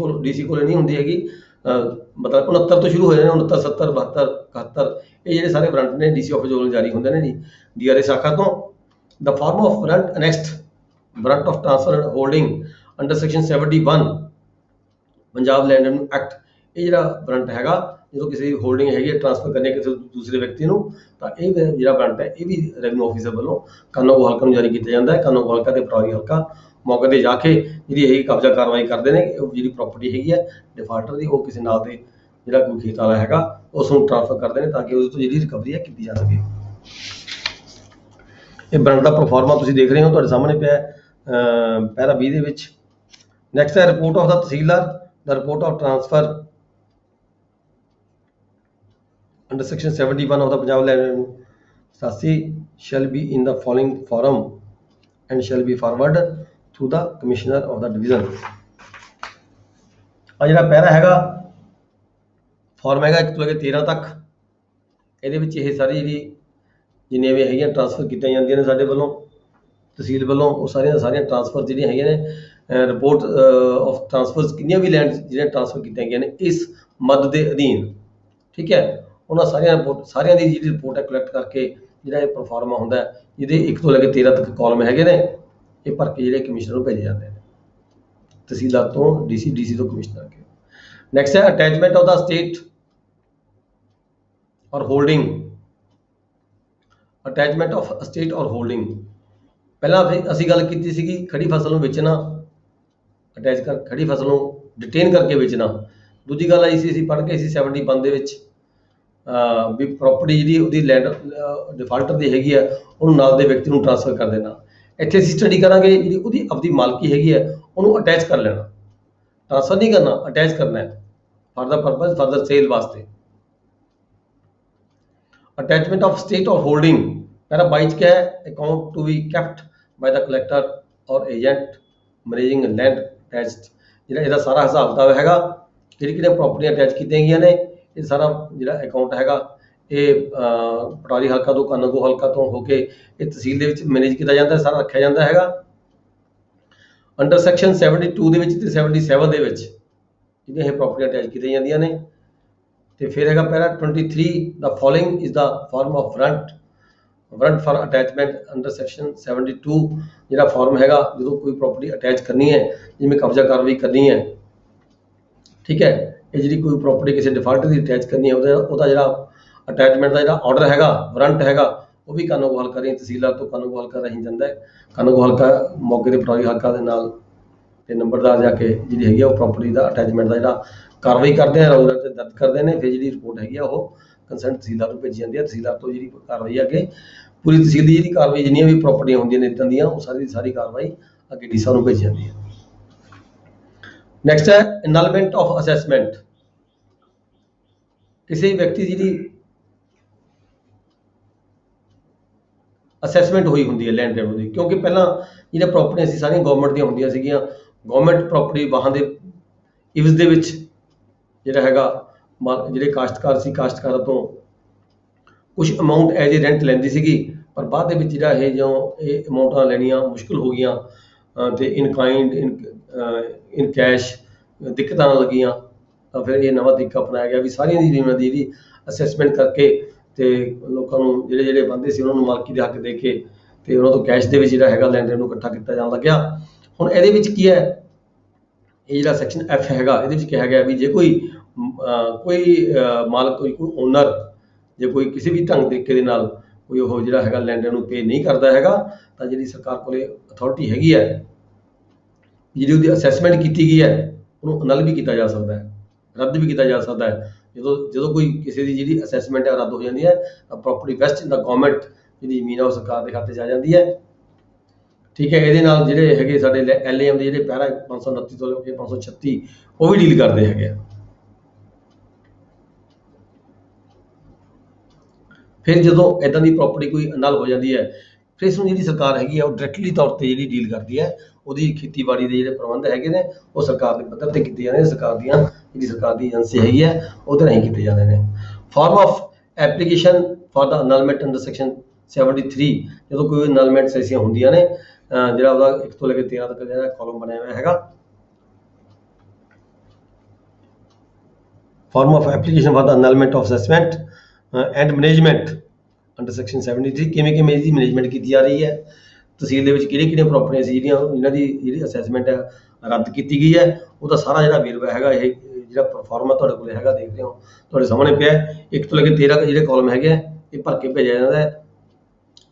ਕੋਲ ਨਹੀਂ ਹੁੰਦੀ ਹੈਗੀ, ਮਤਲਬ 69 ਤੋਂ ਸ਼ੁਰੂ ਹੋ ਜਾਂਦੇ ਨੇ, 69 70 72 71 ਇਹ ਜਿਹੜੇ ਸਾਰੇ ਵਾਰੰਟ ਨੇ ਡੀਸੀ ਆਫਿਸ ਵੱਲੋਂ ਜਾਰੀ ਹੁੰਦੇ ਨੇ ਜੀ ਡੀਆਰਏ ਸ਼ਾਖਾ ਤੋਂ। The form of warrant annexed warrant of transfer and holding under section 71 Punjab land revenue act, ਇਹ ਜਿਹੜਾ ਵਾਰੰਟ ਹੈਗਾ ਜਦੋਂ ਕਿਸੇ ਦੀ ਹੋਲਡਿੰਗ ਹੈਗੀ ਹੈ ਟ੍ਰਾਂਸਫਰ ਕਰਨੀ ਕਿਸੇ ਦੂਸਰੇ ਵਿਅਕਤੀ ਨੂੰ, ਤਾਂ ਇਹ ਜਿਹੜਾ ਵਾਰੰਟ ਹੈ ਇਹ ਵੀ ਰੈਵਨਿਊ ਆਫਿਸਰ ਵੱਲੋਂ ਕਾਨੂੰਗੋ ਹਲਕਾ ਨੂੰ ਜਾਰੀ ਕੀਤਾ ਜਾਂਦਾ ਹੈ। ਕਾਨੂੰਗੋ ਹਲਕਾ ਤੇ ਪਟਵਾਰੀ ਹਲਕਾ ਮੌਕੇ ਤੇ ਜਾ ਕੇ ਜਿਹੜੀ ਇਹ ਕਬਜ਼ਾ ਕਾਰਵਾਈ ਕਰਦੇ ਨੇ, ਉਹ ਜਿਹੜੀ ਪ੍ਰਾਪਰਟੀ ਹੈਗੀ ਹੈ ਡਿਫਾਲਟਰ ਦੀ, ਉਹ ਕਿਸੇ ਨਾਲ ਦੇ ਜਿਹੜਾ ਕੋਈ ਖੇਤ ਵਾਲਾ ਹੈਗਾ ਉਸ ਨੂੰ ਟ੍ਰਾਂਸਫਰ ਕਰਦੇ ਨੇ ਤਾਂ ਕਿ ਉਹਦੇ ਤੋਂ ਜਿਹੜੀ ਰਿਕਵਰੀ ਹੈ ਕੀਤੀ ਜਾ ਸਕੇ। ਇਹ ਵਾਰੰਟ ਦਾ ਪ੍ਰੋਫਾਰਮਾ ਤੁਸੀਂ ਦੇਖ ਰਹੇ ਹੋ ਤੁਹਾਡੇ ਸਾਹਮਣੇ ਪਿਆ ਪੈਰਾ 20 ਦੇ ਵਿੱਚ। ਨੈਕਸਟ ਹੈ report of the tehsildar. The report of transfer under section 71 of the Punjab land revenue 87 shall be in the following form and shall be forwarded to the commissioner of the division। ਆ ਜਿਹੜਾ ਪੈਰਾ ਹੈਗਾ farm ਹੈਗਾ 1 ਤੋਂ ਲੈ ਕੇ 13 ਤੱਕ, ਇਹਦੇ ਵਿੱਚ ਇਹ ਸਾਰੀ ਜਿਹੜੀ ਜਿੰਨੀਆਂ ਵੀ ਹੈਗੀਆਂ ਟ੍ਰਾਂਸਫਰ ਕੀਤੀਆਂ ਜਾਂਦੀਆਂ ਨੇ ਸਾਡੇ ਵੱਲੋਂ ਤਹਿਸੀਲ ਵੱਲੋਂ, ਉਹ ਸਾਰੀਆਂ ਟ੍ਰਾਂਸਫਰ ਜਿਹੜੀਆਂ ਹੈਗੀਆਂ ਨੇ, ਰਿਪੋਰਟ ਆਫ ਟ੍ਰਾਂਸਫਰਸ ਕਿੰਨੀਆਂ ਵੀ ਲੈਂਡ ਜਿਹੜੀਆਂ ਟ੍ਰਾਂਸਫਰ ਕੀਤੀਆਂ ਗਈਆਂ ਨੇ ਇਸ ਮਦ ਦੇ ਅਧੀਨ, ਠੀਕ ਹੈ, ਉਹਨਾਂ ਸਾਰਿਆਂ ਦੀ ਜਿਹੜੀ ਰਿਪੋਰਟ ਹੈ ਕਲੈਕਟ ਕਰਕੇ ਜਿਹੜਾ ਇਹ ਪ੍ਰੋਫਾਰਮਾ ਹੁੰਦਾ ਹੈ, ਜਿਹਦੇ 1 ਤੋਂ ਲੈ ਕੇ 13 ਤੱਕ ਕਾਲਮ ਹੈਗੇ ਨੇ, ਇਹ ਭਰ ਕੇ ਜਿਹੜੇ ਕਮਿਸ਼ਨਰ ਨੂੰ ਭੇਜੇ ਜਾਂਦੇ ਨੇ, ਤਹਿਸੀਲਦਾਰ ਤੋਂ ਡੀਸੀ ਤੋਂ ਕਮਿਸ਼ਨਰ ਅੱਗੇ। ਨੈਕਸਟ ਹੈ attachment of the state or holding. Attachment of estate or holding, ਪਹਿਲਾਂ ਅਸੀਂ ਗੱਲ ਕੀਤੀ ਸੀਗੀ ਖੜੀ ਫਸਲ ਨੂੰ ਵੇਚਣਾ, ਅਟੈਚ ਕਰ ਖੜੀ ਫਸਲ ਨੂੰ ਡਿਟੇਨ ਕਰਕੇ ਵੇਚਣਾ। ਦੂਜੀ ਗੱਲ ਆਈ ਸੀ ਅਸੀਂ ਪੜ੍ਹ ਕੇ ਸੀ 71 ਦੇ ਵਿੱਚ ਵੀ ਪ੍ਰਾਪਰਟੀ ਜਿਹੜੀ ਉਹਦੀ ਲੈਂਡ ਡਿਫਾਲਟਰ ਦੀ ਹੈਗੀ ਆ ਉਹਨੂੰ ਨਾਲ ਦੇ ਵਿਅਕਤੀ ਨੂੰ ਟ੍ਰਾਂਸਫਰ ਕਰ ਦੇਣਾ। ਇੱਥੇ ਅਸੀਂ ਸਟੱਡੀ ਕਰਾਂਗੇ ਜਿਹੜੀ ਉਹਦੀ ਆਪਦੀ ਮਾਲਕੀ ਹੈਗੀ ਹੈ ਉਹਨੂੰ ਅਟੈਚ ਕਰ ਲੈਣਾ, ਟ੍ਰਾਂਸਫਰ ਨਹੀਂ ਕਰਨਾ, ਅਟੈਚ ਕਰਨਾ ਹੈ for the purpose further sale ਵਾਸਤੇ। Attachment of estate or holding para 22 ਕਿਹਾ ਹੈ account to be kept by the collector or agent managing land attached. ਜਿਹੜਾ ਇਹਦਾ ਸਾਰਾ ਹਿਸਾਬ ਕਿਤਾਬ ਹੈਗਾ, ਕਿਹੜੀਆਂ ਪ੍ਰਾਪਰਟੀਆਂ ਅਟੈਚ ਕੀਤੀਆਂ ਗਈਆਂ ਨੇ, ਇਹ ਸਾਰਾ ਜਿਹੜਾ ਅਕਾਊਂਟ ਹੈਗਾ ਇਹ ਪਟਵਾਰੀ ਹਲਕਾ ਤੋਂ ਕਾਨੂੰਗੋ ਹਲਕਾ ਤੋਂ ਹੋ ਕੇ ਇਹ ਤਹਿਸੀਲ ਦੇ ਵਿੱਚ ਮੈਨੇਜ ਕੀਤਾ ਜਾਂਦਾ, ਸਾਰਾ ਰੱਖਿਆ ਜਾਂਦਾ ਹੈਗਾ। ਅੰਡਰ ਸੈਕਸ਼ਨ 72 ਦੇ ਵਿੱਚ ਤੇ 77 ਦੇ ਵਿੱਚ ਜਿਹੜੀਆਂ ਇਹ ਪ੍ਰਾਪਰਟੀਆਂ ਅਟੈਚ ਕੀਤੀਆਂ ਜਾਂਦੀਆਂ ਨੇ। ਤੇ ਫਿਰ ਹੈਗਾ ਪੈਰਾ 23 the following is the form of warrant for attachment under section 72। ਜਿਹੜਾ ਫਾਰਮ ਹੈਗਾ ਜਦੋਂ ਕੋਈ ਪ੍ਰਾਪਰਟੀ ਅਟੈਚ ਕਰਨੀ ਹੈ, ਜਿਵੇਂ ਕਬਜ਼ਾ ਕਾਰਵਾਈ ਕਰਨੀ ਹੈ, ਠੀਕ ਹੈ, ਇਹ ਜਿਹੜੀ ਕੋਈ ਪ੍ਰਾਪਰਟੀ ਕਿਸੇ ਡਿਫਾਲਟਰ ਦੀ ਅਟੈਚ ਕਰਨੀ ਹੈ ਉਹਦਾ ਜਿਹੜਾ ਅਟੈਚਮੈਂਟ ਦਾ ਜਿਹੜਾ ਆਰਡਰ ਹੈਗਾ, ਵਾਰੰਟ ਹੈਗਾ, ਉਹ ਵੀ ਕਾਨੂੰਗੋ ਹਲਕਾ ਰਾਹੀਂ ਤਹਿਸੀਲਦਾਰ ਤੋਂ ਕਾਨੂੰਗੋ ਹਲਕਾ ਰਾਹੀਂ ਜਾਂਦਾ ਹੈ। ਕਾਨੂੰਗੋ ਹਲਕਾ ਮੌਕੇ ਦੇ ਪਟਵਾਰੀ ਹਲਕਾ ਦੇ ਨਾਲ ਤੇ ਨੰਬਰਦਾਰ ਜਾ ਕੇ ਜਿਹੜੀ ਹੈਗੀ ਆ ਉਹ ਪ੍ਰਾਪਰਟੀ ਦਾ ਅਟੈਚਮੈਂਟ ਦਾ ਜਿਹੜਾ ਕਾਰਵਾਈ ਕਰਦੇ ਆ, ਰੌਲਾ ਤੇ ਦਰਜ ਕਰਦੇ ਨੇ। ਫਿਰ ਜਿਹੜੀ ਰਿਪੋਰਟ ਹੈਗੀ ਆ ਉਹ ਕੰਸਰਨ ਤਹਿਸੀਲਦਾਰ ਨੂੰ ਭੇਜੀ ਜਾਂਦੀ ਹੈ। ਤਹਿਸੀਲਦਾਰ ਤੋਂ ਜਿਹੜੀ ਕਾਰਵਾਈ ਅੱਗੇ ਪੂਰੀ ਤਹਿਸੀਲ ਦੀ ਜਿਹੜੀ ਕਾਰਵਾਈ ਜਿੰਨੀਆਂ ਵੀ ਪ੍ਰਾਪਰਟੀਆਂ ਹੁੰਦੀਆਂ ਨੇ ਇੱਦਾਂ ਦੀਆਂ, ਉਹ ਸਾਰੀ ਕਾਰਵਾਈ ਅੱਗੇ ਡੀਸਾ ਨੂੰ ਭੇਜੀ ਜਾਂਦੀ ਹੈ। ਨੈਕਸਟ ਹੈ ਐਨਲਮੈਂਟ ਆਫ ਅਸੈਸਮੈਂਟ। ਕਿਸੇ ਵਿਅਕਤੀ ਦੀ ਜਿਹੜੀ ਅਸੈਸਮੈਂਟ ਹੋਈ ਹੁੰਦੀ ਹੈ ਲੈਂਡ ਰੈਵਨਿਊ ਦੀ, ਕਿਉਂਕਿ ਪਹਿਲਾਂ ਜਿਹੜੀਆਂ ਪ੍ਰਾਪਰਟੀਆਂ ਸੀ ਸਾਰੀਆਂ ਗਵਰਨਮੈਂਟ ਦੀਆਂ ਹੁੰਦੀਆਂ ਸੀਗੀਆਂ। ਗਵਰਨਮੈਂਟ ਪ੍ਰਾਪਰਟੀ ਵਾਹਨ ਦੇ ਇਵਜ਼ ਦੇ ਵਿੱਚ ਜਿਹੜਾ ਹੈਗਾ ਜਿਹੜੇ ਕਾਸ਼ਤਕਾਰ ਸੀ, ਕਾਸ਼ਤਕਾਰਾਂ ਤੋਂ ਕੁਝ ਅਮਾਊਂਟ ਐਜ ਏ ਰੈਂਟ ਲੈਂਦੀ ਸੀਗੀ, ਪਰ ਬਾਅਦ ਦੇ ਵਿੱਚ ਜਿਹੜਾ ਇਹ ਅਮਾਊਂਟਾਂ ਲੈਣੀਆਂ ਮੁਸ਼ਕਿਲ ਹੋ ਗਈਆਂ ਤੇ ਇਨ ਕਾਈਂਡ ਇਨ ਕੈਸ਼ ਦਿੱਕਤਾਂ ਆਉਣ ਲੱਗੀਆਂ, ਤਾਂ ਫਿਰ ਇਹ ਨਵਾਂ ਤਰੀਕਾ ਅਪਣਾਇਆ ਗਿਆ ਵੀ ਸਾਰੀਆਂ ਦੀ ਜ਼ਮੀਨਾਂ ਦੀ ਜਿਹੜੀ ਅਸੈਸਮੈਂਟ ਕਰਕੇ ਤੇ ਲੋਕਾਂ ਨੂੰ ਜਿਹੜੇ ਬਣਦੇ ਸੀ ਉਹਨਾਂ ਨੂੰ ਮਾਲਕੀ ਦੇ ਹੱਕ ਦੇ ਕੇ ਤੇ ਉਹਨਾਂ ਤੋਂ ਕੈਸ਼ ਦੇ ਵਿੱਚ ਜਿਹੜਾ ਹੈਗਾ ਲੈਂਡ ਨੂੰ ਇਕੱਠਾ ਕੀਤਾ ਜਾਣ ਲੱਗਿਆ। ਹੁਣ ਇਹਦੇ ਵਿੱਚ ਕੀ ਹੈ, ਇਹ ਜਿਹੜਾ ਸੈਕਸ਼ਨ F ਹੈਗਾ ਇਹਦੇ ਵਿੱਚ ਕਿਹਾ ਗਿਆ ਵੀ ਜੇ ਕੋਈ ਮਾਲਕ ਕੋਈ ਓਨਰ ਜੇ ਕੋਈ ਕਿਸੇ ਵੀ ਢੰਗ ਤਰੀਕੇ ਦੇ ਨਾਲ ਕੋਈ ਉਹ ਜਿਹੜਾ ਹੈਗਾ ਲੈਂਡ ਨੂੰ ਪੇ ਨਹੀਂ ਕਰਦਾ ਹੈਗਾ, ਤਾਂ ਜਿਹੜੀ ਸਰਕਾਰ ਕੋਲੇ ਅਥਾਰਟੀ ਹੈਗੀ ਹੈ, ਜਿਹੜੀ ਉਹਦੀ ਅਸੈਸਮੈਂਟ ਕੀਤੀ ਗਈ ਹੈ ਉਹਨੂੰ ਅਨਲ ਵੀ ਕੀਤਾ ਜਾ ਸਕਦਾ ਹੈ, ਰੱਦ ਵੀ ਕੀਤਾ ਜਾ ਸਕਦਾ ਹੈ। ਜਦੋਂ ਕੋਈ ਕਿਸੇ ਦੀ ਜਿਹੜੀ ਅਸੈਸਮੈਂਟ ਹੈ ਰੱਦ ਹੋ ਜਾਂਦੀ ਹੈ ਤਾਂ ਪ੍ਰਾਪਰਟੀ ਵੈਸਟ ਇਨ ਦਾ ਗਵਰਨਮੈਂਟ ਜਿਹੜੀ ਜ਼ਮੀਨ ਆ ਉਹ ਸਰਕਾਰ ਦੇ ਖਾਤੇ 'ਚ ਆ ਜਾਂਦੀ ਹੈ, ਠੀਕ ਹੈ। ਇਹਦੇ ਨਾਲ ਜਿਹੜੇ ਹੈਗੇ ਸਾਡੇ LAM ਦੇ ਜਿਹੜੇ ਪੈਰਾ 529 ਤੋਂ ਲੈ ਕੇ 536 ਉਹ ਵੀ ਡੀਲ ਕਰਦੇ ਹੈਗੇ ਆ। ਫਿਰ ਜਦੋਂ ਇੱਦਾਂ ਦੀ ਪ੍ਰਾਪਰਟੀ ਕੋਈ ਅਨਲ ਹੋ ਜਾਂਦੀ ਹੈ, ਫਿਰ ਇਸ ਨੂੰ ਜਿਹੜੀ ਸਰਕਾਰ ਹੈਗੀ ਆ ਉਹ ਡਾਇਰੈਕਟਲੀ ਤੌਰ ਤੇ ਜਿਹੜੀ ਡੀਲ ਕਰਦੀ ਹੈ, ਉਹਦੀ ਖੇਤੀਬਾੜੀ ਦੇ ਜਿਹੜੇ ਪ੍ਰਬੰਧ ਹੈਗੇ ਨੇ ਉਹ ਸਰਕਾਰ ਦੇ ਪੱਧਰ ਤੇ ਕੀਤੇ ਜਾਂਦੇ ਨੇ, ਸਰਕਾਰ ਦੀ ਏਜੰਸੀ ਹੈਗੀ ਹੈ ਉਹਦੇ ਰਾਹੀਂ ਕੀਤੇ ਜਾਂਦੇ ਨੇ। Form of application for the annulment under section 73, ਜਦੋਂ ਕੋਈ ਅਨਲਮੈਂਟਸ ਐਸੀਆਂ ਹੁੰਦੀਆਂ ਨੇ, ਜਿਹੜਾ ਉਹਦਾ 1 ਤੋਂ ਲੈ ਕੇ 13 ਤੱਕ ਜਿਹੜਾ ਕਾਲਮ ਬਣਿਆ ਹੋਇਆ ਹੈਗਾ, form of application for the annulment of assessment and management under section 73, ਕਿਵੇਂ ਕਿਵੇਂ ਇਹਦੀ ਮੈਨੇਜਮੈਂਟ ਕੀਤੀ ਜਾ ਰਹੀ ਹੈ, ਤਹਿਸੀਲ ਦੇ ਵਿੱਚ ਕਿਹੜੀਆਂ ਪ੍ਰਾਪਰਟੀਆਂ ਸੀ ਇਹਨਾਂ ਦੀ ਜਿਹੜੀ ਅਸੈਸਮੈਂਟ ਹੈ ਰੱਦ ਕੀਤੀ ਗਈ ਹੈ, ਉਹਦਾ ਸਾਰਾ ਜਿਹੜਾ ਵੇਰਵਾ ਹੈਗਾ, ਇਹ ਜਿਹੜਾ ਫਾਰਮ ਤੁਹਾਡੇ ਕੋਲ ਹੈਗਾ ਦੇਖਦੇ ਹੋ ਤੁਹਾਡੇ ਸਾਹਮਣੇ ਪਿਆ, 1 ਤੋਂ ਲੈ ਕੇ 13 ਜਿਹੜੇ ਕਾਲਮ ਹੈਗੇ ਆ ਇਹ ਭਰ ਕੇ ਭੇਜਿਆ ਜਾਂਦਾ ਹੈ।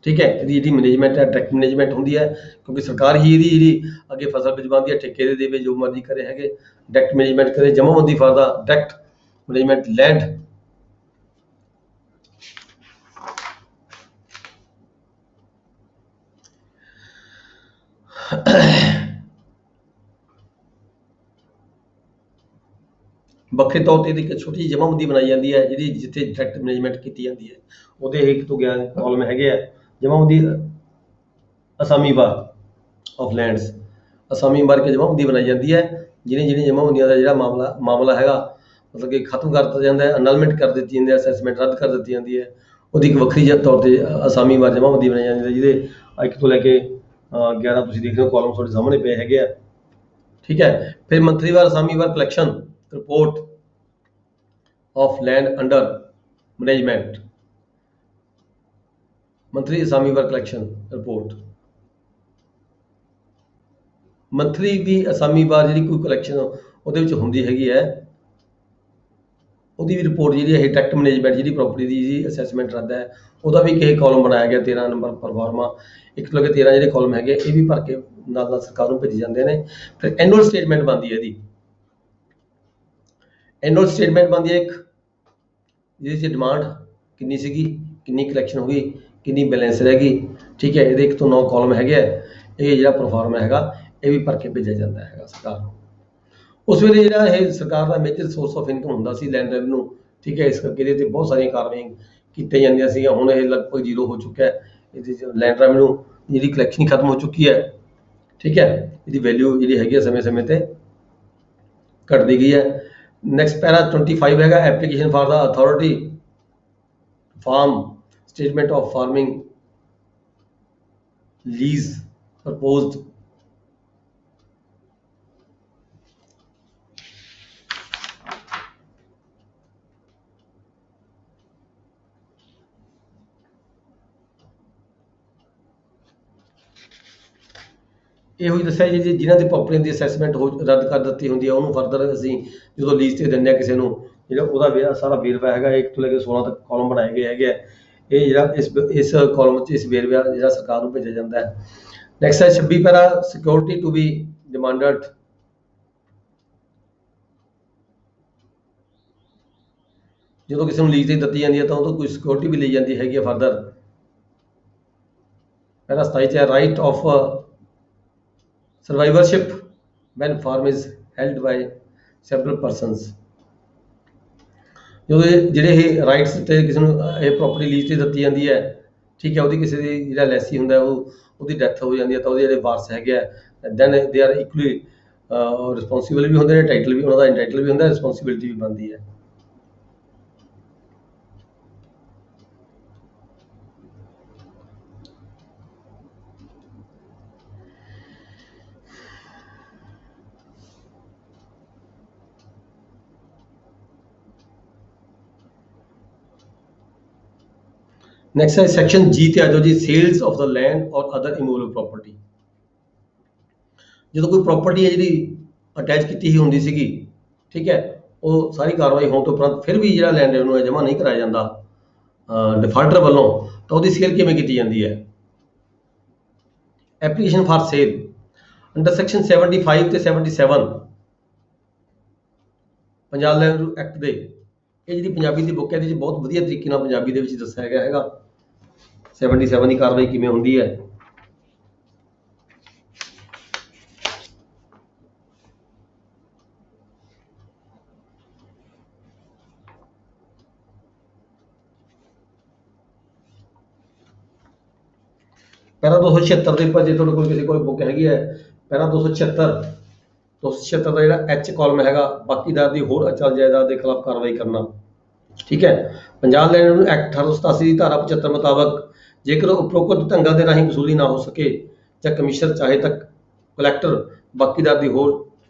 ਠੀਕ ਹੈ, ਇਹਦੀ ਜਿਹੜੀ ਮੈਨੇਜਮੈਂਟ ਹੈ ਡਾਇਰੈਕਟ ਮੈਨੇਜਮੈਂਟ ਹੁੰਦੀ ਹੈ, ਕਿਉਂਕਿ ਸਰਕਾਰ ਹੀ ਇਹਦੀ ਜਿਹੜੀ ਅੱਗੇ ਫਸਲ ਬਿਜਵਾਉਂਦੀ ਹੈ, ਠੇਕੇ ਦੇ ਦੇਵੇ, ਜੋ ਮਰਜ਼ੀ ਕਰੇ ਹੈਗੇ, ਡਾਇਰੈਕਟ ਮੈਨੇਜਮੈਂਟ ਕਰੇ, ਜਮ੍ਹਾਂਬੰਦੀ for the direct management land. ਵੱਖਰੇ ਤੌਰ ਤੇ ਇੱਕ ਛੋਟੀ ਜਿਹੀ ਜਮ੍ਹਾਂਬੰਦੀ ਬਣਾਈ ਜਾਂਦੀ ਹੈ, ਜਿਹੜੀ ਜਿੱਥੇ ਡਾਇਰੈਕਟ ਮੈਨੇਜਮੈਂਟ ਕੀਤੀ ਜਾਂਦੀ ਹੈ, ਉਹਦੇ 1 ਤੋਂ 11 ਕਾਲਮ ਹੈਗੇ ਆ। ਜਮ੍ਹਾਂਬੰਦੀ ਅਸਾਮੀਵਾਰ ਆਫ ਲੈਂਡਸ, ਅਸਾਮੀਵਾਰ ਕੇ ਜਮ੍ਹਾਂਬੰਦੀ ਬਣਾਈ ਜਾਂਦੀ ਹੈ, ਜਿਹੜੀਆਂ ਜਮ੍ਹਾਂਬੰਦੀਆਂ ਦਾ ਜਿਹੜਾ ਮਾਮਲਾ ਹੈਗਾ, ਮਤਲਬ ਕਿ ਖਤਮ ਕਰ ਦਿੱਤਾ ਜਾਂਦਾ ਹੈ, ਅਨਲਮੈਂਟ ਕਰ ਦਿੱਤੀ ਜਾਂਦੀ ਹੈ, ਅਸੈਸਮੈਂਟ ਰੱਦ ਕਰ ਦਿੱਤੀ ਜਾਂਦੀ ਹੈ, ਉਹਦੀ ਇੱਕ ਵੱਖਰੀ ਤੌਰ ਤੇ ਅਸਾਮੀਵਾਰ ਜਮ੍ਹਾਂਬੰਦੀ ਬਣਾਈ ਜਾਂਦੀ ਹੈ, ਜਿਹਦੇ 1 ਤੋਂ ਲੈ ਕੇ 11 ਤੁਸੀਂ ਦੇਖ ਰਹੇ ਹੋ ਕਾਲਮ ਤੁਹਾਡੇ ਸਾਹਮਣੇ ਪਏ ਹੈਗੇ ਆ। ਠੀਕ ਹੈ, ਫਿਰ ਮੰਥਲੀਵਾਰ ਅਸਾਮੀਵਾਰ collection report of land under management, monthly ਅਸਾਮੀਵਾਰ collection report, ਮੰਥਲੀ ਵੀ ਅਸਾਮੀਵਾਰ ਜਿਹੜੀ ਕੋਈ ਕਲੈਕਸ਼ਨ ਉਹਦੇ ਵਿੱਚ ਹੁੰਦੀ ਹੈਗੀ ਹੈ, ਉਹਦੀ ਵੀ ਰਿਪੋਰਟ ਜਿਹੜੀ ਹੈ ਡਾਇਰੈਕਟ ਮੈਨੇਜਮੈਂਟ ਜਿਹੜੀ ਪ੍ਰਾਪਰਟੀ ਦੀ ਜੀ ਅਸੈਸਮੈਂਟ ਰੱਦ ਹੈ, ਉਹਦਾ ਵੀ ਇੱਕ ਕਾਲਮ ਬਣਾਇਆ ਗਿਆ 13 ਨੰਬਰ ਪਰਫਾਰਮਾ, 1 ਤੋਂ ਲੈ ਕੇ 13 ਜਿਹੜੇ ਕਾਲਮ ਹੈਗੇ ਇਹ ਵੀ ਭਰ ਕੇ ਨਾਲ ਸਰਕਾਰ ਨੂੰ ਭੇਜੀ ਜਾਂਦੇ ਨੇ। ਫਿਰ ਐਨੂਅਲ ਸਟੇਟਮੈਂਟ ਬਣਦੀ ਹੈ, ਇਹਦੀ ਐਨੂਅਲ ਸਟੇਟਮੈਂਟ ਬਣਦੀ ਹੈ ਇੱਕ, ਜਿਹਦੇ 'ਚ ਡਿਮਾਂਡ ਕਿੰਨੀ ਸੀਗੀ, ਕਿੰਨੀ ਕਲੈਕਸ਼ਨ ਹੋ ਗਈ, ਕਿੰਨੀ ਬੈਲੈਂਸ ਰਹਿ ਗਈ। ਠੀਕ ਹੈ, ਇਹਦੇ 1 ਤੋਂ 9 ਕਾਲਮ ਹੈਗੇ ਆ, ਇਹ ਜਿਹੜਾ ਪਰਫਾਰਮਾ ਹੈਗਾ ਇਹ ਵੀ ਭਰ ਕੇ ਭੇਜਿਆ ਜਾਂਦਾ ਹੈਗਾ ਸਰਕਾਰ ਨੂੰ। ਉਸ ਵੇਲੇ ਜਿਹੜਾ ਇਹ ਸਰਕਾਰ ਦਾ ਮੇਜਰ ਸੋਰਸ ਆਫ ਇਨਕਮ ਹੁੰਦਾ ਸੀ ਲੈਂਡ ਰੈਵਨਿਊ। ਠੀਕ ਹੈ, ਇਸ ਕਰਕੇ ਇਹਦੇ 'ਤੇ ਬਹੁਤ ਸਾਰੀਆਂ ਕਾਰਵਾਈਆਂ ਕੀਤੀਆਂ ਜਾਂਦੀਆਂ ਸੀਗੀਆਂ, ਹੁਣ ਇਹ ਲਗਭਗ ਜ਼ੀਰੋ ਹੋ ਚੁੱਕਿਆ ਹੈ, ਇਹਦੇ 'ਚ ਲੈਂਡ ਰੈਵਨਿਊ ਜਿਹੜੀ ਕਲੈਕਸ਼ਨ ਹੀ ਖਤਮ ਹੋ ਚੁੱਕੀ ਹੈ। ਠੀਕ ਹੈ, ਇਹਦੀ ਵੈਲਿਊ ਜਿਹੜੀ ਹੈਗੀ ਹੈ ਸਮੇਂ-ਸਮੇਂ ਤੇ ਘਟਦੀ ਗਈ ਹੈ। ਨੈਕਸਟ ਪੈਰਾ 25 ਹੈਗਾ, application for the authority farm statement of farming lease proposed, ਇਹੋ ਹੀ ਦੱਸਿਆ ਜੀ ਜਿਨ੍ਹਾਂ ਦੀ ਪ੍ਰਾਪਰਟੀ ਦੀ ਅਸੈਸਮੈਂਟ ਰੱਦ ਕਰ ਦਿੱਤੀ ਹੁੰਦੀ ਹੈ, ਉਹਨੂੰ ਫਰਦਰ ਅਸੀਂ ਜਦੋਂ ਲੀਜ਼ ਤੇ ਦਿੰਦੇ ਹਾਂ ਕਿਸੇ ਨੂੰ, ਜਿਹੜਾ ਉਹਦਾ ਸਾਰਾ ਵੇਰਵਾ ਹੈਗਾ 1 ਤੋਂ ਲੈ ਕੇ 16 ਤੱਕ ਕਾਲਮ ਬਣਾਏ ਗਏ ਹੈਗੇ ਆ, ਇਹ ਜਿਹੜਾ ਇਸ ਕਾਲਮ 'ਚ ਇਸ ਵੇਰਵਾ ਜਿਹੜਾ ਸਰਕਾਰ ਨੂੰ ਭੇਜਿਆ ਜਾਂਦਾ ਹੈ। ਨੈਕਸਟ ਹੈ 26 ਪੈਰਾ, ਸਿਕਿਉਰਿਟੀ ਟੂ ਬੀ ਡਿਮਾਂਡਡ, ਜਦੋਂ ਕਿਸੇ ਨੂੰ ਲੀਜ਼ ਤੇ ਦਿੱਤੀ ਜਾਂਦੀ ਹੈ ਤਾਂ ਉਹ ਤੋਂ ਕੋਈ ਸਿਕਿਉਰਿਟੀ ਵੀ ਲਈ ਜਾਂਦੀ ਹੈਗੀ ਹੈ ਫਰਦਰ। ਪੈਰਾ 27 ਹੈ, right of survivorship when farm is held by several persons, ਜਦੋਂ ਜਿਹੜੇ ਇਹ ਰਾਈਟਸ ਤੇ ਕਿਸੇ ਨੂੰ ਇਹ ਪ੍ਰਾਪਰਟੀ ਲੀਜ਼ ਤੇ ਦਿੱਤੀ ਜਾਂਦੀ ਹੈ। ਠੀਕ ਹੈ, ਉਹਦੀ ਕਿਸੇ ਦੀ ਜਿਹੜਾ ਲੈਸੀ ਹੁੰਦਾ ਉਹਦੀ ਡੈਥ ਹੋ ਜਾਂਦੀ ਹੈ, ਤਾਂ ਉਹਦੇ ਜਿਹੜੇ ਵਾਰਸ ਹੈਗੇ ਆ then they are equally responsible ਵੀ ਹੁੰਦੇ ਨੇ, ਟਾਈਟਲ ਵੀ ਉਹਨਾਂ ਦਾ ਇੰਟਾਈਟਲ ਵੀ ਹੁੰਦਾ, ਰਿਸਪੌਂਸੀਬਿਲਿਟੀ ਵੀ ਬਣਦੀ ਹੈ। ਨੈਕਸਟ ਹੈ ਸੈਕਸ਼ਨ ਜੀ ਤੇ ਆ ਜਾਓ ਜੀ, ਸੇਲਸ ਆਫ ਦਾ ਲੈਂਡ ਔਰ ਅਦਰ ਇਮੂਵੇਬਲ ਪ੍ਰਾਪਰਟੀ। ਜਦੋਂ ਕੋਈ ਪ੍ਰਾਪਰਟੀ ਹੈ ਜਿਹੜੀ ਅਟੈਚ ਕੀਤੀ ਹੀ ਹੁੰਦੀ ਸੀਗੀ, ਠੀਕ ਹੈ, ਉਹ ਸਾਰੀ ਕਾਰਵਾਈ ਹੋਣ ਤੋਂ ਉਪਰੰਤ ਫਿਰ ਵੀ ਜਿਹੜਾ ਲੈਂਡ ਰੈਵਨਿਊ ਹੈ ਜਮ੍ਹਾਂ ਨਹੀਂ ਕਰਾਇਆ ਜਾਂਦਾ ਡਿਫਾਲਟਰ ਵੱਲੋਂ, ਤਾਂ ਉਹਦੀ ਸੇਲ ਕਿਵੇਂ ਕੀਤੀ ਜਾਂਦੀ ਹੈ? Application for sale under section 75 ਤੇ 77 ਪੰਜਾਬ ਲੈਂਡ ਐਕਟ ਦੇ, ਇਹ ਜਿਹੜੀ ਪੰਜਾਬੀ ਦੀ ਬੁੱਕ ਹੈ ਇਹਦੇ 'ਚ ਬਹੁਤ ਵਧੀਆ ਤਰੀਕੇ ਨਾਲ ਪੰਜਾਬੀ ਦੇ ਵਿੱਚ ਦੱਸਿਆ ਗਿਆ ਹੈਗਾ 77 ਦੀ ਕਾਰਵਾਈ ਕਿਵੇਂ ਹੁੰਦੀ ਹੈ। ਪੈਰਾ 276 ਦੇ ਉੱਪਰ ਜੇ ਤੁਹਾਡੇ ਕੋਲ ਕਿਸੇ ਕੋਲ ਬੁੱਕ ਹੈਗੀ ਹੈ ਪੈਰਾ 276 276 ਦਾ ਜਿਹੜਾ ਐਚ ਕਾਲਮ ਹੈਗਾ ਬਾਕੀਦਾਰ ਦੀ ਹੋਰ ਅਚਲ ਜਾਇਦਾਦ ਦੇ ਖਿਲਾਫ ਕਾਰਵਾਈ ਕਰਨਾ। ਠੀਕ ਹੈ। ਪੰਜਾਬ ਲੈਂਡ ਰੈਵਨਿਊ ਐਕਟ 1887 ਦੀ ਧਾਰਾ 75 ਮੁਤਾਬਕ ਜੇਕਰ ਉਪਰੋਕਤ ਢੰਗਾਂ ਦੇ ਰਾਹੀਂ ਵਸੂਲੀ ਨਾ ਹੋ ਸਕੇ ਜਾਂ ਕਮਿਸ਼ਨਰ ਚਾਹੇ ਤਾਂ ਕਲੈਕਟਰ ਬਾਕੀਦਾਰ ਦੀ ਹੋਰ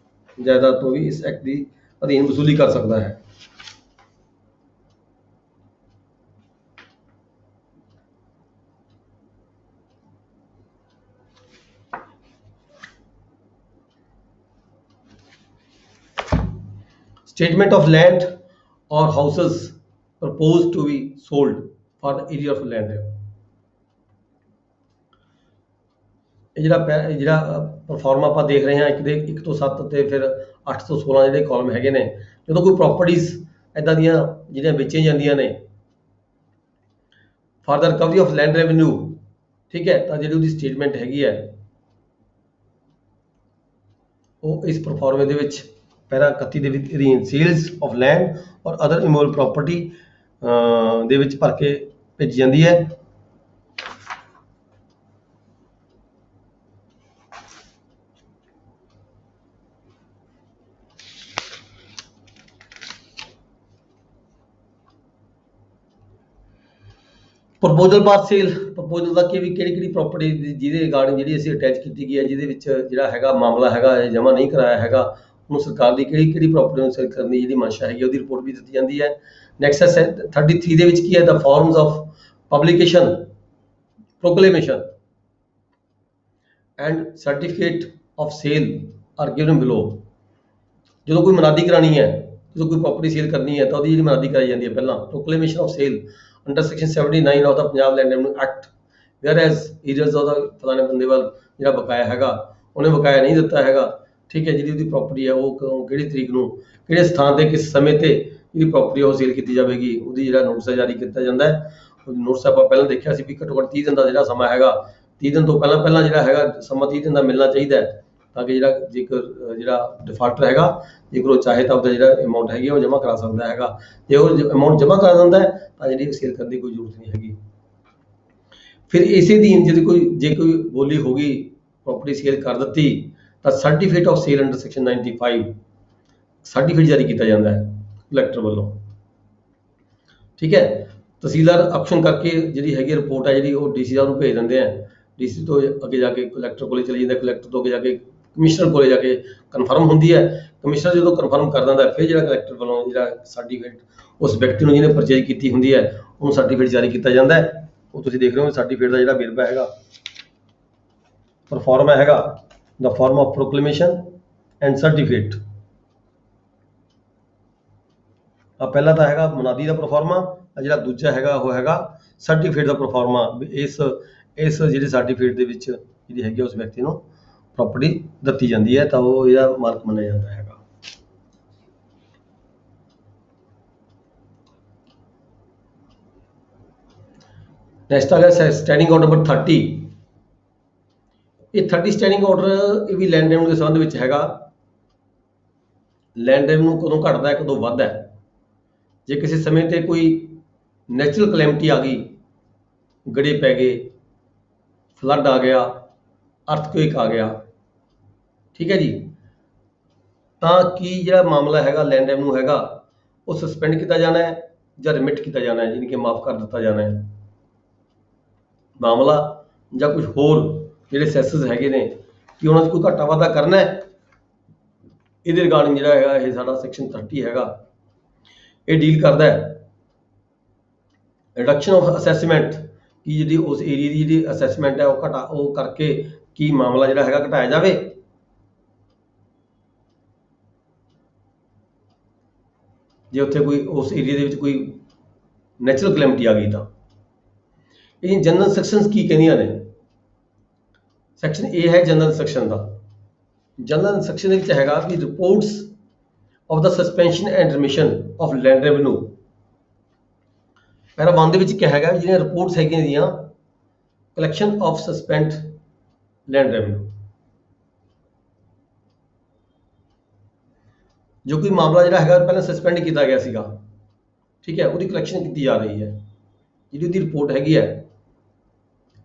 ਜਾਇਦਾਦ ਤੋਂ ਵੀ ਇਸ ਐਕਟ ਦੀ ਅਧੀਨ ਵਸੂਲੀ ਕਰ ਸਕਦਾ ਹੈ। Statement of land or houses proposed to be sold for the area of land ਹੈ। ਇਹ ਜਿਹੜਾ ਪਰਫਾਰਮ ਆਪਾਂ ਦੇਖ ਰਹੇ ਹਾਂ ਇੱਕ ਦੇ 1 ਤੋਂ 7 ਤੇ ਫਿਰ 8 ਤੋਂ 16 ਜਿਹੜੇ ਕਾਲਮ ਹੈਗੇ ਨੇ, ਜਦੋਂ ਕੋਈ ਪ੍ਰਾਪਰਟੀਆਂ ਇਦਾਂ ਦੀਆਂ ਜਿਹੜੀਆਂ ਵੇਚੀਆਂ ਜਾਂਦੀਆਂ ਨੇ for the recovery of land revenue, ਠੀਕ ਹੈ, ਤਾਂ ਜਿਹੜੀ ਉਹਦੀ ਸਟੇਟਮੈਂਟ ਹੈਗੀ ਹੈ ਉਹ ਇਸ ਪਰਫਾਰਮੇ ਦੇ ਵਿੱਚ ਪੈਰਾ 31 ਦੇ ਵਿੱਚ ਅਧੀਨ ਸੇਲਸ ਆਫ ਲੈਂਡ ਔਰ ਅਦਰ ਇਮੂਵੇਬਲ ਪ੍ਰਾਪਰਟੀ ਦੇ ਵਿੱਚ ਭਰ ਕੇ ਭੇਜੀ ਜਾਂਦੀ ਹੈ। ਪ੍ਰਪੋਜ਼ਲ ਫਾਰ ਸੇਲ, ਪ੍ਰਪੋਜ਼ਲ ਦਾ ਕਿ ਵੀ ਕਿਹੜੀ ਪ੍ਰਾਪਰਟੀ ਜਿਹਦੇ ਰਿਗਾਰਡਿੰਗ ਜਿਹੜੀ ਅਸੀਂ ਅਟੈਚ ਕੀਤੀ ਗਈ ਹੈ, ਜਿਹਦੇ ਵਿੱਚ ਜਿਹੜਾ ਹੈਗਾ ਮਾਮਲਾ ਹੈਗਾ ਜਮ੍ਹਾਂ ਨਹੀਂ ਕਰਾਇਆ ਹੈਗਾ, ਉਹਨੂੰ ਸਰਕਾਰ ਦੀ ਕਿਹੜੀ ਪ੍ਰਾਪਰਟੀ ਨੂੰ ਸੇਲ ਕਰਨ ਦੀ ਜਿਹੜੀ ਮਨਸ਼ਾ ਹੈਗੀ ਉਹਦੀ ਰਿਪੋਰਟ ਵੀ ਦਿੱਤੀ ਜਾਂਦੀ ਹੈ। ਨੈਕਸਟ ਹੈ 33 ਦੇ ਵਿੱਚ ਕੀ ਹੈ, the forms of publication, proclamation and certificate of sale are given below. ਜਦੋਂ ਕੋਈ ਮਨਾਦੀ ਕਰਾਣੀ ਹੈ, ਜਦੋਂ ਕੋਈ ਪ੍ਰਾਪਰਟੀ ਸੇਲ ਕਰਨੀ ਹੈ ਤਾਂ ਉਹਦੀ ਜਿਹੜੀ ਮਨਾਦੀ ਕਰਾਈ ਜਾਂਦੀ ਹੈ ਪਹਿਲਾਂ proclamation of sale under section 79 of the Punjab land revenue act, whereas arrears ਉਹਦਾ ਫਲਾਣੇ ਬੰਦੇ ਵੱਲ ਜਿਹੜਾ ਬਕਾਇਆ ਹੈਗਾ ਉਹਨੇ ਬਕਾਇਆ ਨਹੀਂ ਦਿੱਤਾ ਹੈਗਾ, ਠੀਕ ਹੈ, ਜਿਹੜੀ ਉਹਦੀ ਪ੍ਰਾਪਰਟੀ ਹੈ ਉਹ ਕਿਹੜੀ ਤਰੀਕ ਨੂੰ ਕਿਹੜੇ ਸਥਾਨ ਤੇ ਕਿਸ ਸਮੇਂ ਤੇ ਜਿਹੜੀ ਪ੍ਰਾਪਰਟੀ ਉਹ ਸੇਲ ਕੀਤੀ ਜਾਵੇਗੀ ਉਹਦੀ ਜਿਹੜਾ ਨੋਟਿਸ ਜਾਰੀ ਕੀਤਾ ਜਾਂਦਾ ਹੈ। ਨੋਟਿਸ ਆਪਾਂ ਪਹਿਲਾਂ ਦੇਖਿਆ ਸੀ ਵੀ ਘੱਟੋ ਘੱਟ 30 ਦਿਨ ਦਾ ਜਿਹੜਾ ਸਮਾਂ ਹੈਗਾ, 30 ਦਿਨ ਤੋਂ ਪਹਿਲਾਂ ਜਿਹੜਾ ਹੈਗਾ ਸਮਾਂ 30 ਦਿਨ ਦਾ ਮਿਲਣਾ ਚਾਹੀਦਾ ਹੈ, ਤਾਂ ਕਿ ਜੇਕਰ ਜਿਹੜਾ ਡਿਫਾਲਟਰ ਹੈਗਾ ਜੇਕਰ ਉਹ ਚਾਹੇ ਤਾਂ ਉਹਦਾ ਜਿਹੜਾ ਅਮਾਊਂਟ ਹੈਗੀ ਉਹ ਜਮ੍ਹਾਂ ਕਰਾ ਸਕਦਾ ਹੈਗਾ। ਜੇ ਉਹ ਅਮਾਊਂਟ ਜਮ੍ਹਾਂ ਕਰਾ ਦਿੰਦਾ ਹੈ ਤਾਂ ਜਿਹੜੀ ਸੇਲ ਕਰਨ ਦੀ ਕੋਈ ਜ਼ਰੂਰਤ ਨਹੀਂ ਹੈਗੀ। ਫਿਰ ਇਸੇ ਅਧੀਨ ਜੇ ਕੋਈ ਬੋਲੀ ਹੋ ਗਈ ਪ੍ਰਾਪਰਟੀ ਸੇਲ ਕਰ ਦਿੱਤੀ ਤਾਂ certificate of sale under section 95 certificate ਜਾਰੀ ਕੀਤਾ ਜਾਂਦਾ ਹੈ ਕਲੈਕਟਰ ਵੱਲੋਂ, ਠੀਕ ਹੈ। ਤਹਿਸੀਲਦਾਰ ਆਕਸ਼ਨ ਕਰਕੇ ਜਿਹੜੀ ਹੈਗੀ ਰਿਪੋਰਟ ਹੈ ਜਿਹੜੀ ਉਹ ਡੀਸੀ ਸਾਹਿਬ ਨੂੰ ਭੇਜ ਦਿੰਦੇ ਆ, ਡੀਸੀ ਤੋਂ ਅੱਗੇ ਜਾ ਕੇ ਕਲੈਕਟਰ ਕੋਲੇ ਚਲੀ ਜਾਂਦਾ, ਕਲੈਕਟਰ ਤੋਂ ਅੱਗੇ ਜਾ ਕੇ ਕਮਿਸ਼ਨਰ ਕੋਲੇ ਜਾ ਕੇ ਕਨਫਰਮ ਹੁੰਦੀ ਹੈ। ਕਮਿਸ਼ਨਰ ਜਦੋਂ ਕਨਫਰਮ ਕਰ ਦਿੰਦਾ ਫਿਰ ਜਿਹੜਾ ਕਲੈਕਟਰ ਵੱਲੋਂ ਜਿਹੜਾ ਸਰਟੀਫਿਕੇਟ ਉਸ ਵਿਅਕਤੀ ਨੂੰ ਜਿਹਨੇ ਪਰਚੇਜ ਕੀਤੀ ਹੁੰਦੀ ਹੈ ਉਹਨੂੰ ਸਰਟੀਫਿਕੇਟ ਜਾਰੀ ਕੀਤਾ ਜਾਂਦਾ ਹੈ। ਉਹ ਤੁਸੀਂ ਦੇਖ ਰਹੇ ਹੋ ਸਰਟੀਫਿਕੇਟ ਦਾ ਜਿਹੜਾ ਵੇਰਵਾ ਹੈਗਾ ਪਰਫਾਰਮਾ ਹੈਗਾ the form of ਪ੍ਰੋਕਲੇਮੇਸ਼ਨ and certificate. ਆ ਪਹਿਲਾ ਤਾਂ ਹੈਗਾ ਮੁਨਾਦੀ ਦਾ ਪਰਫਾਰਮਾ, ਜਿਹੜਾ ਦੂਜਾ ਹੈਗਾ ਉਹ ਹੈਗਾ ਸਰਟੀਫਿਕੇਟ ਦਾ ਪਰਫਾਰਮਾ। ਇਸ ਜਿਹੜੇ ਸਰਟੀਫਿਕੇਟ ਦੇ ਵਿੱਚ ਜਿਹੜੀ ਹੈਗੀ ਉਸ ਵਿਅਕਤੀ ਨੂੰ ਪ੍ਰਾਪਰਟੀ ਦਿੱਤੀ ਜਾਂਦੀ ਹੈ ਤਾਂ ਉਹ ਇਹਦਾ ਮਾਲਕ ਮੰਨਿਆ ਜਾਂਦਾ ਹੈਗਾ। ਨੈਕਸਟ ਆ ਗਿਆ ਸਟੈਂਡਿੰਗ ਆਰਡਰ ਨੰਬਰ 30। ਇਹ 30 ਸਟੈਂਡਿੰਗ ਆਰਡਰ ਇਹ ਵੀ ਲੈਂਡ ਰੈਵਨਿਊ ਦੇ ਸੰਬੰਧ ਵਿੱਚ ਹੈਗਾ। ਲੈਂਡ ਰੈਵਨਿਊ ਕਦੋਂ ਘਟਦਾ ਹੈ ਕਦੋਂ ਵੱਧਦਾ ਹੈ, ਜੇ ਕਿਸੇ ਸਮੇਂ ਤੇ ਕੋਈ ਨੈਚੁਰਲ ਕਲੈਮਿਟੀ ਆ ਗਈ, ਗੜੇ ਪੈ ਗਏ, ਫਲੱਡ ਆ ਗਿਆ, ਅਰਥਕੁਏਕ ਆ ਗਿਆ, ਠੀਕ ਹੈ ਜੀ, ਤਾਂ ਕੀ ਜਿਹੜਾ ਮਾਮਲਾ ਹੈਗਾ ਲੈਂਡ ਰੈਵਨਿਊ ਹੈਗਾ ਉਹ ਸਸਪੈਂਡ ਕੀਤਾ ਜਾਣਾ ਹੈ ਜਾਂ ਰਿਮਿਟ ਕੀਤਾ ਜਾਣਾ ਹੈ, ਯਾਨੀ ਕਿ ਮਾਫ ਕਰ ਦਿੱਤਾ ਜਾਣਾ ਹੈ ਮਾਮਲਾ, ਜਾਂ ਕੁਝ ਹੋਰ ਜਿਹੜੇ ਸੈਸਸ ਹੈਗੇ ਨੇ ਕਿ ਉਹਨਾਂ 'ਚ ਕੋਈ ਘਾਟਾ ਵਾਧਾ ਕਰਨਾ ਹੈ। ਇਹਦੇ ਰਿਗਾਰਡਿੰਗ ਜਿਹੜਾ ਹੈਗਾ ਇਹ ਸਾਡਾ ਸੈਕਸ਼ਨ 30 ਹੈਗਾ, ਇਹ ਡੀਲ ਕਰਦਾ ਹੈ ਰਿਡਕਸ਼ਨ ਆਫ ਅਸੈਸਮੈਂਟ, ਕਿ ਜਿਹੜੀ ਉਸ ਏਰੀਆ ਦੀ ਜਿਹੜੀ ਅਸੈਸਮੈਂਟ ਹੈ ਉਹ ਕਰਕੇ ਕੀ ਮਾਮਲਾ ਜਿਹੜਾ ਹੈਗਾ ਘਟਾਇਆ ਜਾਵੇ। ਜੇ ਉੱਥੇ ਕੋਈ ਉਸ ਏਰੀਆ ਦੇ ਵਿੱਚ ਕੋਈ ਨੈਚੁਰਲ ਕਲੈਮਿਟੀ ਆ ਗਈ ਤਾਂ ਇਹ ਜਨਰਲ ਸੈਕਸ਼ਨਸ ਕੀ ਕਹਿੰਦੀਆਂ ਨੇ। ਸੈਕਸ਼ਨ ਏ ਹੈ ਜਨਰਲ ਸੈਕਸ਼ਨ ਦਾ। ਜਨਰਲ ਸੈਕਸ਼ਨ ਦੇ ਵਿੱਚ ਹੈਗਾ ਵੀ reports of the suspension and remission of land revenue. Para 1 ਦੇ ਵਿੱਚ ਕਿਹਾ ਹੈਗਾ ਜਿਹੜੀਆਂ ਰਿਪੋਰਟਸ ਹੈਗੀਆਂ ਦੀਆਂ collection of suspend land revenue, ਜੋ ਕੋਈ ਮਾਮਲਾ ਜਿਹੜਾ ਹੈਗਾ ਪਹਿਲਾਂ ਸਸਪੈਂਡ ਕੀਤਾ ਗਿਆ ਸੀਗਾ, ਠੀਕ ਹੈ, ਉਹਦੀ ਕਲੈਕਸ਼ਨ ਕੀਤੀ ਜਾ ਰਹੀ ਹੈ। ਜਿਹੜੀ ਉਹਦੀ ਰਿਪੋਰਟ ਹੈਗੀ ਹੈ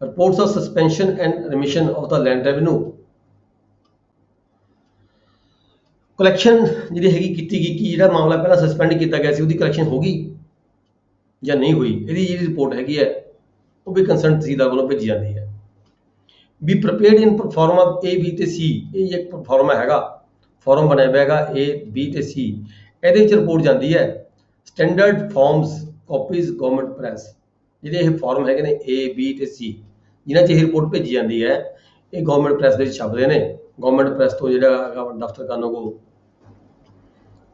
reports of suspension and remission of the land revenue. Collection ਜਿਹੜੀ ਹੈਗੀ ਕੀਤੀ ਗਈ ਕਿ ਜਿਹੜਾ ਮਾਮਲਾ ਪਹਿਲਾਂ ਸਸਪੈਂਡ ਕੀਤਾ ਗਿਆ ਸੀ ਉਹਦੀ ਕਲੈਕਸ਼ਨ ਹੋ ਗਈ ਜਾਂ ਨਹੀਂ ਹੋਈ, ਇਹਦੀ ਜਿਹੜੀ ਰਿਪੋਰਟ ਹੈਗੀ ਹੈ ਉਹ ਵੀ ਕੰਸਰਨ ਤਹਿਸੀਲਦਾਰ ਵੱਲੋਂ ਭੇਜੀ ਜਾਂਦੀ ਹੈ। ਵੀ prepared in proforma A B ਤੇ C, ਇਹ ਇੱਕ ਪਰਫਾਰਮਾ ਹੈਗਾ, ਫਾਰਮ ਬਣਿਆ ਹੋਇਆ ਹੈਗਾ A B ਤੇ C, ਇਹਦੇ ਵਿੱਚ ਰਿਪੋਰਟ ਜਾਂਦੀ ਹੈ। Standard farms copies government press, ਜਿਹੜੇ ਇਹ ਫਾਰਮ ਹੈਗੇ ਨੇ A B ਤੇ C ਜਿਨ੍ਹਾਂ 'ਚ ਇਹ ਰਿਪੋਰਟ ਭੇਜੀ ਜਾਂਦੀ ਹੈ, ਇਹ ਗਵਰਨਮੈਂਟ ਪ੍ਰੈਸ ਦੇ ਵਿੱਚ ਛਪਦੇ ਨੇ। ਗਵਰਨਮੈਂਟ ਪ੍ਰੈਸ ਤੋਂ ਜਿਹੜਾ ਹੈਗਾ ਦਫ਼ਤਰ ਕਾਨੂੰਗੋ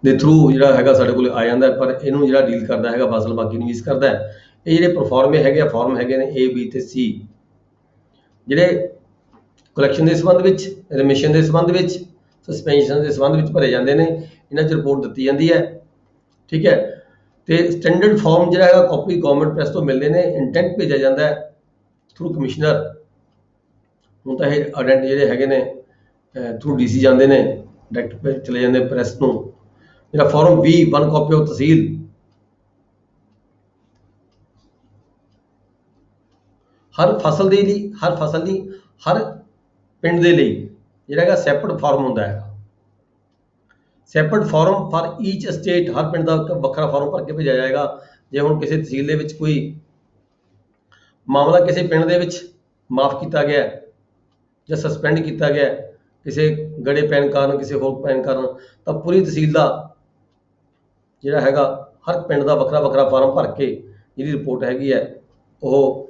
ਦੇ ਥਰੂ ਜਿਹੜਾ ਹੈਗਾ ਸਾਡੇ ਕੋਲ ਆ ਜਾਂਦਾ, ਪਰ ਇਹਨੂੰ ਜਿਹੜਾ ਡੀਲ ਕਰਦਾ ਹੈਗਾ ਫਸਲ ਬਾਕੀ ਨਿਵੇਸ਼ ਕਰਦਾ ਹੈ। ਇਹ ਜਿਹੜੇ ਪਰਫਾਰਮੇ ਹੈਗੇ ਆ ਫਾਰਮ ਹੈਗੇ ਨੇ A B ਤੇ C, ਜਿਹੜੇ ਕਲੈਕਸ਼ਨ ਦੇ ਸੰਬੰਧ ਵਿੱਚ, ਰਿਮਿਸ਼ਨ ਦੇ ਸੰਬੰਧ ਵਿੱਚ, ਸਸਪੈਂਸ਼ਨ ਦੇ ਸੰਬੰਧ ਵਿੱਚ ਭਰੇ ਜਾਂਦੇ ਨੇ, ਇਹਨਾਂ 'ਚ ਰਿਪੋਰਟ ਦਿੱਤੀ ਜਾਂਦੀ ਹੈ। ਠੀਕ ਹੈ, ਤੇ ਸਟੈਂਡਰਡ ਫਾਰਮ ਜਿਹੜਾ ਹੈਗਾ ਕਾਪੀ ਗਵਰਨਮੈਂਟ ਪ੍ਰੈਸ ਤੋਂ ਮਿਲਦੇ ਨੇ, ਇੰਟੈਂਟ ਭੇਜਿਆ ਜਾਂਦਾ ਹੈ ਥਰੂ ਕਮਿਸ਼ਨਰ। ਹੁਣ ਤਾਂ ਇਹ ਅਡੈਂਟ ਜਿਹੜੇ ਹੈਗੇ ਨੇ ਥਰੂ DC ਜਾਂਦੇ ਨੇ, ਡਾਇਰੈਕਟ ਚਲੇ ਜਾਂਦੇ ਪ੍ਰੈਸ ਨੂੰ। ਜਿਹੜਾ ਫਾਰਮ B 1 ਕਾਪੀ ਆਫ ਤਹਿਸੀਲ, ਹਰ ਫਸਲ ਦੇ ਲਈ, ਹਰ ਪਿੰਡ ਦੇ ਲਈ ਜਿਹੜਾ ਹੈਗਾ ਸੈਪਰੇਟ ਫਾਰਮ ਹੁੰਦਾ ਹੈ। ਸੈਪਰੇਟ ਫਾਰਮ ਫਾਰ ਈਚ ਸਟੇਟ, ਹਰ ਪਿੰਡ ਦਾ ਵੱਖਰਾ ਫਾਰਮ ਭਰ ਕੇ ਭੇਜਿਆ ਜਾਏਗਾ। ਜੇ ਹੁਣ ਕਿਸੇ ਤਹਿਸੀਲ ਦੇ ਵਿੱਚ ਕੋਈ ਮਾਮਲਾ ਕਿਸੇ ਪਿੰਡ ਦੇ ਵਿੱਚ ਮਾਫ ਕੀਤਾ ਗਿਆ ਜਾਂ ਸਸਪੈਂਡ ਕੀਤਾ ਗਿਆ ਕਿਸੇ ਗੜੇ ਪੈਣ ਕਾਰਨ, ਕਿਸੇ ਹੋਰ ਪੈਣ ਕਾਰਨ, ਤਾਂ ਪੂਰੀ ਤਹਿਸੀਲ ਦਾ ਜਿਹੜਾ ਹੈਗਾ ਹਰ ਪਿੰਡ ਦਾ ਵੱਖਰਾ ਫਾਰਮ ਭਰ ਕੇ ਜਿਹੜੀ ਰਿਪੋਰਟ ਹੈਗੀ ਹੈ ਉਹ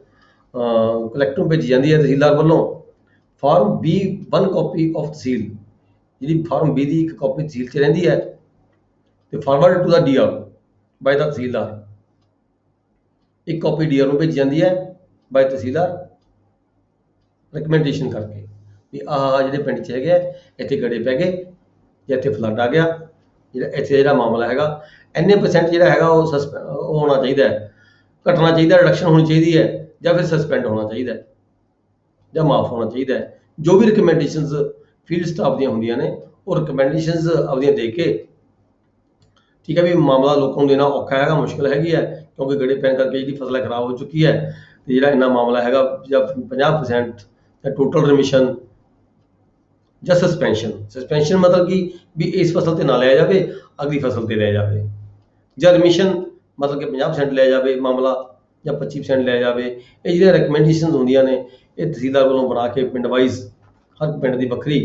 ਕਲੈਕਟਰ ਨੂੰ ਭੇਜੀ ਜਾਂਦੀ ਹੈ ਤਹਿਸੀਲਦਾਰ ਵੱਲੋਂ। ਫਾਰਮ B 1 ਕਾਪੀ ਆਫ ਤਹਿਸੀਲ, ਜਿਹੜੀ ਫਾਰਮ B ਦੀ ਇੱਕ ਕਾਪੀ ਤਹਿਸੀਲ 'ਚ ਰਹਿੰਦੀ ਹੈ ਤੇ ਫਾਰਵਰਡ ਟੂ ਦਾ DR ਬਾਈ ਦਾ ਤਹਿਸੀਲਦਾਰ, ਇੱਕ ਕਾਪੀ DR ਨੂੰ ਭੇਜੀ ਜਾਂਦੀ ਹੈ ਬਾਈ ਤਹਿਸੀਲਦਾਰ ਰਿਕਮੈਂਡੇਸ਼ਨ ਕਰਕੇ ਵੀ ਆਹ ਜਿਹੜੇ ਪਿੰਡ 'ਚ ਹੈਗੇ ਇੱਥੇ ਗੜੇ ਪੈ ਗਏ ਜਾਂ ਇੱਥੇ ਫਲੱਡ ਆ ਗਿਆ, ਜਿਹੜਾ ਇੱਥੇ ਜਿਹੜਾ ਮਾਮਲਾ ਹੈਗਾ ਇੰਨੇ % ਜਿਹੜਾ ਹੈਗਾ ਉਹ ਹੋਣਾ ਚਾਹੀਦਾ ਹੈ, ਘਟਣਾ ਚਾਹੀਦਾ, ਰਿਡਕਸ਼ਨ ਹੋਣੀ ਚਾਹੀਦੀ ਹੈ, ਜਾਂ ਫਿਰ ਸਸਪੈਂਡ ਹੋਣਾ ਚਾਹੀਦਾ ਹੈ ਜਾਂ ਮਾਫ ਹੋਣਾ ਚਾਹੀਦਾ ਹੈ। ਜੋ ਵੀ ਰਿਕਮੈਂਡੇਸ਼ਨਸ ਫੀਲਡ ਸਟਾਫ ਦੀਆਂ ਹੁੰਦੀਆਂ ਨੇ ਉਹ ਰਿਕਮੈਂਡੇਸ਼ਨਸ ਆਪਦੀਆਂ ਦੇ ਕੇ, ਠੀਕ ਹੈ ਵੀ ਮਾਮਲਾ ਲੋਕਾਂ ਨੂੰ ਦੇਣਾ ਔਖਾ ਹੈਗਾ, ਮੁਸ਼ਕਿਲ ਹੈਗੀ ਹੈ ਕਿਉਂਕਿ ਗੜੇ ਪੈਣ ਕਰਕੇ ਜਿਹੜੀ ਫਸਲ ਖਰਾਬ ਹੋ ਚੁੱਕੀ ਹੈ, ਤੇ ਜਿਹੜਾ ਇੰਨਾ ਮਾਮਲਾ ਹੈਗਾ ਜਾਂ 50% ਜਾਂ ਟੋਟਲ ਰਿਮਿਸ਼ਨ ਜਾਂ ਸਸਪੈਂਸ਼ਨ ਮਤਲਬ ਕਿ ਵੀ ਇਸ ਫਸਲ ਤੇ ਨਾ ਲਿਆ ਜਾਵੇ, ਅਗਲੀ ਫਸਲ ਤੇ ਲਿਆ ਜਾਵੇ, ਜਾਂ ਰਿਮਿਸ਼ਨ ਮਤਲਬ ਕਿ 50% ਲਿਆ ਜਾਵੇ ਮਾਮਲਾ ਜਾਂ 25% ਲਿਆ ਜਾਵੇ। ਇਹ ਜਿਹੜੀਆਂ ਰਿਕਮੈਂਡੇਸ਼ਨਸ ਹੁੰਦੀਆਂ ਨੇ ਇਹ ਤਹਿਸੀਲਦਾਰ ਵੱਲੋਂ ਬਣਾ ਕੇ ਪਿੰਡ ਵਾਈਜ਼ ਹਰ ਪਿੰਡ ਦੀ ਵੱਖਰੀ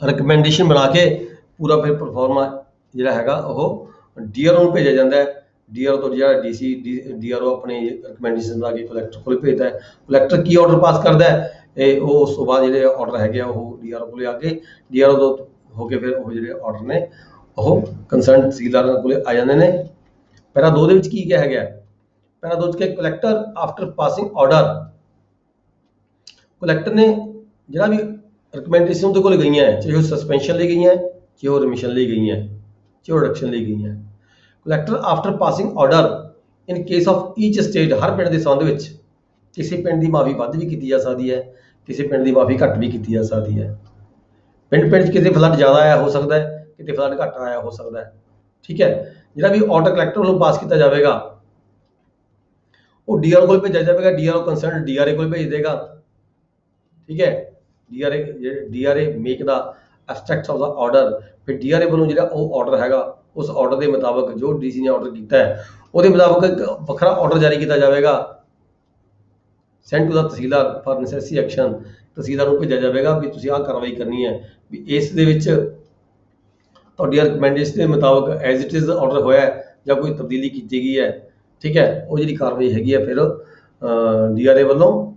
ਰਿਕਮੈਂਡੇਸ਼ਨ ਬਣਾ ਕੇ ਪੂਰਾ ਫਿਰ ਪਰਫਾਰਮਾ ਜਿਹੜਾ ਹੈਗਾ ਉਹ DRO ਨੂੰ ਭੇਜਿਆ ਜਾਂਦਾ ਹੈ। DRO ਤੋਂ ਜਿਹੜਾ DC DRO ਆਪਣੀ ਰਿਕਮੈਂਡੇਸ਼ਨ ਲਾ ਕੇ ਕਲੈਕਟਰ ਕੋਲ ਭੇਜਦਾ ਹੈ। ਕਲੈਕਟਰ ਕੀ ਆਰਡਰ ਪਾਸ ਕਰਦਾ ਹੈ ਇਹ ਉਹ ਉਸ ਤੋਂ ਬਾਅਦ ਜਿਹੜੇ ਆਰਡਰ ਹੈਗੇ ਆ ਉਹ DRO ਕੋਲ ਆ ਕੇ DRO ਤੋਂ ਹੋ ਕੇ ਫਿਰ ਉਹ ਜਿਹੜੇ ਆਰਡਰ ਨੇ ਉਹ ਕੰਸਰਨ ਤਹਿਸੀਲਦਾਰਾਂ ਕੋਲ ਆ ਜਾਂਦੇ ਨੇ। ਪੈਰਾ 2 ਦੇ ਵਿੱਚ ਕੀ ਕਿਹਾ ਗਿਆ? ਪੈਰਾ 2 ਚ collector after passing order, collector ਨੇ ਜਿਹੜਾ ਵੀ ਰਿਕਮੈਂਡੇਸ਼ਨ ਉਹਦੇ ਕੋਲ ਗਈਆਂ ਹੈ, ਚਾਹੇ ਉਹ ਸਸਪੈਂਸ਼ਨ ਲਈ ਗਈਆਂ, ਚਾਹੇ ਉਹ ਰਿਮਿਸ਼ਨ ਲਈ ਗਈਆਂ, ਚਾਹੇ ਉਹ ਰਿਡਕਸ਼ਨ ਲਈ ਗਈਆਂ, collector after passing order in case of each state, ਹਰ ਪਿੰਡ ਦੇ ਸੰਬੰਧ ਵਿੱਚ ਕਿਸੇ ਪਿੰਡ ਦੀ ਮਾਫੀ ਵੱਧ ਵੀ ਕੀਤੀ ਜਾ ਸਕਦੀ ਹੈ, ਕਿਸੇ ਪਿੰਡ ਦੀ ਮਾਫੀ ਘੱਟ ਵੀ ਕੀਤੀ ਜਾ ਸਕਦੀ ਹੈ। ਪਿੰਡ 'ਚ ਕਿਤੇ ਫਲੱਡ ਜ਼ਿਆਦਾ ਆਇਆ ਹੋ ਸਕਦਾ ਹੈ, ਕਿਤੇ ਫਲੱਡ ਘੱਟ ਆਇਆ ਹੋ ਸਕਦਾ ਹੈ। ਠੀਕ ਹੈ, ਜਿਹੜਾ ਵੀ ਆਰਡਰ ਕਲੈਕਟਰ ਵੱਲੋਂ ਪਾਸ ਕੀਤਾ ਜਾਵੇਗਾ ਉਹ DRO ਕੋਲ ਭੇਜਿਆ ਜਾਵੇਗਾ, DRO ਕੰਸਰਨ DRA ਕੋਲ ਭੇਜ ਦੇਗਾ। ਠੀਕ ਹੈ, DRA make the abstract of the order, ਫਿਰ DRA ਵੱਲੋਂ ਜਿਹੜਾ ਉਹ ਆਰਡਰ ਹੈਗਾ ਉਸ ਆਰਡਰ ਦੇ ਮੁਤਾਬਕ ਜੋ DC ਨੇ ਆਰਡਰ ਕੀਤਾ ਹੈ ਉਹਦੇ ਮੁਤਾਬਕ ਇੱਕ ਵੱਖਰਾ ਆਰਡਰ ਜਾਰੀ ਕੀਤਾ ਜਾਵੇਗਾ, send to the tehsildar for necessary action, ਤਹਿਸੀਲਦਾਰ ਨੂੰ ਭੇਜਿਆ ਜਾਵੇਗਾ ਵੀ ਤੁਸੀਂ ਆਹ ਕਾਰਵਾਈ ਕਰਨੀ ਹੈ, ਵੀ ਇਸ ਦੇ ਵਿੱਚ ਤੁਹਾਡੀ ਰਿਕਮੈਂਡੇਸ਼ਨ ਦੇ ਮੁਤਾਬਕ ਐਜ਼ ਇਟ ਇਜ਼ ਆਰਡਰ ਹੋਇਆ ਜਾਂ ਕੋਈ ਤਬਦੀਲੀ ਕੀਤੀ ਗਈ ਹੈ। ਠੀਕ ਹੈ, ਉਹ ਜਿਹੜੀ ਕਾਰਵਾਈ ਹੈਗੀ ਹੈ ਫਿਰ DRA ਵੱਲੋਂ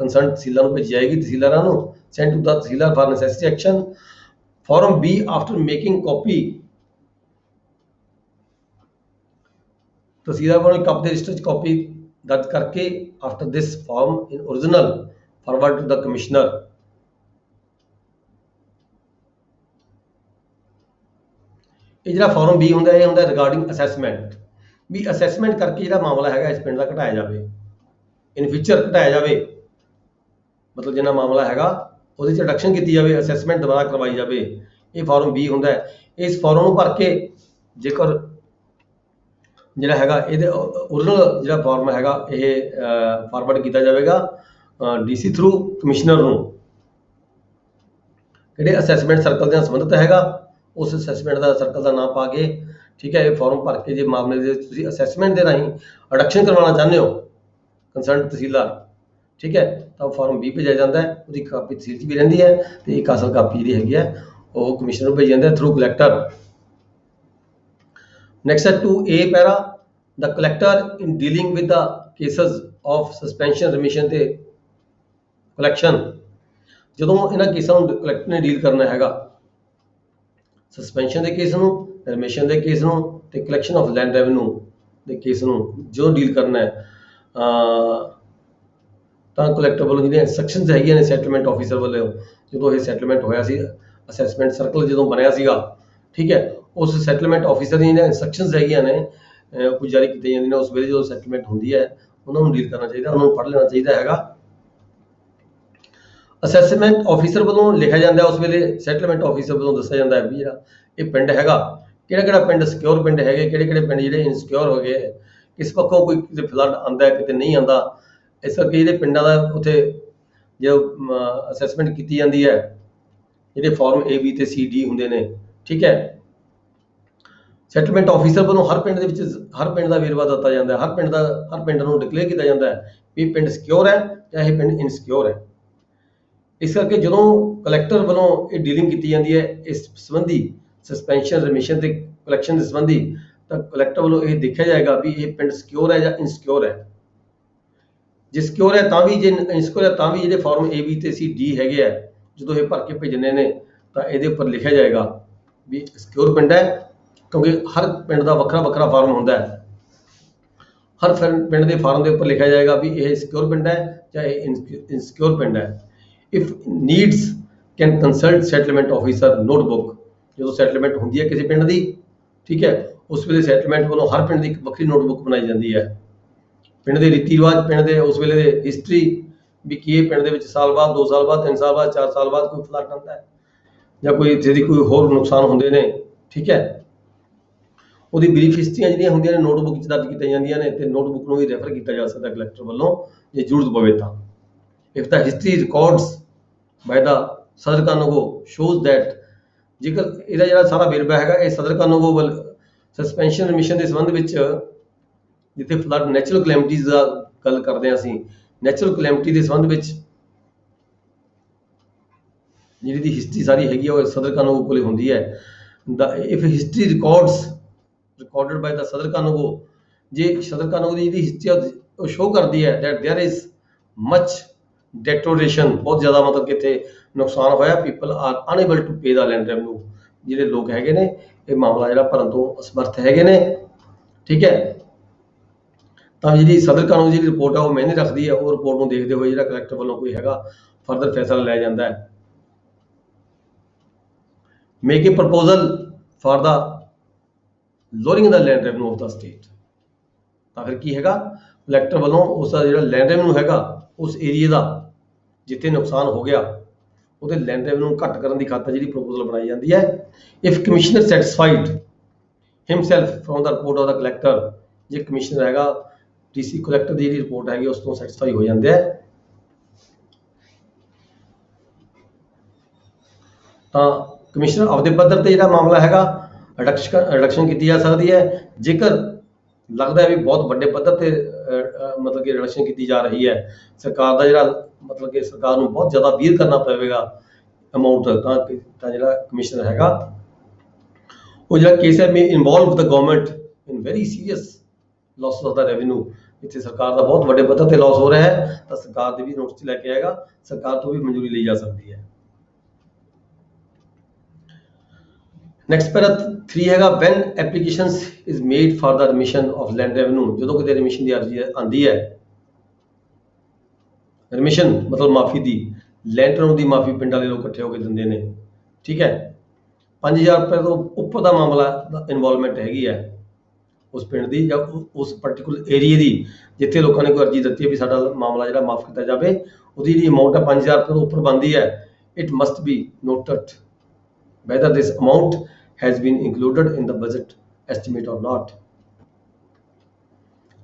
ਕੰਸਰਨ ਤਹਿਸੀਲਦਾਰ ਨੂੰ ਭੇਜੀ ਜਾਏਗੀ, ਤਹਿਸੀਲਦਾਰਾਂ ਨੂੰ send to the tehsildar for necessary action. Form B after making copy, ਤਹਿਸੀਲਦਾਰ ਵੱਲੋਂ ਇੱਕ ਆਪਣੇ ਰਜਿਸਟਰ 'ਚ ਕਾਪੀ ਦਰਜ ਕਰਕੇ after this form in original forward to the commissioner. ਇਹ ਜਿਹੜਾ ਫਾਰਮ B ਹੁੰਦਾ ਇਹ ਹੁੰਦਾ ਰਿਗਾਰਡਿੰਗ ਅਸੈਸਮੈਂਟ, ਵੀ ਅਸੈਸਮੈਂਟ ਕਰਕੇ ਜਿਹੜਾ ਮਾਮਲਾ ਹੈਗਾ ਇਸ ਪਿੰਡ ਦਾ ਘਟਾਇਆ ਜਾਵੇ, ਇਨ ਫਿਊਚਰ ਘਟਾਇਆ ਜਾਵੇ, ਮਤਲਬ ਜਿੰਨਾ ਮਾਮਲਾ ਹੈਗਾ ਉਹਦੇ 'ਚ ਰਿਡਕਸ਼ਨ ਕੀਤੀ ਜਾਵੇ, ਅਸੈਸਮੈਂਟ ਦੁਬਾਰਾ ਕਰਵਾਈ ਜਾਵੇ। ਇਹ ਫਾਰਮ B ਹੁੰਦਾ ਹੈ। ਇਸ ਫਾਰਮ ਨੂੰ ਭਰ ਕੇ ਜੇਕਰ ਜਿਹੜਾ ਹੈਗਾ ਇਹਦੇ ਓਰੀਜਨਲ ਜਿਹੜਾ ਫਾਰਮ ਹੈਗਾ ਇਹ ਫਾਰਵਰਡ ਕੀਤਾ ਜਾਵੇਗਾ ਡੀਸੀ ਥਰੂ ਕਮਿਸ਼ਨਰ ਨੂੰ, ਜਿਹੜੇ ਅਸੈਸਮੈਂਟ ਸਰਕਲ ਦੇ ਨਾਲ ਸੰਬੰਧਿਤ ਹੈਗਾ ਉਸ ਅਸੈਸਮੈਂਟ ਦਾ ਸਰਕਲ ਦਾ ਨਾਮ ਪਾ ਕੇ, ਠੀਕ ਹੈ, ਇਹ ਫਾਰਮ ਭਰ ਕੇ ਜੇ ਮਾਮਲੇ ਦੇ ਤੁਸੀਂ ਅਸੈਸਮੈਂਟ ਦੇ ਰਾਹੀਂ ਰਿਡਕਸ਼ਨ ਕਰਵਾਉਣਾ ਚਾਹੁੰਦੇ ਹੋ ਕੰਸਰਨਡ ਤਹਿਸੀਲਦਾਰ, ਠੀਕ ਹੈ, ਤਾਂ ਫਾਰਮ 20 ਭੇਜਿਆ ਜਾਂਦਾ ਹੈ, ਉਹਦੀ ਕਾਪੀ ਤਹਿਸੀਲ 'ਚ ਵੀ ਰਹਿੰਦੀ ਹੈ ਤੇ ਇੱਕ ਅਸਲ ਕਾਪੀ ਜਿਹੜੀ ਹੈਗੀ ਹੈ ਉਹ ਕਮਿਸ਼ਨਰ ਨੂੰ ਭੇਜੀ ਜਾਂਦੀ ਹੈ ਥਰੂ ਕਲੈਕਟਰ। Next ਹੈ 2A para, the collector in dealing with the cases of suspension, remission ਤੇ collection, ਜਦੋਂ ਇਹਨਾਂ ਕੇਸਾਂ ਨੂੰ ਕਲੈਕਟਰ ਨੇ ਡੀਲ ਕਰਨਾ ਹੈਗਾ, ਸਸਪੈਂਸ਼ਨ ਦੇ ਕੇਸ ਨੂੰ, ਰਿਮਿਸ਼ਨ ਦੇ ਕੇਸ ਨੂੰ ਤੇ ਕਲੈਕਸ਼ਨ ਆਫ ਲੈਂਡ ਰੈਵਨਿਊ ਦੇ ਕੇਸ ਨੂੰ ਜੋ ਡੀਲ ਕਰਨਾ ਹੈ, ਤਾਂ ਕਲੈਕਟਰ ਵੱਲੋਂ ਜਿਹੜੀਆਂ ਇੰਸਟਰਕਸ਼ਨਸ ਹੈਗੀਆਂ ਨੇ ਸੈਟਲਮੈਂਟ ਆਫੀਸਰ ਵੱਲੋਂ, ਜਦੋਂ ਇਹ ਸੈਟਲਮੈਂਟ ਹੋਇਆ ਸੀ, ਅਸੈਸਮੈਂਟ ਸਰਕਲ ਜਦੋਂ ਬਣਿਆ ਸੀਗਾ, ਠੀਕ ਹੈ, ਉਸ ਸੈਟਲਮੈਂਟ ਆਫੀਸਰ ਦੀਆਂ ਜਿਹੜੀਆਂ ਇੰਸਟਰਕਸ਼ਨਸ ਹੈਗੀਆਂ ਨੇ ਕੁਝ ਜਾਰੀ ਕੀਤੀਆਂ ਜਾਂਦੀਆਂ ਨੇ, ਉਸ ਵੇਲੇ ਜਦੋਂ ਸੈਟਲਮੈਂਟ ਹੁੰਦੀ ਹੈ ਉਹਨਾਂ ਨੂੰ ਡੀਲ ਕਰਨਾ ਚਾਹੀਦਾ, ਉਹਨਾਂ ਨੂੰ ਪੜ੍ਹ ਲੈਣਾ ਚਾਹੀਦਾ ਹੈਗਾ। ਅਸੈਸਮੈਂਟ ਆਫੀਸਰ ਵੱਲੋਂ ਲਿਖਿਆ ਜਾਂਦਾ ਉਸ ਵੇਲੇ, ਸੈਟਲਮੈਂਟ ਆਫੀਸਰ ਵੱਲੋਂ ਦੱਸਿਆ ਜਾਂਦਾ ਹੈ ਵੀ ਜਿਹੜਾ ਇਹ ਪਿੰਡ ਹੈਗਾ, ਕਿਹੜਾ ਕਿਹੜਾ ਪਿੰਡ ਸਿਕਿਉਰ ਪਿੰਡ ਹੈਗੇ, ਕਿਹੜੇ ਕਿਹੜੇ ਪਿੰਡ ਜਿਹੜੇ ਇਨਸਿਕਿਉਰ ਹੋ ਗਏ, ਕਿਸ ਪੱਖੋਂ ਕੋਈ ਕਿਤੇ ਫਲੱਡ ਆਉਂਦਾ ਕਿਤੇ ਨਹੀਂ ਆਉਂਦਾ। ਇਸ ਕਰਕੇ ਜਿਹੜੇ ਪਿੰਡਾਂ ਦਾ ਉੱਥੇ ਜੋ ਅਸੈਸਮੈਂਟ ਕੀਤੀ ਜਾਂਦੀ ਹੈ, ਜਿਹੜੇ ਫਾਰਮ A B ਤੇ C D ਹੁੰਦੇ ਨੇ, ਠੀਕ ਹੈ, ਸੈਟਲਮੈਂਟ ਆਫੀਸਰ ਵੱਲੋਂ ਹਰ ਪਿੰਡ ਦੇ ਵਿੱਚ ਹਰ ਪਿੰਡ ਦਾ ਵੇਰਵਾ ਦਿੱਤਾ ਜਾਂਦਾ ਹੈ, ਹਰ ਪਿੰਡ ਨੂੰ ਡਿਕਲੇਅਰ ਕੀਤਾ ਜਾਂਦਾ ਹੈ ਵੀ ਪਿੰਡ ਸਿਕਿਉਰ ਹੈ ਜਾਂ ਇਹ ਪਿੰਡ ਇਨਸਿਕਿਉਰ ਹੈ। ਇਸ ਕਰਕੇ ਜਦੋਂ ਕਲੈਕਟਰ ਵੱਲੋਂ ਇਹ ਡੀਲਿੰਗ ਕੀਤੀ ਜਾਂਦੀ ਹੈ ਇਸ ਸੰਬੰਧੀ ਸਸਪੈਂਸ਼ਨ, ਰਿਮਿਸ਼ਨ ਤੇ ਕਲੈਕਸ਼ਨ ਦੇ ਸੰਬੰਧੀ, ਤਾਂ ਕਲੈਕਟਰ ਵੱਲੋਂ ਇਹ ਦੇਖਿਆ ਜਾਏਗਾ ਵੀ ਇਹ ਪਿੰਡ ਸਿਕਿਉਰ ਹੈ ਜਾਂ ਇਨਸਿਕਿਉਰ ਹੈ। ਜੇ ਸਿਕਿਉਰ ਹੈ ਤਾਂ ਵੀ, ਜੇ ਇਨਸਿਕਿਉਰ ਹੈ ਤਾਂ ਵੀ ਜਿਹੜੇ ਫਾਰਮ A B ਤੇ C D ਹੈਗੇ ਆ, ਜਦੋਂ ਇਹ ਭਰ ਕੇ ਭੇਜਣੇ ਨੇ ਤਾਂ ਇਹਦੇ ਉੱਪਰ ਲਿਖਿਆ ਜਾਏਗਾ ਵੀ ਸਿਕਿਉਰ ਪਿੰਡ ਹੈ, ਕਿਉਂਕਿ ਹਰ ਪਿੰਡ ਦਾ ਵੱਖਰਾ ਵੱਖਰਾ ਫਾਰਮ ਹੁੰਦਾ ਹੈ। ਹਰ ਪਿੰਡ ਦੇ ਫਾਰਮ ਦੇ ਉੱਪਰ ਲਿਖਿਆ ਜਾਏਗਾ ਵੀ ਇਹ ਸਿਕਿਉਰ ਪਿੰਡ ਹੈ ਜਾਂ ਇਹ ਇਨਸਿਕਿਉਰ ਪਿੰਡ ਹੈ। If needs can consult settlement officer notebook, ਜਦੋਂ ਸੈਟਲਮੈਂਟ ਹੁੰਦੀ ਹੈ ਕਿਸੇ ਪਿੰਡ ਦੀ, ਠੀਕ ਹੈ, ਉਸ ਵੇਲੇ ਸੈਟਲਮੈਂਟ ਵੱਲੋਂ ਹਰ ਪਿੰਡ ਦੀ ਇੱਕ ਵੱਖਰੀ ਨੋਟਬੁੱਕ ਬਣਾਈ ਜਾਂਦੀ ਹੈ, ਪਿੰਡ ਦੇ ਰੀਤੀ ਰਿਵਾਜ, ਪਿੰਡ ਦੇ ਉਸ ਵੇਲੇ ਦੇ ਹਿਸਟਰੀ, ਵੀ ਕੀ ਇਹ ਪਿੰਡ ਦੇ ਵਿੱਚ ਸਾਲ ਬਾਅਦ, 2 ਸਾਲ ਬਾਅਦ, 3 ਸਾਲ ਬਾਅਦ, 4 ਸਾਲ ਬਾਅਦ ਕੋਈ ਫਲੱਡ ਆਉਂਦਾ ਹੈ ਜਾਂ ਕੋਈ ਇੱਥੇ ਦੀ ਕੋਈ ਹੋਰ ਨੁਕਸਾਨ ਹੁੰਦੇ ਨੇ, ਠੀਕ ਹੈ, ਉਹਦੀ ਬਰੀਫ ਹਿਸਟਰੀਆਂ ਜਿਹੜੀਆਂ ਹੁੰਦੀਆਂ ਨੇ ਨੋਟਬੁੱਕ 'ਚ ਦਰਜ ਕੀਤੀਆਂ ਜਾਂਦੀਆਂ ਨੇ, ਤੇ ਨੋਟਬੁੱਕ ਨੂੰ ਵੀ ਰੈਫਰ ਕੀਤਾ ਜਾ ਸਕਦਾ ਕਲੈਕਟਰ ਵੱਲੋਂ ਜੇ ਜ਼ਰੂਰਤ ਪਵੇ ਤਾਂ। ਇਫ ਦਾ ਹਿਸਟਰੀ ਰਿਕਾਰਡਸ ਬਾਈ ਦਾ ਸਦਰ ਕਾਨੂੰਗੋ ਸ਼ੋਜ਼ ਦੈਟ, ਜੇਕਰ ਇਹਦਾ ਜਿਹੜਾ ਸਾਰਾ ਵੇਰਵਾ ਹੈਗਾ ਇਹ ਸਦਰ ਕਾਨੂੰਗੋ ਵੱਲ ਸਸਪੈਂਸ਼ਨ ਰਿਮਿਸ਼ਨ ਦੇ ਸੰਬੰਧ ਵਿੱਚ, ਜਿੱਥੇ ਫਲੱਡ ਨੈਚੁਰਲ ਕਲੈਮਿਟੀਜ਼ ਦਾ ਗੱਲ ਕਰਦੇ ਹਾਂ ਅਸੀਂ, ਨੈਚੁਰਲ ਕਲੈਮਿਟੀ ਦੇ ਸੰਬੰਧ ਵਿੱਚ ਜਿਹੜੀ ਦੀ ਹਿਸਟਰੀ ਸਾਰੀ ਹੈਗੀ ਉਹ ਸਦਰ ਕਾਨੂੰਗੋ ਕੋਲੇ ਹੁੰਦੀ ਹੈ। ਇਫ ਹਿਸਟਰੀ ਰਿਕਾਰਡਡ ਬਾਈ ਦਾ ਸਦਰ ਕਾਨੂੰਗੋ, ਜੇ ਸਦਰ ਕਾਨੂੰਗੋ ਦੀ ਜਿਹੜੀ ਹਿਸਟਰੀ ਉਹ ਸ਼ੋਅ ਕਰਦੀ ਹੈ that there is much deterioration, ਬਹੁਤ ਜ਼ਿਆਦਾ ਮਤਲਬ ਕਿ ਇੱਥੇ ਨੁਕਸਾਨ ਹੋਇਆ, people are unable to pay the land revenue, ਜਿਹੜੇ ਲੋਕ ਹੈਗੇ ਨੇ ਇਹ ਮਾਮਲਾ ਜਿਹੜਾ ਭਰਨ ਤੋਂ ਅਸਮਰਥ ਹੈਗੇ ਨੇ, ਠੀਕ ਹੈ, ਤਾਂ ਜਿਹੜੀ ਸਦਰ ਕਾਨੂੰਨ ਜਿਹੜੀ ਰਿਪੋਰਟ ਹੈ ਉਹ ਮਾਇਨੇ ਰੱਖਦੀ ਹੈ। ਉਹ ਰਿਪੋਰਟ ਨੂੰ ਦੇਖਦੇ ਹੋਏ ਜਿਹੜਾ ਕਲੈਕਟਰ ਵੱਲੋਂ ਕੋਈ ਹੈਗਾ ਫਰਦਰ ਫੈਸਲਾ ਲਿਆ ਜਾਂਦਾ ਹੈ। Make A proposal for the lowering the land revenue of the state, ਤਾਂ ਫਿਰ ਕੀ ਹੈਗਾ, ਕਲੈਕਟਰ ਵੱਲੋਂ ਉਸ ਦਾ ਜਿਹੜਾ ਲੈਂਡ ਰੈਵਨਿਊ ਹੈਗਾ ਉਸ ਏਰੀਏ ਦਾ ਜਿੱਥੇ ਨੁਕਸਾਨ ਹੋ ਗਿਆ ਉਹਦੇ ਲੈਂਡ ਰੈਵਨਿਊ ਨੂੰ ਘੱਟ ਕਰਨ ਦੀ ਖਾਤਰ ਜਿਹੜੀ ਪ੍ਰਪੋਜ਼ਲ ਬਣਾਈ ਜਾਂਦੀ ਹੈ। If commissioner satisfied himself from the report of the collector, ਜੇ ਕਮਿਸ਼ਨਰ ਹੈਗਾ ਡੀਸੀ ਕਲੈਕਟਰ ਦੀ ਜਿਹੜੀ ਰਿਪੋਰਟ ਹੈਗੀ ਉਸ ਤੋਂ ਸੈਟਿਸਫਾਈ ਹੋ ਜਾਂਦੇ ਹੈ, ਤਾਂ ਕਮਿਸ਼ਨਰ ਆਪਦੇ ਪੱਧਰ ਤੇ ਜਿਹੜਾ ਮਾਮਲਾ ਹੈਗਾ ਰਿਡਕਸ਼ਨ ਕੀਤੀ ਜਾ ਸਕਦੀ ਹੈ। ਜੇਕਰ ਲੱਗਦਾ ਹੈ ਵੀ ਬਹੁਤ ਵੱਡੇ ਪੱਧਰ ਤੇ ਮਤਲਬ ਕਿ ਰਿਡਕਸ਼ਨ ਕੀਤੀ ਜਾ ਰਹੀ ਹੈ, ਸਰਕਾਰ ਦਾ ਜਿਹੜਾ ਮਤਲਬ ਕਿ ਸਰਕਾਰ ਨੂੰ ਬਹੁਤ ਜ਼ਿਆਦਾ ਬੀਅਰ ਕਰਨਾ ਪਵੇਗਾ ਅਮਾਊਂਟ, ਤਾਂ ਜਿਹੜਾ ਕਮਿਸ਼ਨਰ ਹੈਗਾ ਉਹ ਜਿਹੜਾ ਕੇਸ ਹੈ may involve the government in very serious loss of the revenue, ਜਿੱਥੇ ਸਰਕਾਰ ਦਾ ਬਹੁਤ ਵੱਡੇ ਪੱਧਰ ਤੇ ਲਾਸ ਹੋ ਰਿਹਾ ਹੈ ਤਾਂ ਸਰਕਾਰ ਦੇ ਵੀ ਨੋਟਿਸ ਲੈ ਕੇ ਆਏਗਾ, ਸਰਕਾਰ ਤੋਂ ਵੀ ਮਨਜ਼ੂਰੀ ਲਈ ਜਾ ਸਕਦੀ ਹੈ। ਨੈਕਸਟ ਪੈਰਾ 3 ਹੈਗਾ when applications is made for the remission of land revenue, ਜਦੋਂ ਕਿਤੇ ਰਿਮਿਸ਼ਨ ਦੀ ਅਰਜ਼ੀ ਆਉਂਦੀ ਹੈ, ਰਿਮਿਸ਼ਨ ਮਤਲਬ ਮਾਫੀ ਦੀ, ਲੈਂਡ ਰੈਵਨਿਊ ਦੀ ਮਾਫੀ ਪਿੰਡ ਵਾਲੇ ਲੋਕ ਇਕੱਠੇ ਹੋ ਕੇ ਦਿੰਦੇ ਨੇ, ਠੀਕ ਹੈ, 5000 ਰੁਪਏ ਤੋਂ ਉੱਪਰ ਦਾ ਮਾਮਲਾ ਇਨਵੋਲਵਮੈਂਟ ਹੈਗੀ ਹੈ ਉਸ ਪਿੰਡ ਦੀ ਜਾਂ ਉਸ ਪਾਰਟਿਕੂਲਰ ਏਰੀਏ ਦੀ ਜਿੱਥੇ ਲੋਕਾਂ ਨੇ ਕੋਈ ਅਰਜ਼ੀ ਦਿੱਤੀ ਹੈ ਵੀ ਸਾਡਾ ਮਾਮਲਾ ਜਿਹੜਾ ਮਾਫ ਕੀਤਾ ਜਾਵੇ, ਉਹਦੀ ਜਿਹੜੀ ਅਮਾਊਂਟ ਹੈ 5000 ਰੁਪਏ ਤੋਂ ਉੱਪਰ ਬਣਦੀ ਹੈ। It must B noted whether this amount has been included in the budget estimate or not,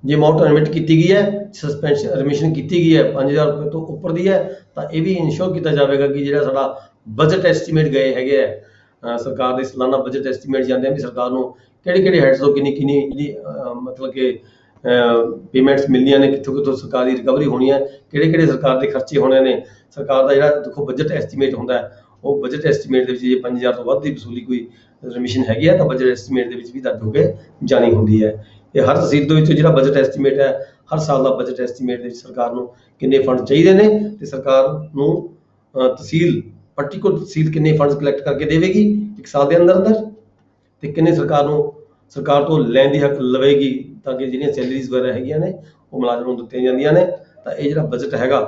ਜੇ ਅਮਾਊਂਟ ਰਿਮਿਟ ਕੀਤੀ ਗਈ ਹੈ, ਸਸਪੈਂਸ਼ਨ ਰਿਮਿਸ਼ਨ ਕੀਤੀ ਗਈ ਹੈ 5000 ਰੁਪਏ ਤੋਂ ਉੱਪਰ ਦੀ ਹੈ, ਤਾਂ ਇਹ ਵੀ ਇਨਸ਼ੋਰ ਕੀਤਾ ਜਾਵੇਗਾ ਕਿ ਜਿਹੜਾ ਸਾਡਾ ਬਜਟ ਐਸਟੀਮੇਟ ਗਏ ਹੈਗੇ ਆ, ਸਰਕਾਰ ਦੇ ਸਾਲਾਨਾ ਬਜਟ ਐਸਟੀਮੇਟ ਜਾਂਦੇ ਆ ਵੀ ਸਰਕਾਰ ਨੂੰ ਕਿਹੜੇ ਹੈਡਸ ਤੋਂ ਕਿੰਨੀ ਜਿਹੜੀ ਮਤਲਬ ਕਿ ਪੇਮੈਂਟਸ ਮਿਲਦੀਆਂ ਨੇ, ਕਿੱਥੋਂ ਸਰਕਾਰ ਦੀ ਰਿਕਵਰੀ ਹੋਣੀ ਹੈ, ਕਿਹੜੇ ਸਰਕਾਰ ਦੇ ਖਰਚੇ ਹੋਣੇ ਨੇ। ਸਰਕਾਰ ਦਾ ਜਿਹੜਾ ਦੇਖੋ ਬਜਟ ਐਸਟੀਮੇਟ ਹੁੰਦਾ ਹੈ, ਉਹ ਬਜਟ ਐਸਟੀਮੇਟ ਦੇ ਵਿੱਚ ਜੇ 5000 ਤੋਂ ਵੱਧ ਦੀ ਵਸੂਲੀ ਕੋਈ ਰਿਮਿਸ਼ਨ ਹੈਗੀ ਹੈ ਤਾਂ ਬਜਟ ਐਸਟੀਮੇਟ ਦੇ ਵਿੱਚ ਵੀ ਦਰਜ ਹੋ ਕੇ ਜਾਣੀ ਹੁੰਦੀ ਹੈ। ਇਹ ਹਰ ਤਹਿਸੀਲ ਦੇ ਵਿੱਚ ਜਿਹੜਾ ਬਜਟ ਐਸਟੀਮੇਟ ਹੈ, ਹਰ ਸਾਲ ਦਾ ਬਜਟ ਐਸਟੀਮੇਟ ਦੇ ਵਿੱਚ ਸਰਕਾਰ ਨੂੰ ਕਿੰਨੇ ਫੰਡ ਚਾਹੀਦੇ ਨੇ ਤੇ ਸਰਕਾਰ ਨੂੰ ਤਹਿਸੀਲ ਪਾਰਟਿਕੂਲਰ ਤਹਿਸੀਲ ਕਿੰਨੇ ਫੰਡਸ ਕਲੈਕਟ ਕਰਕੇ ਦੇਵੇਗੀ ਇੱਕ ਸਾਲ ਦੇ ਅੰਦਰ ਤੇ ਕਿੰਨੇ ਸਰਕਾਰ ਤੋਂ ਲੈਣ ਦੀ ਹੱਕ ਲਵੇਗੀ ਤਾਂ ਕਿ ਜਿਹੜੀਆਂ ਸੈਲਰੀਜ਼ ਵਗੈਰਾ ਹੈਗੀਆਂ ਨੇ ਉਹ ਮੁਲਾਜ਼ਮਾਂ ਨੂੰ ਦਿੱਤੀਆਂ ਜਾਂਦੀਆਂ ਨੇ। ਤਾਂ ਇਹ ਜਿਹੜਾ ਬਜਟ ਹੈਗਾ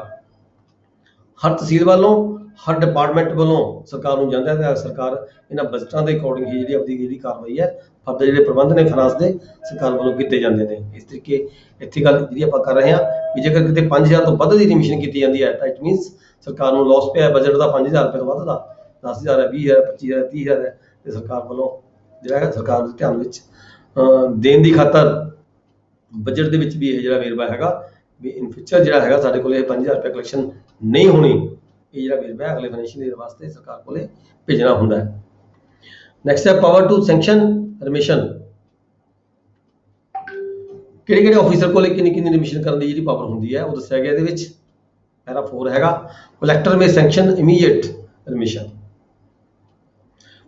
ਹਰ ਤਹਿਸੀਲ ਵੱਲੋਂ, ਹਰ ਡਿਪਾਰਟਮੈਂਟ ਵੱਲੋਂ ਸਰਕਾਰ ਨੂੰ ਜਾਂਦਾ ਹੈ ਤੇ ਸਰਕਾਰ ਇਹਨਾਂ ਬਜਟਾਂ ਦੇ ਅਕੋਰਡਿੰਗ ਹੀ ਜਿਹੜੀ ਕਾਰਵਾਈ ਹੈ, ਫਰਦਰ ਜਿਹੜੇ ਪ੍ਰਬੰਧ ਨੇ ਫਾਈਨਾਂਸ ਦੇ ਸਰਕਾਰ ਵੱਲੋਂ ਕੀਤੇ ਜਾਂਦੇ ਨੇ। ਇਸ ਤਰੀਕੇ ਇੱਥੇ ਗੱਲ ਜਿਹੜੀ ਆਪਾਂ ਕਰ ਰਹੇ ਹਾਂ ਵੀ ਜੇਕਰ ਕਿਤੇ 5000 ਤੋਂ ਵੱਧ ਦੀ ਰਿਮਿਸ਼ਨ ਕੀਤੀ ਜਾਂਦੀ ਹੈ ਤਾਂ ਇਟ ਮੀਨਸ ਸਰਕਾਰ ਨੂੰ ਲਾਸ ਪਿਆ ਬਜਟ ਦਾ 5000 ਰੁਪਏ ਤੋਂ ਵੱਧ ਦਾ, 10000 ਹੈ, 20000 ਹੈ, 25000 ਹੈ, 30000 ਹੈ, ਤੇ ਸਰਕਾਰ ਵੱਲੋਂ ਜਿਹੜਾ ਹੈ ਸਰਕਾਰ ਦੇ ਧਿਆਨ ਵਿੱਚ ਦੇਣ ਦੀ ਖਾਤਰ ਬਜਟ ਦੇ ਵਿੱਚ ਵੀ ਇਹ ਜਿਹੜਾ ਵੇਰਵਾ ਹੈਗਾ ਵੀ ਇਨ ਫਿਊਚਰ ਜਿਹੜਾ ਹੈਗਾ ਸਾਡੇ ਕੋਲ ਇਹ 5000 ਰੁਪਏ ਕਲੈਕਸ਼ਨ ਨਹੀਂ ਹੋਣੀ, ਇਹ ਜਿਹੜਾ ਵੇਰਵਾ ਅਗਲੇ ਫਾਈਨੈਂਸ਼ੀਅਲ ਈਅਰ ਵਾਸਤੇ ਸਰਕਾਰ ਕੋਲੇ ਭੇਜਣਾ ਹੁੰਦਾ ਹੈ। ਨੈਕਸਟ ਹੈ ਪਾਵਰ ਟੂ ਸੈਂਕਸ਼ਨ ਰਿਮਿਸ਼ਨ। ਕਿਹੜੇ ਆਫੀਸਰ ਕੋਲੇ ਕਿੰਨੀ ਰਿਮਿਸ਼ਨ ਕਰਨ ਦੀ ਜਿਹੜੀ ਪਾਵਰ ਹੁੰਦੀ ਹੈ ਉਹ ਦੱਸਿਆ ਗਿਆ ਇਹਦੇ ਵਿੱਚ। ਪੈਰਾ 4 ਹੈਗਾ ਕਲੈਕਟਰ ਮੇ ਸੈਂਕਸ਼ਨ ਇਮੀਡੀਏਟ ਰਿਮਿਸ਼ਨ।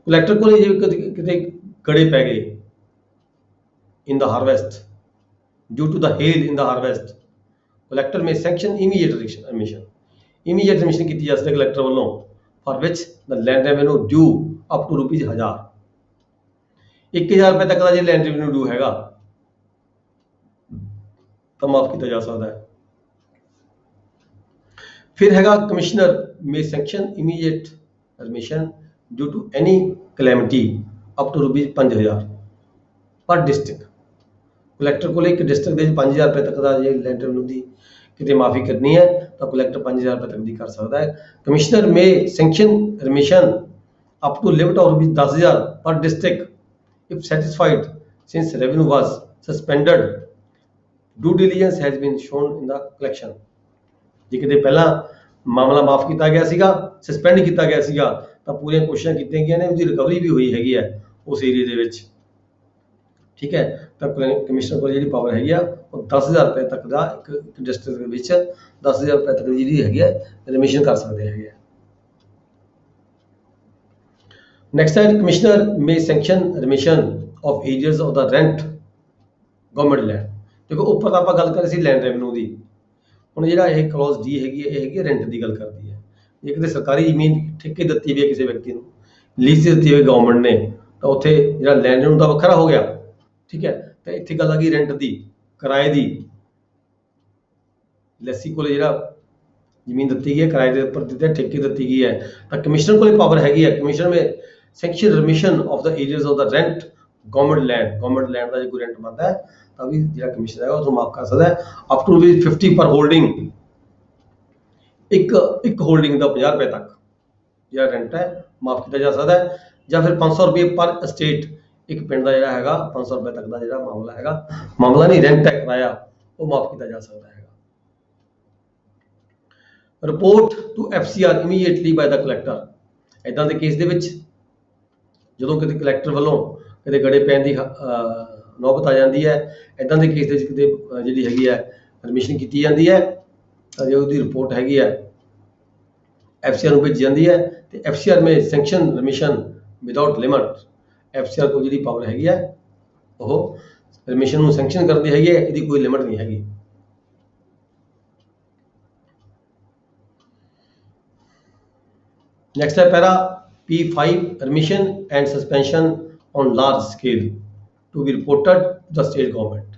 ਕਲੈਕਟਰ ਕੋਲੇ ਜੇ ਕਿਤੇ ਗੜੇ ਪੈ ਗਏ in the harvest due to the hail in the harvest, collector may sanction immediate remission। immediate remission ਕੀਤੀ ਜਾ ਸਕਦੀ ਕਲੈਕਟਰ ਵੱਲੋਂ for which the land revenue due up to ₹1000। 1000 ਰੁਪਏ ਤੱਕ ਦਾ ਜੇ ਲੈਂਡ ਰੈਵਨਿਊ ਡਿਊ ਹੈਗਾ ਤਾਂ ਮਾਫ ਕੀਤਾ ਜਾ ਸਕਦਾ ਹੈ। ਫਿਰ ਹੈਗਾ commissioner may sanction immediate remission due to any calamity up to ₹5000 ਪਰ ਡਿਸਟ੍ਰਿਕਟ। ਕਲੈਕਟਰ ਕੋਲ ਇੱਕ ਡਿਸਟ੍ਰਿਕਟ ਦੇ 5000 ਰੁਪਏ ਤੱਕ ਦਾ ਜੇ ਲੈਂਡ ਰੈਵਨਿਊ ਦੀ ਕਿਤੇ ਮਾਫੀ ਕਰਨੀ ਹੈ ਤਾਂ ਕਲੈਕਟਰ 5000 ਰੁਪਏ ਤੱਕ ਦੀ ਕਰ ਸਕਦਾ ਹੈ। Commissioner may sanction remission up to limit of ₹10000 per district if satisfied since revenue was suspended due diligence has been shown in the collection. ਜੇ ਕਿਤੇ ਪਹਿਲਾਂ ਮਾਮਲਾ ਮਾਫ ਕੀਤਾ ਗਿਆ ਸੀਗਾ, ਸਸਪੈਂਡ ਕੀਤਾ ਗਿਆ ਸੀਗਾ, ਤਾਂ ਪੂਰੀਆਂ ਕੋਸ਼ਿਸ਼ਾਂ ਕੀਤੀਆਂ ਗਈਆਂ ਨੇ, ਉਹਦੀ ਰਿਕਵਰੀ ਵੀ ਹੋਈ ਹੈਗੀ ਹੈ ਉਸ ਏਰੀਏ ਦੇ ਵਿੱਚ। ਠੀਕ ਹੈ, ਤਾਂ ਕਮਿਸ਼ਨਰ ਕੋਲ ਜਿਹੜੀ ਪਾਵਰ ਹੈਗੀ ਆ ਉਹ 10000 ਰੁਪਏ ਤੱਕ ਦਾ ਇੱਕ ਡਿਸਟ੍ਰਿਕਟ ਦੇ ਵਿੱਚ 10000 ਰੁਪਏ ਤੱਕ ਦੀ ਜਿਹੜੀ ਹੈਗੀ ਹੈ ਰਿਮਿਸ਼ਨ ਕਰ ਸਕਦੇ ਹੈਗੇ ਆ। ਨੈਕਸਟ ਹੈ commissioner may sanction remission of arrears of the rent government land. ਦੇਖੋ ਉੱਪਰ ਤਾਂ ਆਪਾਂ ਗੱਲ ਕਰ ਰਹੇ ਸੀ ਲੈਂਡ ਰੈਵਨਿਊ ਦੀ, ਹੁਣ ਜਿਹੜਾ ਇਹ ਕਲੌਜ਼ ਡੀ ਹੈਗੀ ਹੈ ਇਹ ਹੈਗੀ ਰੈਂਟ ਦੀ ਗੱਲ ਕਰਦੀ ਹੈ। ਜੇ ਕਿਤੇ ਸਰਕਾਰੀ ਜ਼ਮੀਨ ਠੇਕੇ ਦਿੱਤੀ ਹੋਈ ਹੈ ਕਿਸੇ ਵਿਅਕਤੀ ਨੂੰ, ਲੀਜ਼ ਦਿੱਤੀ ਹੋਈ ਗਵਰਨਮੈਂਟ ਨੇ, ਤਾਂ ਉੱਥੇ ਜਿਹੜਾ ਲੈਂਡ ਰੈਵਨਿਊ ਦਾ ਵੱਖਰਾ ਹੋ ਗਿਆ। ਠੀਕ ਹੈ, ਤਾਂ ਇੱਥੇ ਗੱਲ ਆ ਗਈ ਰੈਂਟ ਦੀ, ਕਿਰਾਏ ਦੀ। ਲੈਸੀ ਕੋਲੇ ਜਿਹੜਾ ਜ਼ਮੀਨ ਦਿੱਤੀ ਗਈ ਹੈ ਕਿਰਾਏ ਦੇ ਉੱਪਰ ਦਿੱਤੀ ਹੈ, ਠੇਕੇ ਦਿੱਤੀ ਗਈ ਹੈ, ਤਾਂ ਕਮਿਸ਼ਨਰ ਕੋਲੇ ਪਾਵਰ ਹੈਗੀ ਹੈ। Commissioner may sanction remission of the arrears of the rent government land ਦਾ ਜੇ ਕੋਈ ਰੈਂਟ ਬਣਦਾ ਹੈ ਤਾਂ ਵੀ ਜਿਹੜਾ ਕਮਿਸ਼ਨਰ ਹੈ ਉਹ ਮਾਫ ਕਰ ਸਕਦਾ ਹੈ ਅਪ ਟੂ ₹50 ਪਰ ਹੋਲਡਿੰਗ। ਇੱਕ ਹੋਲਡਿੰਗ ਦਾ 50 ਰੁਪਏ ਤੱਕ ਜਿਹੜਾ ਰੈਂਟ ਹੈ ਮਾਫ ਕੀਤਾ ਜਾ ਸਕਦਾ ਹੈ, ਜਾਂ ਫਿਰ 500 ਰੁਪਏ ਪਰ estate। ਇੱਕ ਪਿੰਡ ਦਾ ਜਿਹੜਾ ਹੈਗਾ 500 ਰੁਪਏ ਤੱਕ ਦਾ ਜਿਹੜਾ ਮਾਮਲਾ ਹੈਗਾ, ਮਾਮਲਾ ਨਹੀਂ ਰੈਂਟ ਹੈ ਕਿਰਾਇਆ, ਉਹ ਮਾਫ ਕੀਤਾ ਜਾ ਸਕਦਾ ਹੈਗਾ। Report to FCR immediately by the collector. ਇਦਾਂ ਦੇ ਕੇਸ ਦੇ ਵਿੱਚ ਜਦੋਂ ਕਿਤੇ ਕਲੈਕਟਰ ਵੱਲੋਂ ਕਿਤੇ ਗੜੇ ਪੈਣ ਦੀ ਨੌਬਤ ਆ ਜਾਂਦੀ ਹੈ, ਇਦਾਂ ਦੇ ਕੇਸ ਦੇ ਵਿੱਚ ਕਿਤੇ ਜਿਹੜੀ ਹੈਗੀ ਹੈ ਰਿਮਿਸ਼ਨ ਕੀਤੀ ਜਾਂਦੀ ਹੈ, ਤਾਂ ਜੇ ਉਹਦੀ ਰਿਪੋਰਟ ਹੈਗੀ ਹੈ FCR ਨੂੰ ਭੇਜੀ ਜਾਂਦੀ ਹੈ, ਤੇ FCR may sanction remission without limit. FCR ਕੋਲ ਜਿਹੜੀ ਪਾਵਰ ਹੈਗੀ ਹੈ ਉਹ ਰਿਮਿਸ਼ਨ ਨੂੰ ਸੈਂਕਸ਼ਨ ਕਰਨ ਦੀ ਹੈਗੀ ਹੈ, ਇਹਦੀ ਕੋਈ ਲਿਮਿਟ ਨਹੀਂ ਹੈਗੀ। ਨੈਕਸਟ ਹੈ para P5 remission and suspension on large scale to be reported to the state government.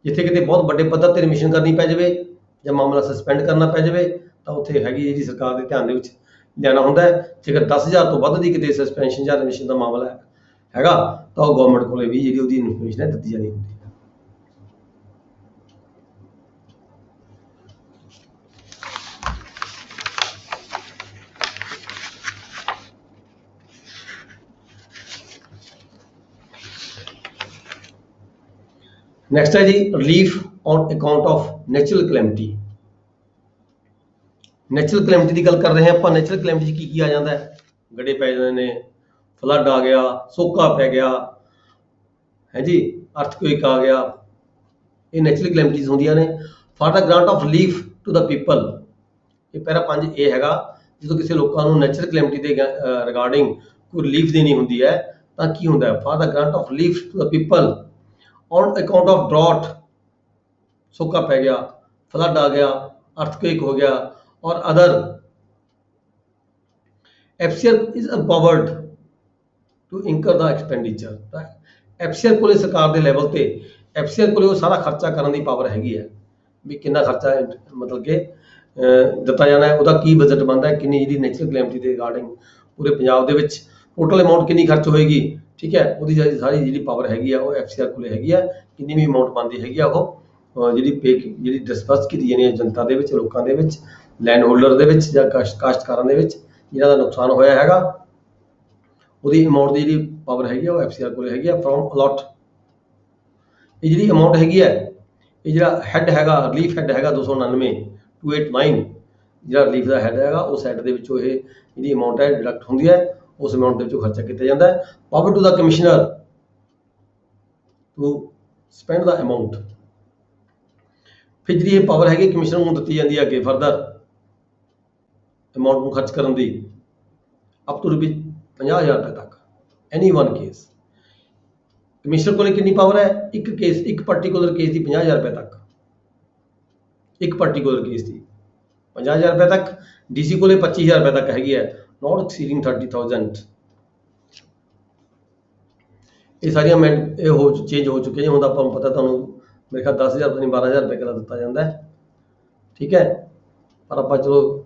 ਜਿੱਥੇ ਕਿਤੇ ਬਹੁਤ ਵੱਡੇ ਪੱਧਰ ਤੇ ਰਿਮਿਸ਼ਨ ਕਰਨੀ ਪੈ ਜਾਵੇ ਜਾਂ ਮਾਮਲਾ ਸਸਪੈਂਡ ਕਰਨਾ ਪੈ ਜਾਵੇ ਤਾਂ ਉੱਥੇ ਹੈਗੀ ਜਿਹੜੀ ਸਰਕਾਰ ਦੇ ਧਿਆਨ ਦੇ ਵਿੱਚ ਲਿਆਉਣਾ ਹੁੰਦਾ ਹੈ। ਜੇਕਰ 10000 ਤੋਂ ਵੱਧ ਦੀ ਕਿਤੇ ਸਸਪੈਂਸ਼ਨ ਜਾਂ ਰਿਮਿਸ਼ਨ ਦਾ ਮਾਮਲਾ ਹੈਗਾ ਤਾਂ ਉਹ ਗਵਰਨਮੈਂਟ ਕੋਲੇ ਵੀ ਜਿਹੜੀ ਉਹਦੀ ਇਨਫੋਰਮੇਸ਼ਨ ਹੈ ਦਿੱਤੀ ਜਾਣੀ ਹੁੰਦੀ ਹੈ। ਨੈਕਸਟ ਹੈ ਜੀ relief on account of natural calamity. Natural calamity ਦੀ ਗੱਲ ਕਰ ਰਹੇ ਹਾਂ ਆਪਾਂ। ਨੈਚੁਰਲ ਕਲੈਮਿਟੀ 'ਚ ਕੀ ਆ ਜਾਂਦਾ ਹੈ? ਗੜੇ ਪੈ ਜਾਂਦੇ ਨੇ, ਫਲੱਡ ਆ ਗਿਆ, ਸੋਕਾ ਪੈ ਗਿਆ, ਹੈ ਜੀ, ਅਰਥਕੁਏਕ ਆ ਗਿਆ। ਇਹ ਨੈਚੁਰਲ ਕਲੈਮਿਟੀਜ਼ ਹੁੰਦੀਆਂ ਨੇ। For the grant of relief to the people, ਇਹ ਪੈਰਾ 5 ਇਹ ਹੈਗਾ, ਜਦੋਂ ਕਿਸੇ ਲੋਕਾਂ ਨੂੰ ਨੈਚੁਰਲ ਕਲੈਮਿਟੀ ਦੇ ਰਿਗਾਰਡਿੰਗ ਕੋਈ ਰਿਲੀਫ ਦੇਣੀ ਹੁੰਦੀ ਹੈ ਤਾਂ ਕੀ ਹੁੰਦਾ ਹੈ? For the grant of relief to the people on account of drought, ਸੋਕਾ ਪੈ ਗਿਆ, ਫਲੱਡ ਆ ਗਿਆ, ਅਰਥਕੁਏਕ ਹੋ ਗਿਆ, ਔਰ other FCR is empowered to incur the expenditure। ਤਾਂ FCR ਕੋਲੇ ਸਰਕਾਰ ਦੇ ਲੈਵਲ ਤੇ FCR ਕੋਲੇ ਉਹ ਸਾਰਾ ਖਰਚਾ ਕਰਨ ਦੀ ਪਾਵਰ ਹੈਗੀ ਹੈ ਵੀ ਕਿੰਨਾ ਖਰਚਾ ਮਤਲਬ ਕਿ ਦਿੱਤਾ ਜਾਣਾ ਹੈ, ਉਹਦਾ ਕੀ ਬਜਟ ਬਣਦਾ ਹੈ, ਕਿੰਨੀ ਜਿਹੜੀ ਨੈਚੁਰਲ ਕਲੈਮਿਟੀ ਦੇ ਰਿਗਾਰਡਿੰਗ ਪੂਰੇ ਪੰਜਾਬ ਦੇ ਵਿੱਚ ਟੋਟਲ ਅਮਾਊਂਟ ਕਿੰਨੀ ਖਰਚ ਹੋਏਗੀ, ਠੀਕ ਹੈ, ਉਹਦੀ ਸਾਰੀ ਜਿਹੜੀ ਪਾਵਰ ਹੈਗੀ ਆ ਉਹ FCR ਕੋਲੇ ਹੈਗੀ ਆ। ਕਿੰਨੀ ਵੀ ਅਮਾਊਂਟ ਬਣਦੀ ਹੈਗੀ ਆ ਉਹ ਜਿਹੜੀ ਡਿਸਬਰਸ ਕੀਤੀ ਜਾਣੀ ਹੈ ਜਨਤਾ ਦੇ ਵਿੱਚ, ਲੋਕਾਂ ਦੇ ਵਿੱਚ, ਲੈਂਡ ਹੋਲਡਰ ਦੇ ਵਿੱਚ ਜਾਂ ਕਾਸ਼ਤਕਾਰਾਂ ਦੇ ਵਿੱਚ ਜਿਹਨਾਂ ਦਾ ਨੁਕਸਾਨ ਹੋਇਆ ਹੈਗਾ, ਉਹਦੀ ਅਮਾਊਂਟ ਦੀ ਜਿਹੜੀ ਪਾਵਰ ਹੈਗੀ ਆ ਉਹ FCR ਕੋਲੇ ਹੈਗੀ ਆ ਫਰੋਮ ਅਲਾਟ। ਇਹ ਜਿਹੜੀ ਅਮਾਊਂਟ ਹੈਗੀ ਹੈ, ਇਹ ਜਿਹੜਾ ਹੈਡ ਹੈਗਾ, ਰਿਲੀਫ ਹੈਡ ਹੈਗਾ 299 ਜਿਹੜਾ ਰਿਲੀਫ ਦਾ ਹੈਡ ਹੈਗਾ, ਉਸ ਹੈਡ ਦੇ ਵਿੱਚੋਂ ਇਹ ਜਿਹੜੀ ਅਮਾਊਂਟ ਹੈ ਡਿਡਕਟ ਹੁੰਦੀ ਹੈ, ਉਸ ਅਮਾਊਂਟ ਦੇ ਵਿੱਚੋਂ ਖਰਚਾ ਕੀਤਾ ਜਾਂਦਾ ਹੈ। Power to the commissioner to spend the amount. ਫਿਰ ਜਿਹੜੀ ਇਹ ਪਾਵਰ ਹੈਗੀ ਕਮਿਸ਼ਨਰ ਨੂੰ ਦਿੱਤੀ ਜਾਂਦੀ ਹੈ ਅੱਗੇ ਫਰਦਰ ਅਮਾਊਂਟ ਨੂੰ ਖਰਚ ਕਰਨ ਦੀ, ਅਪ ਟੂ ਰੁਪੀਜ਼ 50,000 ਰੁਪਏ ਤੱਕ, ਐਨੀ ਵਨ ਕੇਸ। ਕਮਿਸ਼ਨਰ ਕੋਲ ਕਿੰਨੀ ਪਾਵਰ ਹੈ? ਇੱਕ ਕੇਸ, ਇੱਕ ਪਾਰਟੀਕੂਲਰ ਕੇਸ ਦੀ 50,000 ਰੁਪਏ ਤੱਕ, ਇੱਕ ਪਾਰਟੀਕੂਲਰ ਕੇਸ ਦੀ 50,000 ਰੁਪਏ ਤੱਕ। DC ਕੋਲੇ 25,000 ਰੁਪਏ ਤੱਕ ਹੈਗੀ ਹੈ, ਨੋਟ ਐਕਸੀਡਿੰਗ 30,000। ਇਹ ਸਾਰੀਆਂ ਇਹ ਚੇਂਜ ਹੋ ਚੁੱਕੀਆਂ। ਹੁਣ ਤਾਂ ਆਪਾਂ ਨੂੰ ਪਤਾ, ਤੁਹਾਨੂੰ ਮੇਰੇ ਖਿਆਲ 10,000 ਪਤਾ ਨਹੀਂ 12,000 ਰੁਪਏ ਕਿਲਾ ਦਿੱਤਾ ਜਾਂਦਾ ਹੈ, ਠੀਕ ਹੈ। ਪਰ ਆਪਾਂ ਚਲੋ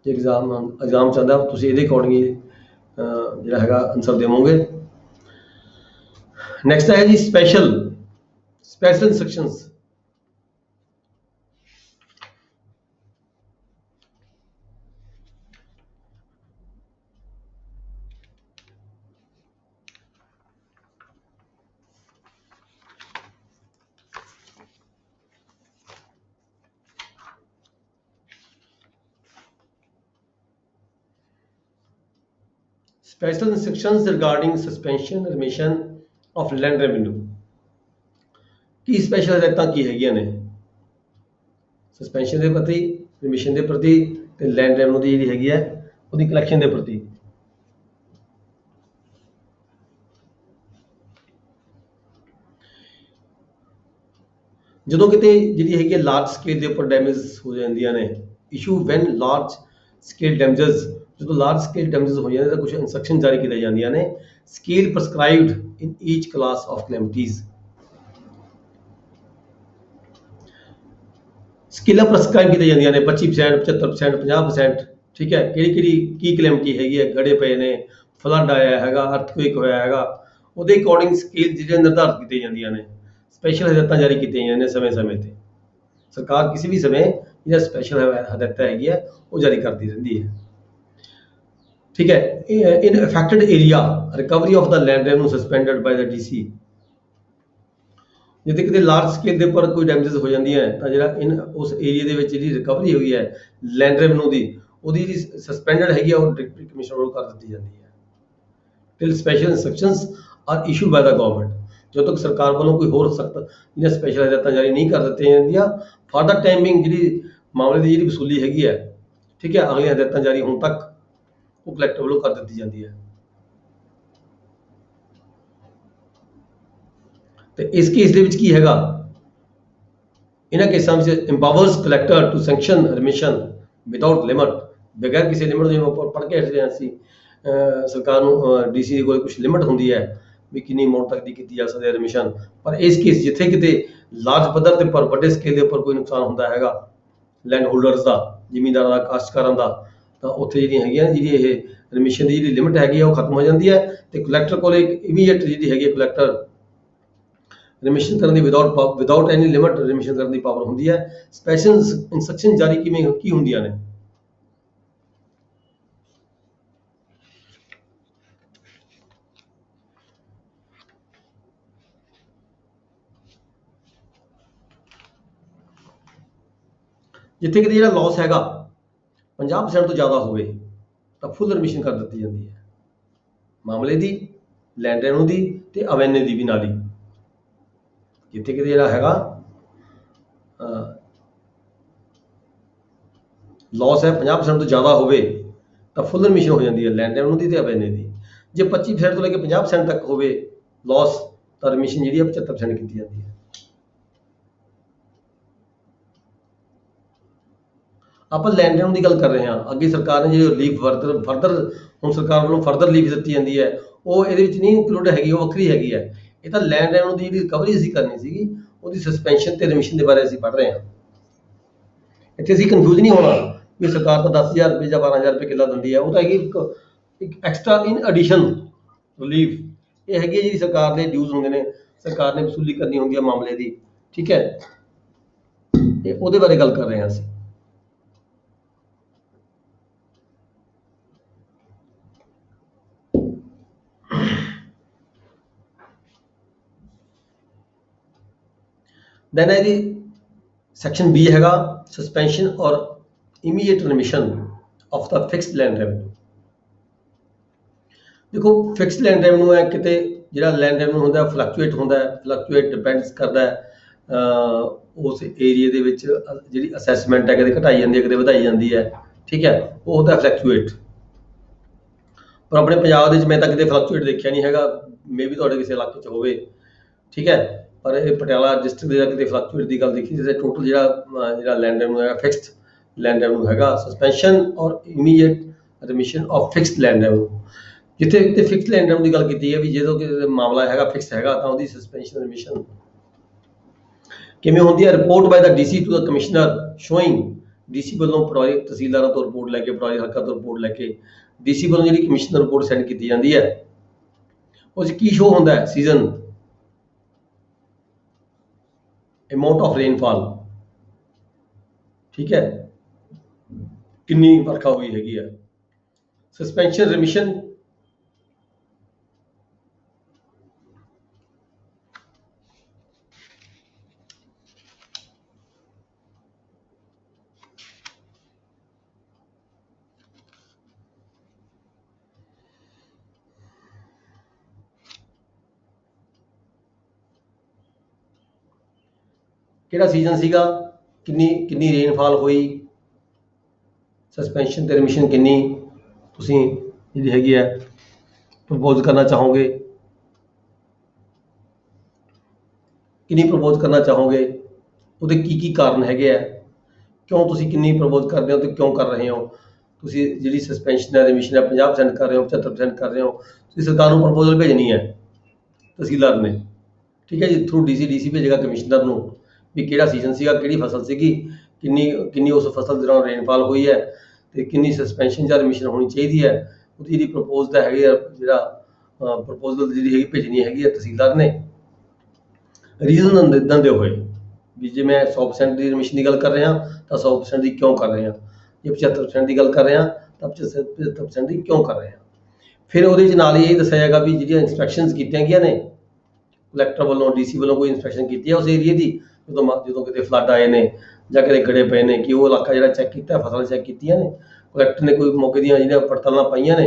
ਜੇ ਐਗਜ਼ਾਮ ਚੱਲਦਾ ਤੁਸੀਂ ਇਹਦੇ ਅਕੋਰਡਿੰਗ ਹੀ ਜਿਹੜਾ ਹੈਗਾ ਆਨਸਰ ਦੇਵੋਗੇ। ਨੈਕਸਟ ਹੈ ਜੀ special instructions. Special instructions regarding suspension remission of land revenue। Ki special ਹਦਾਇਤਾਂ ਕੀ ਹੈਗੀਆਂ ਨੇ ਸਸਪੈਂਸ਼ਨ ਦੇ ਪ੍ਰਤੀ, ਰਿਮਿਸ਼ਨ ਦੇ ਪ੍ਰਤੀ ਤੇ ਲੈਂਡ ਰੈਵਨਿਊ ਦੀ ਜਿਹੜੀ ਹੈਗੀ ਹੈ ਉਹਦੀ ਕਲੈਕਸ਼ਨ ਦੇ ਪ੍ਰਤੀ। ਜਦੋਂ ਕਿਤੇ ਜਿਹੜੀ ਹੈਗੀ ਲਾਰਜ ਸਕੇਲ ਦੇ ਉੱਪਰ ਡੈਮੇਜ ਹੋ ਜਾਂਦੀਆਂ ਨੇ, ਇਸ਼ੂ ਵੈਨ ਲਾਰਜ ਸਕੇਲ ਡੈਮੇਜਸ, ਜਦੋਂ ਲਾਰਜ ਸਕੇਲ ਡੈਮੇਜਸ ਹੋ ਜਾਂਦੇ ਤਾਂ ਕੁਝ ਇੰਸਟਰਕਸ਼ਨ ਜਾਰੀ ਕੀਤੀਆਂ ਜਾਂਦੀਆਂ ਨੇ। Scale ਪ੍ਰਸਕ੍ਰਾਈਬਡ in ਈਚ class of ਕਲੈਮਿਟੀਜ਼, ਸਕੇਲਾਂ prescribe ਕੀਤੀਆਂ ਜਾਂਦੀਆਂ ਨੇ 25%, 75%, 50%, ਠੀਕ ਹੈ। ਕਿਹੜੀ ਕੀ ਕਲੈਮਿਟੀ ਹੈਗੀ ਹੈ, ਗੜੇ ਪਏ ਨੇ, ਫਲੱਡ ਆਇਆ ਹੈਗਾ, ਅਰਥਕੁਏਕ ਹੋਇਆ ਹੈਗਾ, ਉਹਦੇ ਅਕੋਰਡਿੰਗ ਸਕੇਲ ਜਿਹੜੀਆਂ ਨਿਰਧਾਰਿਤ ਕੀਤੀਆਂ ਜਾਂਦੀਆਂ ਨੇ। ਸਪੈਸ਼ਲ ਹਦਾਇਤਾਂ ਜਾਰੀ ਕੀਤੀਆਂ ਜਾਂਦੀਆਂ ਨੇ ਸਮੇਂ-ਸਮੇਂ ਤੇ। ਸਰਕਾਰ ਕਿਸੇ ਵੀ ਸਮੇਂ ਜਿਹੜਾ ਸਪੈਸ਼ਲ ਹਦਾਇਤਾਂ ਹੈਗੀ ਹੈ ਉਹ ਜਾਰੀ ਕਰਦੀ ਰਹਿੰਦੀ ਹੈ, ਠੀਕ ਹੈ। In affected area recovery of the land revenue suspended by the DC। ਜਿੱਥੇ ਕਿਤੇ ਲਾਰਜ ਸਕੇਲ ਦੇ ਉੱਪਰ ਕੋਈ ਡੈਮੇਜਸ ਹੋ ਜਾਂਦੀਆਂ ਤਾਂ ਜਿਹੜਾ ਉਸ ਏਰੀਆ ਦੇ ਵਿੱਚ ਜਿਹੜੀ ਰਿਕਵਰੀ ਹੋਈ ਹੈ ਲੈਂਡ ਰੈਵਨਿਊ ਦੀ, ਉਹਦੀ ਜਿਹੜੀ ਸਸਪੈਂਡਡ ਹੈਗੀ ਆ ਉਹ ਡਿਪਟੀ ਕਮਿਸ਼ਨਰ ਨੂੰ ਕਰ ਦਿੱਤੀ ਜਾਂਦੀ ਹੈ till special instructions are issued by the government. ਜਦੋਂ ਤੱਕ ਸਰਕਾਰ ਵੱਲੋਂ ਕੋਈ ਹੋਰ ਸਖਤ ਜਾਂ ਸਪੈਸ਼ਲ ਹਦਾਇਤਾਂ ਜਾਰੀ ਨਹੀਂ ਕਰ ਦਿੱਤੀਆਂ ਜਾਂਦੀਆਂ, ਫਾਰ ਦਾ ਟਾਈਮਿੰਗ ਜਿਹੜੀ ਮਾਮਲੇ ਦੀ ਜਿਹੜੀ ਵਸੂਲੀ ਹੈਗੀ ਹੈ, ਠੀਕ ਹੈ, ਅਗਲੀਆਂ ਹਦਾਇਤਾਂ ਜਾਰੀ ਹੋਣ ਤੱਕ ਉਹ ਕਲੈਕਟਰ ਵੱਲੋਂ ਕਰ ਦਿੱਤੀ ਜਾਂਦੀ ਹੈ। ਤੇ ਇਸ ਕੇਸ ਦੇ ਵਿੱਚ ਕੀ ਹੈਗਾ, ਇਹਨਾਂ ਕੇਸਾਂ ਵਿੱਚ empowers collector to sanction remission without limit, ਬਗੈਰ ਕਿਸੇ ਲਿਮਟ ਦੇ। ਆਪਾਂ ਪੜ੍ਹ ਕੇ ਹਟੇ ਸੀ ਸਰਕਾਰ ਨੂੰ DC ਦੇ ਕੋਲ ਕੁਝ ਲਿਮਟ ਹੁੰਦੀ ਹੈ ਵੀ ਕਿੰਨੀ ਅਮਾਊਂਟ ਤੱਕ ਦੀ ਕੀਤੀ ਜਾ ਸਕਦੀ ਹੈ ਰਿਮਿਸ਼ਨ। ਪਰ ਇਸ ਕੇਸ ਜਿੱਥੇ ਕਿਤੇ ਲਾਰਜ ਪੱਧਰ ਦੇ ਉੱਪਰ ਵੱਡੇ ਸਕੇਲ ਦੇ ਉੱਪਰ ਕੋਈ ਨੁਕਸਾਨ ਹੁੰਦਾ ਹੈਗਾ ਲੈਂਡ ਹੋਲਡਰਸ ਦਾ, ਜ਼ਿਮੀਂਦਾਰਾਂ ਦਾ, ਕਾਸ਼ਤਕਾਰਾਂ ਦਾ, ਤਾਂ ਉੱਥੇ ਜਿਹੜੀਆਂ ਹੈਗੀਆਂ ਜਿਹੜੀ ਇਹ ਰਿਮਿਸ਼ਨ ਦੀ ਜਿਹੜੀ ਲਿਮਟ ਹੈਗੀ ਆ ਉਹ ਖਤਮ ਹੋ ਜਾਂਦੀ ਹੈ ਤੇ ਕਲੈਕਟਰ ਕੋਲ ਇੱਕ ਇਮੀਡੀਏਟ ਜਿਹੜੀ ਹੈਗੀ ਕਲੈਕਟਰ ਰਿਮਿਸ਼ਨ ਕਰਨ ਦੀ ਵਿਦਾਊਟ ਐਨੀ ਲਿਮਟ ਰਿਮਿਸ਼ਨ ਕਰਨ ਦੀ ਪਾਵਰ ਹੁੰਦੀ ਹੈ। ਸਪੈਸ਼ਲ ਇੰਸਟਰਕਸ਼ਨ ਜਾਰੀ ਕੀ ਹੁੰਦੀਆਂ ਨੇ? ਜਿੱਥੇ ਕਿਤੇ ਜਿਹੜਾ ਲਾਸ ਹੈਗਾ 50% ਤੋਂ ਜ਼ਿਆਦਾ ਹੋਵੇ ਤਾਂ ਫੁੱਲ ਰਿਮਿਸ਼ਨ ਕਰ ਦਿੱਤੀ ਜਾਂਦੀ ਹੈ ਮਾਮਲੇ ਦੀ, ਲੈਂਡ ਰੈਵਨਿਊ ਦੀ ਤੇ ਅਵੇਨਿਊ ਦੀ ਵੀ ਨਾਲ ਹੀ। ਜਿੱਥੇ ਕਿਤੇ ਜਿਹੜਾ ਹੈਗਾ ਲਾਸ ਹੈ 50% ਤੋਂ ਜ਼ਿਆਦਾ ਹੋਵੇ ਤਾਂ ਫੁੱਲ ਰਿਮਿਸ਼ਨ ਹੋ ਜਾਂਦੀ ਹੈ ਲੈਂਡ ਰੈਵਨਿਊ ਦੀ ਤੇ ਅਵੇਨਿਊ ਦੀ। ਜੇ 25% ਤੋਂ ਲੈ ਕੇ 50% ਤੱਕ ਹੋਵੇ ਲਾਸ ਤਾਂ ਰਿਮਿਸ਼ਨ ਜਿਹੜੀ ਹੈ 75% ਕੀਤੀ ਜਾਂਦੀ ਹੈ। ਆਪਾਂ ਲੈਂਡ ਰੈਵਨਿਊ ਦੀ ਗੱਲ ਕਰ ਰਹੇ ਹਾਂ। ਅੱਗੇ ਸਰਕਾਰ ਨੇ ਜਿਹੜੀ ਰਿਲੀਫ ਫਰਦਰ ਹੁਣ ਸਰਕਾਰ ਵੱਲੋਂ ਫਰਦਰ ਰਿਲੀਫ ਦਿੱਤੀ ਜਾਂਦੀ ਹੈ ਉਹ ਇਹਦੇ ਵਿੱਚ ਨਹੀਂ ਇਨਕਲੂਡ ਹੈਗੀ, ਉਹ ਵੱਖਰੀ ਹੈਗੀ ਹੈ। ਇਹ ਤਾਂ ਲੈਂਡ ਰੈਵਨਿਊ ਦੀ ਜਿਹੜੀ ਰਿਕਵਰੀ ਅਸੀਂ ਕਰਨੀ ਸੀਗੀ ਉਹਦੀ ਸਸਪੈਂਸ਼ਨ ਤੇ ਰਿਮਿਸ਼ਨ ਦੇ ਬਾਰੇ ਅਸੀਂ ਪੜ੍ਹ ਰਹੇ ਹਾਂ। ਇੱਥੇ ਅਸੀਂ ਕਨਫਿਊਜ਼ ਨਹੀਂ ਹੋਣਾ ਵੀ ਸਰਕਾਰ ਤਾਂ 10,000 ਰੁਪਏ ਜਾਂ 12,000 ਰੁਪਏ ਕਿੱਲਾ ਦਿੰਦੀ ਹੈ, ਉਹ ਤਾਂ ਹੈਗੀ ਇੱਕ ਐਕਸਟਰਾ ਇਨ ਐਡੀਸ਼ਨ ਰਿਲੀਫ। ਇਹ ਹੈਗੀ ਹੈ ਜਿਹੜੀ ਸਰਕਾਰ ਦੇ ਡਿਊਜ਼ ਹੁੰਦੇ ਨੇ, ਸਰਕਾਰ ਨੇ ਵਸੂਲੀ ਕਰਨੀ ਹੁੰਦੀ ਹੈ ਮਾਮਲੇ ਦੀ, ਠੀਕ ਹੈ। ਇਹ ਉਹਦੇ ਬਾਰੇ ਗੱਲ ਕਰ ਰਹੇ ਹਾਂ ਅਸੀਂ। ਦੈਨ ਇਹਦੀ ਸੈਕਸ਼ਨ ਬੀ ਹੈਗਾ ਸਸਪੈਂਸ਼ਨ ਔਰ immediate remission of the fixed land revenue. ਦੇਖੋ ਫਿਕਸਡ ਲੈਂਡ ਰੈਵਨਿਊ ਹੈ, ਕਿਤੇ ਜਿਹੜਾ ਲੈਂਡ ਰੈਵਨਿਊ ਹੁੰਦਾ ਫਲਕਚੁਏਟ ਹੁੰਦਾ ਹੈ, ਫਲਕਚੁਏਟ ਡਿਪੈਂਡਸ ਕਰਦਾ ਹੈ ਉਸ ਏਰੀਏ ਦੇ ਵਿੱਚ ਜਿਹੜੀ ਅਸੈਸਮੈਂਟ ਹੈ ਕਦੇ ਘਟਾਈ ਜਾਂਦੀ ਹੈ ਕਦੇ ਵਧਾਈ ਜਾਂਦੀ ਹੈ, ਠੀਕ ਹੈ, ਉਹ ਹੁੰਦਾ ਫਲਕਚੁਏਟ। ਪਰ ਆਪਣੇ ਪੰਜਾਬ ਦੇ ਵਿੱਚ ਮੈਂ ਤਾਂ ਕਿਤੇ ਫਲਕਚੁਏਟ ਦੇਖਿਆ ਨਹੀਂ ਹੈਗਾ, ਮੇ ਵੀ ਤੁਹਾਡੇ ਕਿਸੇ ਇਲਾਕੇ 'ਚ ਹੋਵੇ, ਠੀਕ ਹੈ। ਪਰ ਇਹ ਪਟਿਆਲਾ ਡਿਸਟ੍ਰਿਕਟ ਦੇ ਕਿਤੇ ਫਲਕਚੁਏਟ ਦੀ ਗੱਲ ਦੇਖੀ ਜਿੱਥੇ ਟੋਟਲ ਜਿਹੜਾ ਲੈਂਡ ਰੈਵਨਿਊ ਹੈਗਾ ਫਿਕਸਡ ਲੈਂਡ ਰੈਵਨਿਊ ਹੈਗਾ ਸਸਪੈਂਸ਼ਨ ਔਰ immediate remission of fixed land revenue. ਜਿੱਥੇ ਕਿਤੇ ਫਿਕਸਡ ਲੈਂਡ ਰੈਵਨਿਊ ਦੀ ਗੱਲ ਕੀਤੀ ਹੈ ਵੀ ਜਦੋਂ ਕਿ ਮਾਮਲਾ ਹੈਗਾ ਫਿਕਸ ਹੈਗਾ ਤਾਂ ਉਹਦੀ ਸਸਪੈਂਸ਼ਨ ਰਿਮਿਸ਼ਨ ਕਿਵੇਂ ਹੁੰਦੀ ਹੈ? Report by the DC to the commissioner showing, DC ਵੱਲੋਂ ਪਟਵਾਰੀ ਤਹਿਸੀਲਦਾਰਾਂ ਤੋਂ ਰਿਪੋਰਟ ਲੈ ਕੇ, ਪਟਵਾਰੀ ਹਲਕਾ ਤੋਂ ਰਿਪੋਰਟ ਲੈ ਕੇ ਡੀਸੀ ਵੱਲੋਂ ਜਿਹੜੀ ਕਮਿਸ਼ਨਰ ਰਿਪੋਰਟ ਸੈਂਡ ਕੀਤੀ ਜਾਂਦੀ ਹੈ ਉਹ 'ਚ ਕੀ ਸ਼ੋ ਹੁੰਦਾ ਹੈ? ਸੀਜ਼ਨ, ਅਮਾਊਂਟ ਆਫ ਰੇਨਫਾਲ, ਠੀਕ ਹੈ, ਕਿੰਨੀ ਵਰਖਾ ਹੋਈ ਹੈਗੀ ਹੈ। ਸਸਪੈਂਸ਼ਨ ਰਿਮਿਸ਼ਨ ਕਿਹੜਾ ਸੀਜ਼ਨ ਸੀਗਾ, ਕਿੰਨੀ ਰੇਨਫਾਲ ਹੋਈ, ਸਸਪੈਂਸ਼ਨ ਤੇ ਰਿਮਿਸ਼ਨ ਕਿੰਨੀ ਤੁਸੀਂ ਜਿਹੜੀ ਹੈਗੀ ਹੈ ਪ੍ਰਪੋਜ਼ ਕਰਨਾ ਚਾਹੋਗੇ, ਕਿੰਨੀ ਪ੍ਰਪੋਜ਼ ਕਰਨਾ ਚਾਹੋਗੇ, ਉਹਦੇ ਕੀ ਕਾਰਨ ਹੈਗੇ ਆ, ਕਿਉਂ ਤੁਸੀਂ ਕਿੰਨੀ ਪ੍ਰਪੋਜ਼ ਕਰਦੇ ਹੋ ਤੇ ਕਿਉਂ ਕਰ ਰਹੇ ਹੋ। ਤੁਸੀਂ ਜਿਹੜੀ ਸਸਪੈਂਸ਼ਨ ਹੈ ਰਿਮਿਸ਼ਨ ਹੈ 50% ਕਰ ਰਹੇ ਹੋ, 75% ਕਰ ਰਹੇ ਹੋ, ਤੁਸੀਂ ਸਰਕਾਰ ਨੂੰ ਪ੍ਰਪੋਜ਼ਲ ਭੇਜਣੀ ਹੈ ਤਹਿਸੀਲਦਾਰ ਨੇ, ਠੀਕ ਹੈ ਜੀ, ਥਰੂ ਡੀਸੀ ਭੇਜੇਗਾ ਕਮਿਸ਼ਨਰ ਨੂੰ ਵੀ ਕਿਹੜਾ ਸੀਜ਼ਨ ਸੀਗਾ, ਕਿਹੜੀ ਫਸਲ ਸੀਗੀ, ਕਿੰਨੀ ਉਸ ਫਸਲ ਦੇ ਦੌਰਾਨ ਰੇਨਫਾਲ ਹੋਈ ਹੈ ਤੇ ਕਿੰਨੀ ਸਸਪੈਂਸ਼ਨ ਜਾਂ ਰਿਮਿਸ਼ਨ ਹੋਣੀ ਚਾਹੀਦੀ ਹੈ। ਉਹਦੀ ਜਿਹੜੀ ਪ੍ਰਪੋਜ਼ ਦਾ ਹੈਗੀ ਆ ਜਿਹੜਾ ਪ੍ਰਪੋਜ਼ਲ ਜਿਹੜੀ ਹੈਗੀ ਭੇਜਣੀ ਹੈਗੀ ਹੈ ਤਹਿਸੀਲਦਾਰ ਨੇ ਰੀਜ਼ਨ ਦਿੰਦੇ ਹੋਏ ਵੀ ਜੇ ਮੈਂ 100% ਦੀ ਰਿਮਿਸ਼ਨ ਦੀ ਗੱਲ ਕਰ ਰਿਹਾ ਤਾਂ 100% ਦੀ ਕਿਉਂ ਕਰ ਰਹੇ ਹਾਂ, ਜੇ 75% ਦੀ ਗੱਲ ਕਰ ਰਿਹਾ ਤਾਂ 75% ਦੀ ਕਿਉਂ ਕਰ ਰਹੇ ਹਾਂ। ਫਿਰ ਉਹਦੇ 'ਚ ਨਾਲ ਹੀ ਇਹ ਦੱਸਿਆ ਜਾਏਗਾ ਵੀ ਜਿਹੜੀਆਂ ਇੰਸਪੈਕਸ਼ਨਸ ਕੀਤੀਆਂ ਗਈਆਂ ਨੇ ਕਲੈਕਟਰ ਵੱਲੋਂ, ਡੀਸੀ ਵੱਲੋਂ ਕੋਈ ਇੰਸਪੈਕਸ਼ਨ ਕੀਤੀ ਹੈ ਉਸ ਏਰੀਏ ਦੀ ਜਦੋਂ ਕਿਤੇ ਫਲੱਡ ਆਏ ਨੇ ਜਾਂ ਕਿਤੇ ਗੜੇ ਪਏ ਨੇ ਕਿ ਉਹ ਇਲਾਕਾ ਜਿਹੜਾ ਚੈੱਕ ਕੀਤਾ, ਫਸਲਾਂ ਚੈੱਕ ਕੀਤੀਆਂ ਨੇ, ਕਲੈਕਟਰ ਨੇ ਕੋਈ ਮੌਕੇ ਦੀਆਂ ਜਿਹੜੀਆਂ ਪੜਤਾਲਾਂ ਪਾਈਆਂ ਨੇ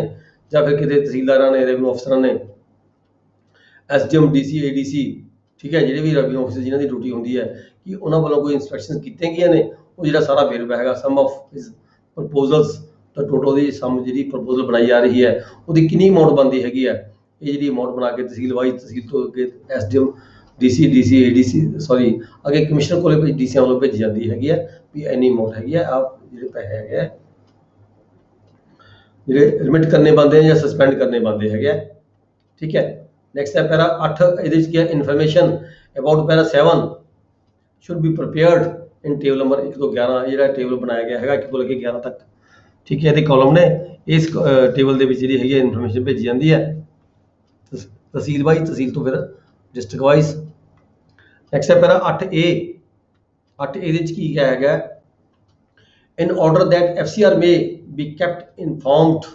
ਜਾਂ ਫਿਰ ਕਿਤੇ ਤਹਿਸੀਲਦਾਰਾਂ ਨੇ, ਰੈਵਨਿਊ ਅਫਸਰਾਂ ਨੇ, SDM DC ADC, ਠੀਕ ਹੈ, ਜਿਹੜੇ ਵੀ ਰੈਵਨਿਊ ਅਫਸਰ ਜਿਨ੍ਹਾਂ ਦੀ ਡਿਊਟੀ ਹੁੰਦੀ ਹੈ ਕਿ ਉਹਨਾਂ ਵੱਲੋਂ ਕੋਈ ਇੰਸਪੈਕਸ਼ਨ ਕੀਤੀਆਂ ਗਈਆਂ ਨੇ ਉਹ ਜਿਹੜਾ ਸਾਰਾ ਵੇਰਵਾ ਹੈਗਾ ਸਮ ਆਫ ਹਿਸ ਪ੍ਰਪੋਜ਼ਲਸ ਤਾਂ ਟੋਟਲ ਦੀ ਸਮ ਜਿਹੜੀ ਪ੍ਰਪੋਜ਼ਲ ਬਣਾਈ ਜਾ ਰਹੀ ਹੈ ਉਹਦੀ ਕਿੰਨੀ ਅਮਾਊਂਟ ਬਣਦੀ ਹੈਗੀ ਹੈ, ਇਹ ਜਿਹੜੀ ਅਮਾਊਂਟ ਬਣਾ ਕੇ ਤਹਿਸੀਲ ਵਾਈਜ਼ ਤਹਿਸੀਲ ਤੋਂ ਅੱਗੇ SDM DC ADC ਸੌਰੀ ਅੱਗੇ ਕਮਿਸ਼ਨਰ ਕੋਲੇ ਡੀਸੀਆਂ ਵੱਲੋਂ ਭੇਜੀ ਜਾਂਦੀ ਹੈਗੀ ਹੈ ਵੀ ਇੰਨੀ ਅਮਾਊਂਟ ਹੈਗੀ ਹੈ, ਆਪ ਜਿਹੜੇ ਪੈਸੇ ਹੈਗੇ ਆ ਜਿਹੜੇ ਰਿਮਿਟ ਕਰਨੇ ਬਣਦੇ ਜਾਂ ਸਸਪੈਂਡ ਕਰਨੇ ਬਣਦੇ ਹੈਗੇ ਆ, ਠੀਕ ਹੈ। ਨੈਕਸਟ ਹੈ ਪੈਰਾ 8, ਇਹਦੇ ਵਿੱਚ ਕੀ ਹੈ information about para 7 should be prepared in table number 1 ਤੋਂ 11, ਜਿਹੜਾ ਟੇਬਲ ਬਣਾਇਆ ਗਿਆ ਹੈਗਾ 1 ਤੋਂ ਲੈ ਕੇ 11 ਤੱਕ, ਠੀਕ ਹੈ, ਇਹਦੇ ਕਾਲਮ ਨੇ, ਇਸ ਟੇਬਲ ਦੇ ਵਿੱਚ ਜਿਹੜੀ ਹੈਗੀ ਇਨਫੋਰਮੇਸ਼ਨ ਭੇਜੀ ਜਾਂਦੀ ਹੈ ਤਹਿਸੀਲ ਵਾਈਜ਼, ਤਹਿਸੀਲ ਤੋਂ ਫਿਰ ਡਿਸਟ੍ਰਿਕਟ ਵਾਈਜ਼। ਨੈਕਸਟ ਹੈ ਪੈਰਾ 8A ਇਹਦੇ ਵਿੱਚ ਕੀ ਕਿਹਾ ਹੈਗਾ in order that FCR may be kept informed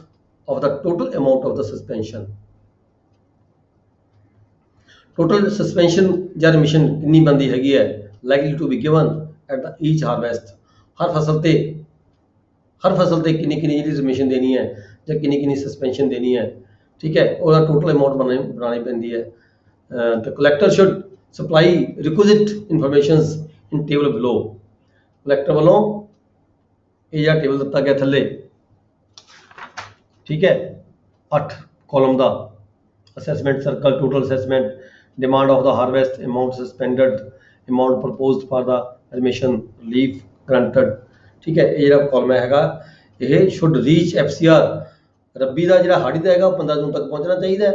of the total amount of the suspension, total suspension ਜਾਂ remission ਕਿੰਨੀ ਬਣਦੀ ਹੈਗੀ ਹੈ likely to be given at the each harvest, हर फसल ते किन्नी जी रिजर्वेशन देनी है या किन्नी सस्पेंशन देनी है, ठीक है, और टोटल अमाउंट बनानी पैंदी है। The collector should supply requisite informations in table below. Collector वालों ये जो टेबल दिता गया थले, ठीक है, 8 कॉलम का assessment circle, total assessment, demand of the harvest, amount suspended, amount proposed for the remission, relief granted, ठीक है, ये जो कॉलम हैगा ये शुड रीच FCR। रबी का जो हाड़ी का है 15 जून तक पहुँचना चाहिए,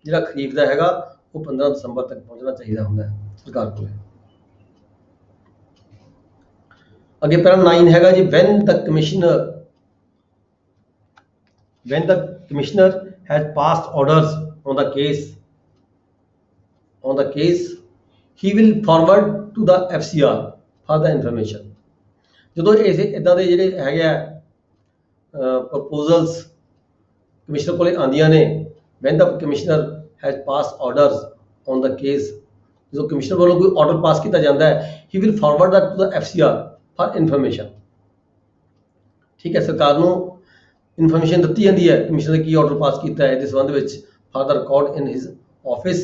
जो खरीफ का है वो 15 दिसंबर तक पहुँचना चाहिए होंगे सरकार को। अगे पैरा 9 हैगा जी, when the commissioner has passed orders on the case he will forward to the FCR for the information। ਜਦੋਂ ਇਦਾਂ ਦੇ ਜਿਹੜੇ ਹੈਗੇ ਆ ਪ੍ਰਪੋਜ਼ਲਸ ਕਮਿਸ਼ਨਰ ਕੋਲੇ ਆਂਦੀਆਂ ਨੇ, when the commissioner has passed orders on the case, ਜਦੋਂ ਕਮਿਸ਼ਨਰ ਵੱਲੋਂ ਕੋਈ ਆਰਡਰ ਪਾਸ ਕੀਤਾ ਜਾਂਦਾ ਹੈ he will forward that to the FCR for information, ਠੀਕ ਹੈ। ਸਰਕਾਰ ਨੂੰ ਇਨਫੋਰਮੇਸ਼ਨ ਦਿੱਤੀ ਜਾਂਦੀ ਹੈ ਕਮਿਸ਼ਨਰ ਨੇ ਕੀ ਆਰਡਰ ਪਾਸ ਕੀਤਾ ਹੈ, ਇਹਦੇ ਸੰਬੰਧ ਵਿੱਚ for the record in his office,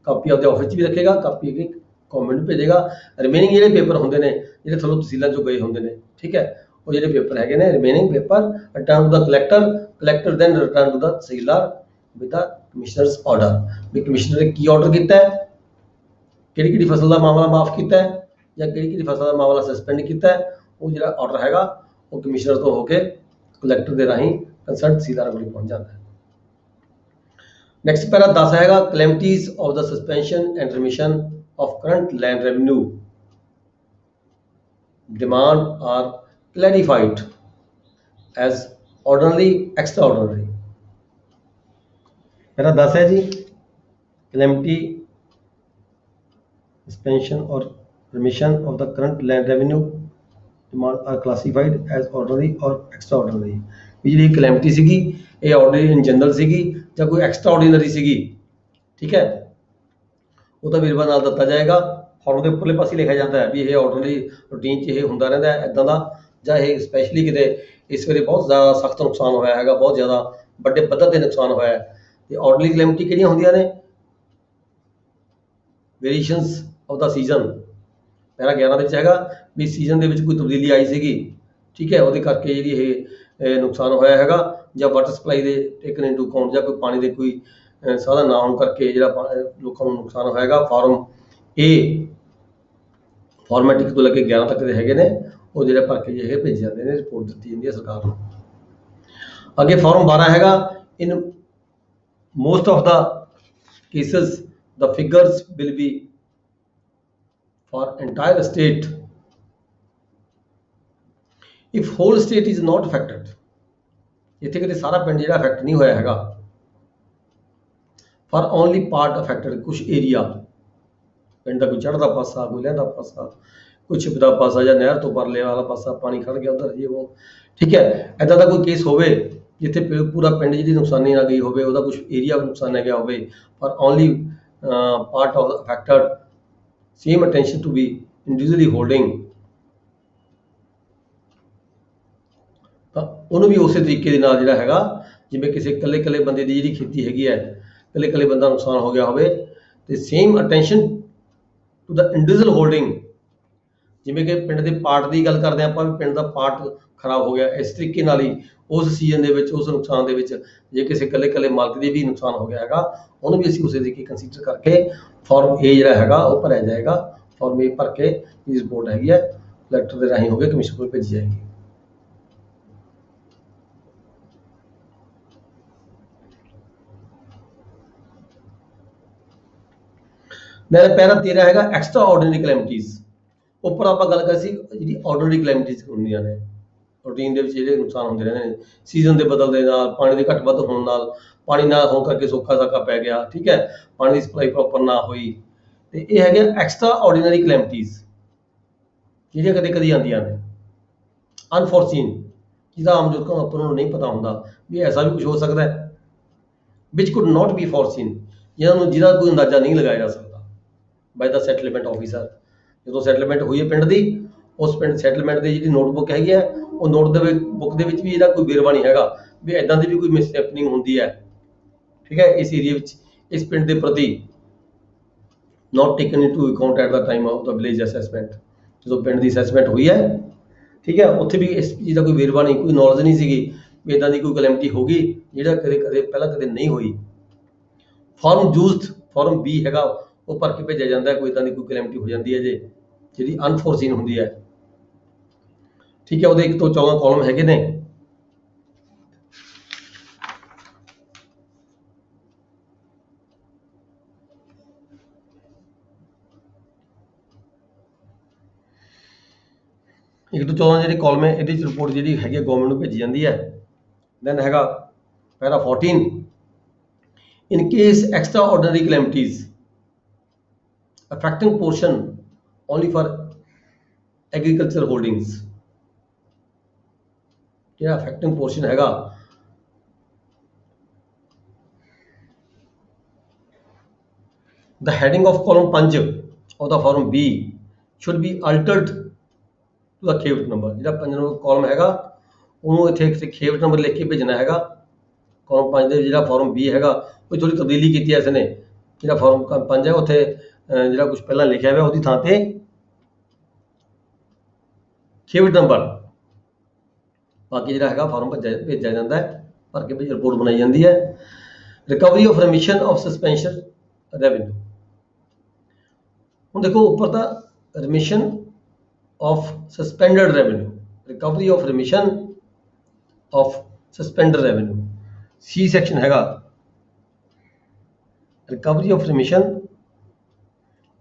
copy ਆਪਦੇ ਆਫਿਸ 'ਚ ਵੀ ਰੱਖੇਗਾ, ਕਾਪੀ ਇੱਕ ਕਮੈਂਟ ਭੇਜੇਗਾ। ਰਿਮੇਨਿੰਗ ਜਿਹੜੇ ਪੇਪਰ ਹੁੰਦੇ ਨੇ ਜਿਹੜੇ ਥੱਲੋਂ ਤਹਿਸੀਲਾਂ 'ਚੋਂ ਗਏ ਹੁੰਦੇ ਨੇ, ਠੀਕ ਹੈ, ਉਹ ਜਿਹੜੇ ਪੇਪਰ ਹੈਗੇ ਨੇ remaining paper return to the collector then return to the tehsildar with the commissioner's order. ਵੀ ਕਮਿਸ਼ਨਰ ਨੇ ਕੀ ਆਰਡਰ ਕੀਤਾ ਹੈ, ਕਿਹੜੀ ਫਸਲ ਦਾ ਮਾਮਲਾ ਮਾਫ ਕੀਤਾ ਹੈ ਜਾਂ ਕਿਹੜੀ ਫਸਲ ਦਾ ਮਾਮਲਾ ਸਸਪੈਂਡ ਕੀਤਾ ਹੈ, ਉਹ ਜਿਹੜਾ ਆਰਡਰ ਹੈਗਾ ਉਹ ਕਮਿਸ਼ਨਰ ਤੋਂ ਹੋ ਕੇ ਕਲੈਕਟਰ ਦੇ ਰਾਹੀਂ ਕੰਸਰਟ ਤਹਿਸੀਲਦਾਰ ਕੋਲ ਪਹੁੰਚ ਜਾਂਦਾ ਹੈ। नेक्स्ट पैरा 10 हैगा, calamities of the suspension and remission of current land revenue demand are clarified as ordinary extraordinary. Para 10 है जी, कैलेमिटी सस्पेंशन और remission of the current land revenue demand are classified as ordinary और extraordinary. भी जी calamity सीगी ये ordinary in general सीगी ਜਾਂ ਕੋਈ extra ordinary ਸੀਗੀ, ਠੀਕ ਹੈ, ਉਹ ਤਾਂ ਵੇਰਵਾ ਨਾਲ ਦਿੱਤਾ ਜਾਏਗਾ। ਫਾਰਮ ਦੇ ਉੱਪਰਲੇ ਪਾਸੇ ਲਿਖਿਆ ਜਾਂਦਾ ਹੈ ਵੀ ਇਹ ਆਰਡੀਨਰੀ ਰੂਟੀਨ 'ਚ ਇਹ ਹੁੰਦਾ ਰਹਿੰਦਾ ਹੈ ਇਦਾਂ ਦਾ, ਜਾਂ ਇਹ ਸਪੈਸ਼ਲੀ ਕਿਤੇ ਇਸ ਵੇਲੇ ਬਹੁਤ ਜ਼ਿਆਦਾ ਸਖਤ ਨੁਕਸਾਨ ਹੋਇਆ ਹੈਗਾ, ਬਹੁਤ ਜ਼ਿਆਦਾ ਵੱਡੇ ਪੱਧਰ 'ਤੇ ਨੁਕਸਾਨ ਹੋਇਆ ਹੈ। ਤੇ ਆਰਡੀਨਰੀ ਕਲੈਮਿਟੀ ਕਿਹੜੀਆਂ ਹੁੰਦੀਆਂ ਨੇ, ਵੇਰੀਏਸ਼ਨਸ ਆਫ ਦਾ ਸੀਜ਼ਨ। ਪੈਰਾ 11 ਦੇ ਵਿੱਚ ਹੈਗਾ ਵੀ ਸੀਜ਼ਨ ਦੇ ਵਿੱਚ ਕੋਈ ਤਬਦੀਲੀ ਆਈ ਸੀਗੀ, ਠੀਕ ਹੈ, ਉਹਦੇ ਕਰਕੇ ਜਿਹੜੀ ਇਹ ਨੁਕਸਾਨ ਹੋਇਆ ਹੈਗਾ, ਜਾਂ ਵਾਟਰ ਸਪਲਾਈ ਦੇ ਟੇਕਨ ਇਨਟੂ ਅਕਾਊਂਟ, ਜਾਂ ਕੋਈ ਪਾਣੀ ਦੇ ਕੋਈ ਸਾਧਨ ਨਾ ਹੋਣ ਕਰਕੇ ਜਿਹੜਾ ਲੋਕਾਂ ਨੂੰ ਨੁਕਸਾਨ ਹੋਏਗਾ। ਫਾਰਮ ਇਹ ਫਾਰਮੈਟ 1 ਤੋਂ ਲੈ ਕੇ 11 ਤੱਕ ਦੇ ਹੈਗੇ ਨੇ, ਉਹ ਜਿਹੜੇ ਭਰ ਕੇ ਇਹ ਭੇਜੇ ਜਾਂਦੇ ਨੇ, ਰਿਪੋਰਟ ਦਿੱਤੀ ਜਾਂਦੀ ਹੈ ਸਰਕਾਰ ਨੂੰ। ਅੱਗੇ ਫਾਰਮ 12 ਹੈਗਾ, in most of the cases the figures will be for entire state if whole state is not affected। ਇੱਥੇ ਕਿਤੇ ਸਾਰਾ ਪਿੰਡ ਜਿਹੜਾ ਅਫੈਕਟ ਨਹੀਂ ਹੋਇਆ ਹੈਗਾ, for only part affected, ਕੁਝ ਏਰੀਆ ਪਿੰਡ ਦਾ ਕੋਈ ਚੜ੍ਹਦਾ ਪਾਸਾ, ਕੋਈ ਲਹਿੰਦਾ ਪਾਸਾ, ਕੋਈ ਛਿਪਦਾ ਪਾਸਾ, ਜਾਂ ਨਹਿਰ ਤੋਂ ਪਰਲੇ ਵਾਲਾ ਪਾਸਾ ਪਾਣੀ ਖੜ ਗਿਆ ਉਧਰ, ਇਹ ਉਹ, ਠੀਕ ਹੈ, ਐਦਾਂ ਦਾ ਕੋਈ ਕੇਸ ਹੋਵੇ ਜਿੱਥੇ ਪੂਰਾ ਪਿੰਡ ਜਿਹੜੀ ਨੁਕਸਾਨੀ ਨਾ ਗਈ ਹੋਵੇ, ਉਹਦਾ ਕੁਝ ਏਰੀਆ ਨੁਕਸਾਨਿਆ ਗਿਆ ਹੋਵੇ, for only part of the affected, same attention to be individually holding, ਤਾਂ ਉਹਨੂੰ ਵੀ ਉਸੇ ਤਰੀਕੇ ਦੇ ਨਾਲ ਜਿਹੜਾ ਹੈਗਾ, ਜਿਵੇਂ ਕਿਸੇ ਇਕੱਲੇ ਬੰਦੇ ਦੀ ਜਿਹੜੀ ਖੇਤੀ ਹੈਗੀ ਹੈ, ਇਕੱਲੇ ਬੰਦਾ ਨੁਕਸਾਨ ਹੋ ਗਿਆ ਹੋਵੇ, ਤੇ same attention to the individual holding. ਜਿਵੇਂ ਕਿ ਪਿੰਡ ਦੇ ਪਾਰਟ ਦੀ ਗੱਲ ਕਰਦੇ ਆਪਾਂ, ਵੀ ਪਿੰਡ ਦਾ ਪਾਰਟ ਖਰਾਬ ਹੋ ਗਿਆ, ਇਸ ਤਰੀਕੇ ਨਾਲ ਹੀ ਉਸ ਸੀਜ਼ਨ ਦੇ ਵਿੱਚ, ਉਸ ਨੁਕਸਾਨ ਦੇ ਵਿੱਚ ਜੇ ਕਿਸੇ ਇਕੱਲੇ ਮਾਲਕ ਦੀ ਵੀ ਨੁਕਸਾਨ ਹੋ ਗਿਆ ਹੈਗਾ, ਉਹਨੂੰ ਵੀ ਅਸੀਂ ਉਸੇ ਤਰੀਕੇ ਕੰਸੀਡਰ ਕਰਕੇ ਫਾਰਮ ਏ ਜਿਹੜਾ ਹੈਗਾ ਉਹ ਭਰਿਆ ਜਾਏਗਾ। ਫਾਰਮ ਏ ਭਰ ਕੇ ਇਹ ਰਿਪੋਰਟ ਹੈਗੀ ਹੈ ਕਲੈਕਟਰ ਦੇ ਰਾਹੀਂ ਹੋ ਕੇ ਕਮਿਸ਼ਨ ਕੋਲ ਭੇਜੀ ਜਾਏਗੀ। मेरा पैरा 13 हैगा, एक्स्ट्रा ऑर्डिनरी कैलेमिटीज। ਉੱਪਰ ਆਪਾਂ ਗੱਲ ਕਰ ਸੀ ਜਿਹੜੀ ਆਰਡੀਨਰੀ ਕਲੈਮਿਟੀਜ਼ ਹੁੰਦੀਆਂ ਨੇ, ਰੂਟੀਨ ਦੇ ਵਿੱਚ ਜਿਹੜੇ ਨੁਕਸਾਨ ਹੁੰਦੇ ਰਹਿੰਦੇ ਨੇ ਸੀਜ਼ਨ ਦੇ ਬਦਲਦੇ ਨਾਲ, ਪਾਣੀ ਦੇ ਘੱਟ ਵੱਧ ਹੋਣ ਨਾਲ, ਪਾਣੀ ਨਾ ਹੋਣ ਕਰਕੇ ਸੋਕਾ ਸਾਕਾ ਪੈ ਗਿਆ, ਠੀਕ ਹੈ, ਪਾਣੀ ਦੀ ਸਪਲਾਈ ਪ੍ਰੋਪਰ ਨਾ ਹੋਈ, ਤੇ ਇਹ ਹੈਗੇ ਐਕਸਟਰਾ ਆਰਡੀਨਰੀ ਕਲੈਮਿਟੀਜ਼ ਜਿਹੜੀਆਂ ਕਦੇ ਆਉਂਦੀਆਂ ਨੇ, ਅਨਫੋਰਸੀਨ, ਜਿਹਦਾ ਆਮ ਲੋਕਾਂ ਆਪਾਂ ਨੂੰ ਨਹੀਂ ਪਤਾ ਹੁੰਦਾ ਵੀ ਐਸਾ ਵੀ ਕੁਝ ਹੋ ਸਕਦਾ ਹੈ, ਵਿਚ ਕੁਡ ਨਾਟ ਬੀ ਫੋਰਸੀਨ, ਜਿਹਦਾ ਕੋਈ ਅੰਦਾਜ਼ਾ ਨਹੀਂ ਲਗਾਇਆ ਜਾ ਸਕਦਾ ਬਾਈ ਦਾ ਸੈਟਲਮੈਂਟ ਆਫਿਸਰ। ਜਦੋਂ ਸੈਟਲਮੈਂਟ ਹੋਈ ਹੈ ਪਿੰਡ ਦੀ, ਉਸ ਪਿੰਡ ਸੈਟਲਮੈਂਟ ਦੀ ਜਿਹੜੀ ਨੋਟਬੁੱਕ ਹੈਗੀ ਹੈ ਉਹ ਨੋਟਬੁੱਕ ਦੇ ਵਿੱਚ ਵੀ ਇਹਦਾ ਕੋਈ ਵੇਰਵਾ ਨਹੀਂ ਹੈਗਾ ਵੀ ਇਦਾਂ ਦੀ ਵੀ ਕੋਈ ਮਿਸਹੈਪਨਿੰਗ ਹੁੰਦੀ ਹੈ, ਠੀਕ ਹੈ, ਇਸ ਏਰੀਆ ਵਿੱਚ ਇਸ ਪਿੰਡ ਦੇ ਪ੍ਰਤੀ not taken into account at the time of the village assessment। ਜਦੋਂ ਪਿੰਡ ਦੀ ਅਸੈਸਮੈਂਟ ਹੋਈ ਹੈ, ਠੀਕ ਹੈ, ਉੱਥੇ ਵੀ ਇਸ ਚੀਜ਼ ਦਾ ਕੋਈ ਵੇਰਵਾ ਨਹੀਂ, ਕੋਈ ਨੌਲੇਜ ਨਹੀਂ ਸੀਗੀ ਵੀ ਇਦਾਂ ਦੀ ਕੋਈ ਕਲੈਮਿਟੀ ਹੋ ਗਈ ਜਿਹੜਾ ਕਦੇ ਪਹਿਲਾਂ ਕਦੇ ਨਹੀਂ ਹੋਈ। ਫਾਰਮ ਯੂਜ਼ਡ ਫਾਰਮ B ਹੈਗਾ ਉਹ ਭਰ ਕੇ ਭੇਜਿਆ ਜਾਂਦਾ ਹੈ, ਕੋਈ ਇਦਾਂ ਦੀ ਕੋਈ ਕਲੈਮਿਟੀ ਹੋ ਜਾਂਦੀ ਹੈ ਜੇ ਜਿਹੜੀ ਅਨਫੋਰਸੀਨ ਹੁੰਦੀ ਹੈ, ਠੀਕ ਹੈ। ਉਹਦੇ 1 ਤੋਂ 14 ਕਾਲਮ ਹੈਗੇ ਨੇ। ਇੱਕ ਤੋਂ 14 ਜਿਹੜੀ ਕਾਲਮ ਹੈ ਇਹਦੀ ਰਿਪੋਰਟ ਜਿਹੜੀ ਹੈਗੀ ਗਵਰਨਮੈਂਟ ਨੂੰ ਭੇਜੀ ਜਾਂਦੀ ਹੈ। ਦੈਨ ਹੈਗਾ para 14, in case extraordinary calamities affecting portion only for agriculture holdings, ਜਿਹੜਾ ਅਫੈਕਟਿੰਗ ਪੋਰਸ਼ਨ ਹੈਗਾ the heading of column 5 of the form B should be altered to the ਖੇਵਟ ਨੰਬਰ। ਜਿਹੜਾ 5 ਨੰਬਰ ਕਾਲਮ ਹੈਗਾ ਉਹਨੂੰ ਇੱਥੇ ਇੱਕ ਖੇਵਟ number ਲਿਖ ਕੇ ਭੇਜਣਾ ਹੈਗਾ। ਕਾਲਮ 5 ਦੇ ਜਿਹੜਾ ਫਾਰਮ B ਹੈਗਾ ਉਹ ਥੋੜੀ ਤਬਦੀਲੀ ਕੀਤੀ ਹੈ ਇਸਨੇ। ਜਿਹੜਾ ਫਾਰਮ 5 ਹੈ ਉੱਥੇ ਜਿਹੜਾ ਕੁਝ ਪਹਿਲਾਂ ਲਿਖਿਆ ਹੋਇਆ ਉਹਦੀ ਥਾਂ ਤੇ ਖੇਵਟ ਨੰਬਰ ਬਾਕੀ ਜਿਹੜਾ ਹੈਗਾ ਫਾਰਮ ਭੇਜਿਆ ਜਾਂਦਾ ਹੈ, ਭਰ ਕੇ ਰਿਪੋਰਟ ਬਣਾਈ ਜਾਂਦੀ ਹੈ। Recovery of remission of suspension revenue. ਹੁਣ ਦੇਖੋ ਉੱਪਰ ਤਾਂ remission of suspended revenue, recovery of remission of suspended revenue, C section हैगा recovery of remission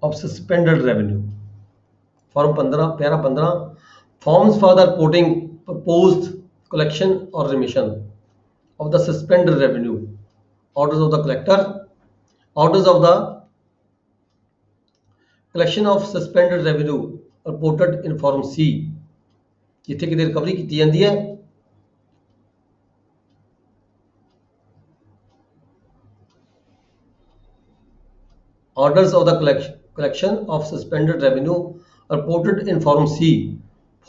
of suspended revenue। Form 15 para 15 forms for the reporting proposed collection or remission of the suspended revenue, orders of the collector, orders of the collection of suspended revenue reported in form C, ਜਿੱਥੇ ਕਿਤੇ recovery ਕੀਤੀ ਜਾਂਦੀ ਹੈ orders of the collection of suspended revenue reported in form C।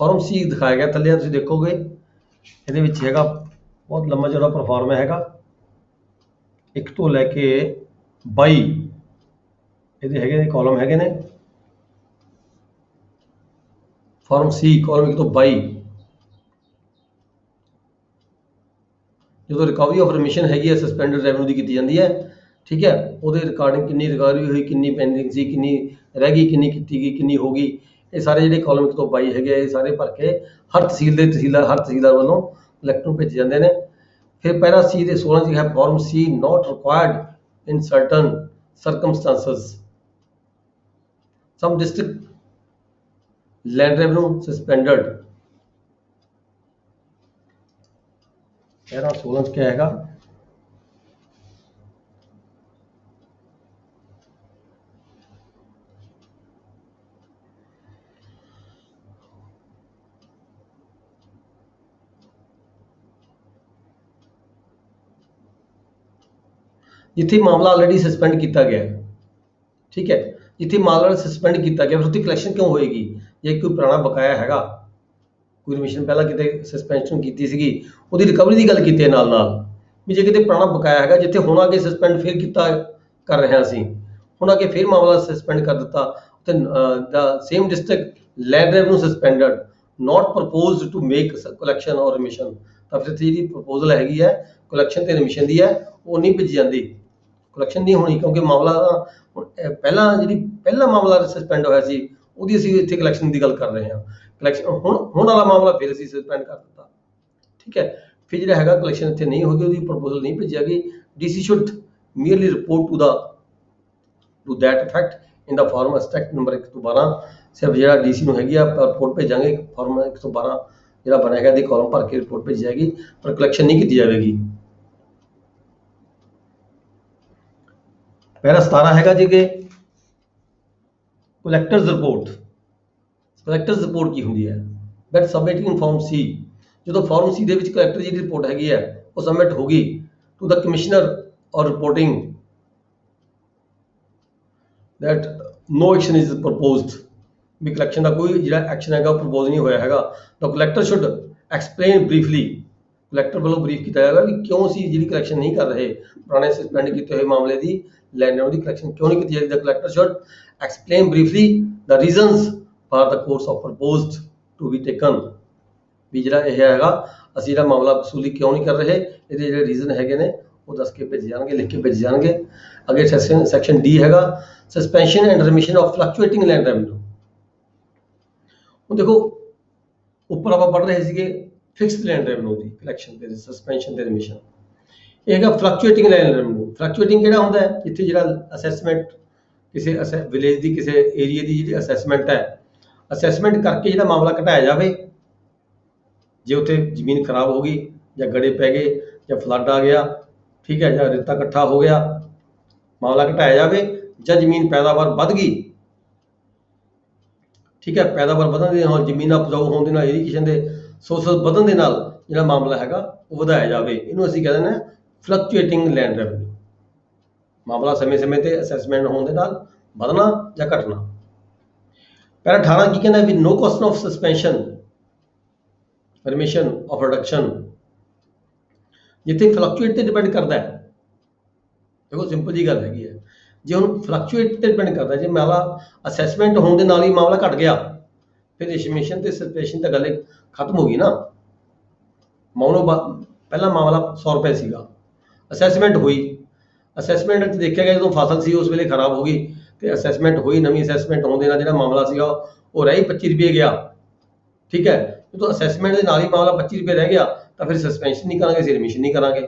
form C ਦਿਖਾਇਆ ਗਿਆ ਥੱਲੇ ਤੁਸੀਂ ਦੇਖੋਗੇ ਇਹਦੇ ਵਿੱਚ ਹੈਗਾ ਬਹੁਤ ਲੰਮਾ ਚੌੜਾ ਪਰਫਾਰਮਾ ਹੈਗਾ 1 ਤੋਂ ਲੈ ਕੇ 22 ਇਹਦੇ ਹੈਗੇ ਨੇ ਕਾਲਮ ਹੈਗੇ ਨੇ। ਫਾਰਮ C ਕਾਲਮ 1 ਤੋਂ 22 ਜਦੋਂ ਰਿਕਵਰੀ ਆਫ ਰੈਮਿਸ਼ਨ ਹੈਗੀ ਹੈ ਸਸਪੈਂਡਡ ਰੈਵਨਿਊ ਦੀ ਕੀਤੀ ਜਾਂਦੀ ਹੈ, ਠੀਕ ਹੈ, ਉਹਦੇ ਰਿਕਾਰਡਿੰਗ ਕਿੰਨੀ ਰਿਕਵਰੀ ਹੋਈ, ਕਿੰਨੀ ਪੈਂਡਿੰਗ ਸੀ, ਕਿੰਨੀ ਰਹਿ ਗਈ, ਕਿੰਨੀ ਕੀਤੀ ਗਈ, ਕਿੰਨੀ ਹੋ ਗਈ, ਇਹ ਸਾਰੇ ਜਿਹੜੇ ਕਾਲਮ 1 ਤੋਂ 22 ਹੈਗੇ ਇਹ ਸਾਰੇ ਭਰ ਕੇ ਹਰ ਤਹਿਸੀਲਦਾਰ ਵੱਲੋਂ ਕਲੈਕਟਰ ਨੂੰ ਭੇਜੇ ਜਾਂਦੇ ਨੇ। ਫਿਰ ਪੈਰਾ C ਦੇ 16 ਚ ਹੈ farm C not required in certain circumstances, some district land revenue suspended। Para 16 ਚ क्या हैगा ਜਿੱਥੇ ਮਾਮਲਾ ਆਲਰੇਡੀ ਸਸਪੈਂਡ ਕੀਤਾ ਗਿਆ ਹੈ, ਠੀਕ ਹੈ, ਜਿੱਥੇ ਮਾਮਲਾ ਸਸਪੈਂਡ ਕੀਤਾ ਗਿਆ ਉੱਥੇ ਕਲੈਕਸ਼ਨ ਕਿਉਂ ਹੋਏਗੀ ਜੇ ਕੋਈ ਪੁਰਾਣਾ ਬਕਾਇਆ ਹੈਗਾ, ਕੋਈ ਰੈਮਿਸ਼ਨ ਪਹਿਲਾਂ ਕਿਤੇ ਸਸਪੈਂਸ਼ਨ ਕੀਤੀ ਸੀਗੀ ਉਹਦੀ ਰਿਕਵਰੀ ਦੀ ਗੱਲ ਕੀਤੀ ਹੈ ਨਾਲ ਵੀ ਜੇ ਕਿਤੇ ਪੁਰਾਣਾ ਬਕਾਇਆ ਹੈਗਾ ਜਿੱਥੇ ਹੁਣ ਅੱਗੇ ਸਸਪੈਂਡ ਫਿਰ ਕੀਤਾ ਕਰ ਰਿਹਾ ਸੀ, ਹੁਣ ਅੱਗੇ ਫਿਰ ਮਾਮਲਾ ਸਸਪੈਂਡ ਕਰ ਦਿੱਤਾ ਉੱਥੇ ਦਾ same district land revenue suspended not proposed to make collection or remission, ਤਾਂ ਫਿਰ ਜਿਹੜੀ ਪ੍ਰਪੋਜ਼ਲ ਹੈਗੀ ਹੈ ਕਲੈਕਸ਼ਨ ਤੇ ਰੈਮਿਸ਼ਨ ਦੀ ਹੈ ਉਹ ਨਹੀਂ ਭੇਜੀ ਜਾਂਦੀ, ਕਲੈਕਸ਼ਨ ਨਹੀਂ ਹੋਣੀ ਕਿਉਂਕਿ ਮਾਮਲਾ ਪਹਿਲਾ ਮਾਮਲਾ ਸਸਪੈਂਡ ਹੋਇਆ ਸੀ ਉਹਦੀ ਅਸੀਂ ਇੱਥੇ ਕਲੈਕਸ਼ਨ ਦੀ ਗੱਲ ਕਰ ਰਹੇ ਹਾਂ। ਕਲੈਕਸ਼ਨ ਹੁਣ ਵਾਲਾ ਮਾਮਲਾ ਫਿਰ ਅਸੀਂ ਸਸਪੈਂਡ ਕਰ ਦਿੱਤਾ, ਠੀਕ ਹੈ। ਫਿਰ ਜਿਹੜਾ ਹੈਗਾ ਕਲੈਕਸ਼ਨ ਇੱਥੇ ਨਹੀਂ ਹੋਗੀ ਉਹਦੀ ਪ੍ਰਪੋਜ਼ਲ ਨਹੀਂ ਭੇਜੀ ਗਈ। DC should merely report to that effect in the form extract number 1 ਤੋਂ 12। ਸਿਰਫ ਜਿਹੜਾ DC ਨੂੰ ਹੈਗੀ ਆ ਰਿਪੋਰਟ ਭੇਜਾਂਗੇ ਫਾਰਮ 1 ਤੋਂ 12 ਜਿਹੜਾ ਬਣੇਗਾ ਇਹਦੀ ਕਾਲਮ ਭਰ ਕੇ ਰਿਪੋਰਟ ਭੇਜੀ ਜਾਏਗੀ ਪਰ ਕਲੈਕਸ਼ਨ ਨਹੀਂ ਕੀਤੀ ਜਾਵੇਗੀ। पैरा 17 हैगा जी के कलैक्टर्स रिपोर्ट। कलैक्टर्स रिपोर्ट की होंगी है that submitting in form C, जो फॉर्म C ਦੇ ਵਿੱਚ ਕਲੈਕਟਰ ਦੀ ਰਿਪੋਰਟ ਹੈਗੀ ਹੈ ਉਹ ਸਬਮਿਟ ਹੋਗੀ to the commissioner or reporting that no action is proposed ਵੀ ਕਲੈਕਸ਼ਨ ਦਾ ਕੋਈ ਜਿਹੜਾ ਐਕਸ਼ਨ ਹੈਗਾ ਉਹ ਪ੍ਰਪੋਜ਼ ਨਹੀਂ ਹੋਇਆ ਹੈਗਾ। ਤਾਂ collector should explain briefly, collector ਵੱਲੋਂ ਬਰੀਫ ਕੀਤਾ ਜਾਏਗਾ ਵੀ ਕਿਉਂ ਅਸੀਂ ਜਿਹੜੀ ਕਲੈਕਸ਼ਨ ਨਹੀਂ ਕਰ ਰਹੇ, ਪੁਰਾਣੇ ਸਸਪੈਂਡ ਕੀਤੇ ਹੋਏ ਮਾਮਲੇ ਦੀ ਲੈਂਡਲॉर्ड ਦੀ ਕਲੈਕਸ਼ਨ ਕਿਉਂ ਨਹੀਂ ਕੀਤੀ ਜਾ ਰਹੀ। The collector should explain briefly the reasons for the course of proposed to be taken, ਵੀ ਜਿਹੜਾ ਇਹ ਹੈਗਾ ਅਸੀਂ ਜਿਹੜਾ ਮਾਮਲਾ ਵਸੂਲੀ ਕਿਉਂ ਨਹੀਂ ਕਰ ਰਹੇ, ਇਹਦੇ ਜਿਹੜੇ ਰੀਜ਼ਨ ਹੈਗੇ ਨੇ ਉਹ ਦੱਸ ਕੇ ਭੇਜੇ ਜਾਣਗੇ, ਲਿਖ ਕੇ ਭੇਜੇ ਜਾਣਗੇ। ਅੱਗੇ ਸੈਕਸ਼ਨ ਡੀ ਹੈਗਾ suspension and remission of fluctuating land revenue. ਹੁਣ ਦੇਖੋ ਉੱਪਰ ਆਪਾਂ ਪੜ੍ਹ ਰਹੇ ਸੀਗੇ ਫਿਕਸਡ ਲੈਂਡ ਰੈਵਨਿਊ ਦੀ ਕਲੈਕਸ਼ਨ ਤੇ ਸਸਪੈਂਸ਼ਨ ਤੇ ਰਿਮਿਸ਼ਨ, ਇਹ ਹੈਗਾ ਫਲਕਚੁਏਟਿੰਗ ਲੈਂਡ ਰੈਵਨਿਊ। ਫਲਕਚੁਏਟਿੰਗ ਕਿਹੜਾ ਹੁੰਦਾ ਹੈ, ਜਿੱਥੇ ਜਿਹੜਾ ਅਸੈਸਮੈਂਟ ਕਿਸੇ ਵਿਲੇਜ ਦੀ ਕਿਸੇ ਏਰੀਆ ਦੀ ਜਿਹੜੀ ਅਸੈਸਮੈਂਟ ਹੈ, ਅਸੈਸਮੈਂਟ ਕਰਕੇ ਜਿਹੜਾ ਮਾਮਲਾ ਘਟਾਇਆ ਜਾਵੇ, ਜੇ ਉੱਥੇ ਜ਼ਮੀਨ ਖਰਾਬ ਹੋ ਗਈ ਜਾਂ ਗੜੇ ਪੈ ਗਏ ਜਾਂ ਫਲੱਡ ਆ ਗਿਆ, ਠੀਕ ਹੈ, ਜਾਂ ਰੇਤਾ ਇਕੱਠਾ ਹੋ ਗਿਆ, ਮਾਮਲਾ ਘਟਾਇਆ ਜਾਵੇ, ਜਾਂ ਜ਼ਮੀਨ ਪੈਦਾਵਾਰ ਵੱਧ ਗਈ, ਠੀਕ ਹੈ, ਪੈਦਾਵਾਰ ਵਧਣ ਦੇ ਨਾਲ ਜ਼ਮੀਨ ਉਪਜਾਊ ਹੋਣ ਦੇ ਨਾਲ ਇਰੀਗੇਸ਼ਨ ਦੇ ਸੋਰਸਸ ਵਧਣ ਦੇ ਨਾਲ ਜਿਹੜਾ ਮਾਮਲਾ ਹੈਗਾ ਉਹ ਵਧਾਇਆ ਜਾਵੇ, ਇਹਨੂੰ ਅਸੀਂ ਕਹਿੰਦੇ ਨੇ ਫਲਕਚੁਏਟਿੰਗ ਲੈਂਡ ਰੈਵਨਿਊ। ਮਾਮਲਾ ਸਮੇਂ-ਸਮੇਂ ਤੇ ਅਸੈਸਮੈਂਟ ਹੋਣ ਦੇ ਨਾਲ ਵਧਣਾ ਜਾਂ ਘਟਣਾ। ਪੈਰਾ 18 ਕੀ ਕਹਿੰਦਾ ਵੀ no question of suspension remission of reduction, ਜਿੱਥੇ ਫਲਕਚੁਏਟ ਤੇ ਡਿਪੈਂਡ ਕਰਦਾ ਹੈ। ਦੇਖੋ ਸਿੰਪਲ ਜੀ ਗੱਲ ਹੈਗੀ ਹੈ, ਜੇ ਹੁਣ ਫਲਕਚੁਏਟ ਤੇ ਡਿਪੈਂਡ ਕਰਦਾ, ਜੇ ਮਾਮਲਾ ਅਸੈਸਮੈਂਟ ਹੋਣ ਦੇ ਨਾਲ ਹੀ ਮਾਮਲਾ ਘਟ ਗਿਆ, ਫਿਰ ਰਿਮਿਸ਼ਨ ਤੇ ਸਸਪੈਂਸ਼ਨ ਤਾਂ ਗੱਲ ਖਤਮ ਹੋ ਗਈ ਨਾ। ਮਾਮਲਾ ਪਹਿਲਾ ਮਾਮਲਾ 100 ਰੁਪਏ ਸੀਗਾ, ਅਸੈਸਮੈਂਟ ਹੋਈ, ਅਸੈਸਮੈਂਟ ਵਿੱਚ ਦੇਖਿਆ ਗਿਆ ਜਦੋਂ ਫਸਲ ਸੀ ਉਸ ਵੇਲੇ ਖਰਾਬ ਹੋ ਗਈ ਤੇ ਅਸੈਸਮੈਂਟ ਹੋਈ, ਨਵੀਂ ਅਸੈਸਮੈਂਟ ਹੋਣ ਦੇ ਨਾਲ ਜਿਹੜਾ ਮਾਮਲਾ ਸੀਗਾ ਉਹ ਰਹਿ 25 ਰੁਪਏ ਗਿਆ, ਠੀਕ ਹੈ। ਜਦੋਂ ਅਸੈਸਮੈਂਟ ਦੇ ਨਾਲ ਹੀ ਮਾਮਲਾ 25 ਰੁਪਏ ਰਹਿ ਗਿਆ ਤਾਂ ਫਿਰ ਸਸਪੈਂਸ਼ਨ ਨਹੀਂ ਕਰਾਂਗੇ, ਅਸੀਂ ਰਿਮਿਸ਼ਨ ਨਹੀਂ ਕਰਾਂਗੇ।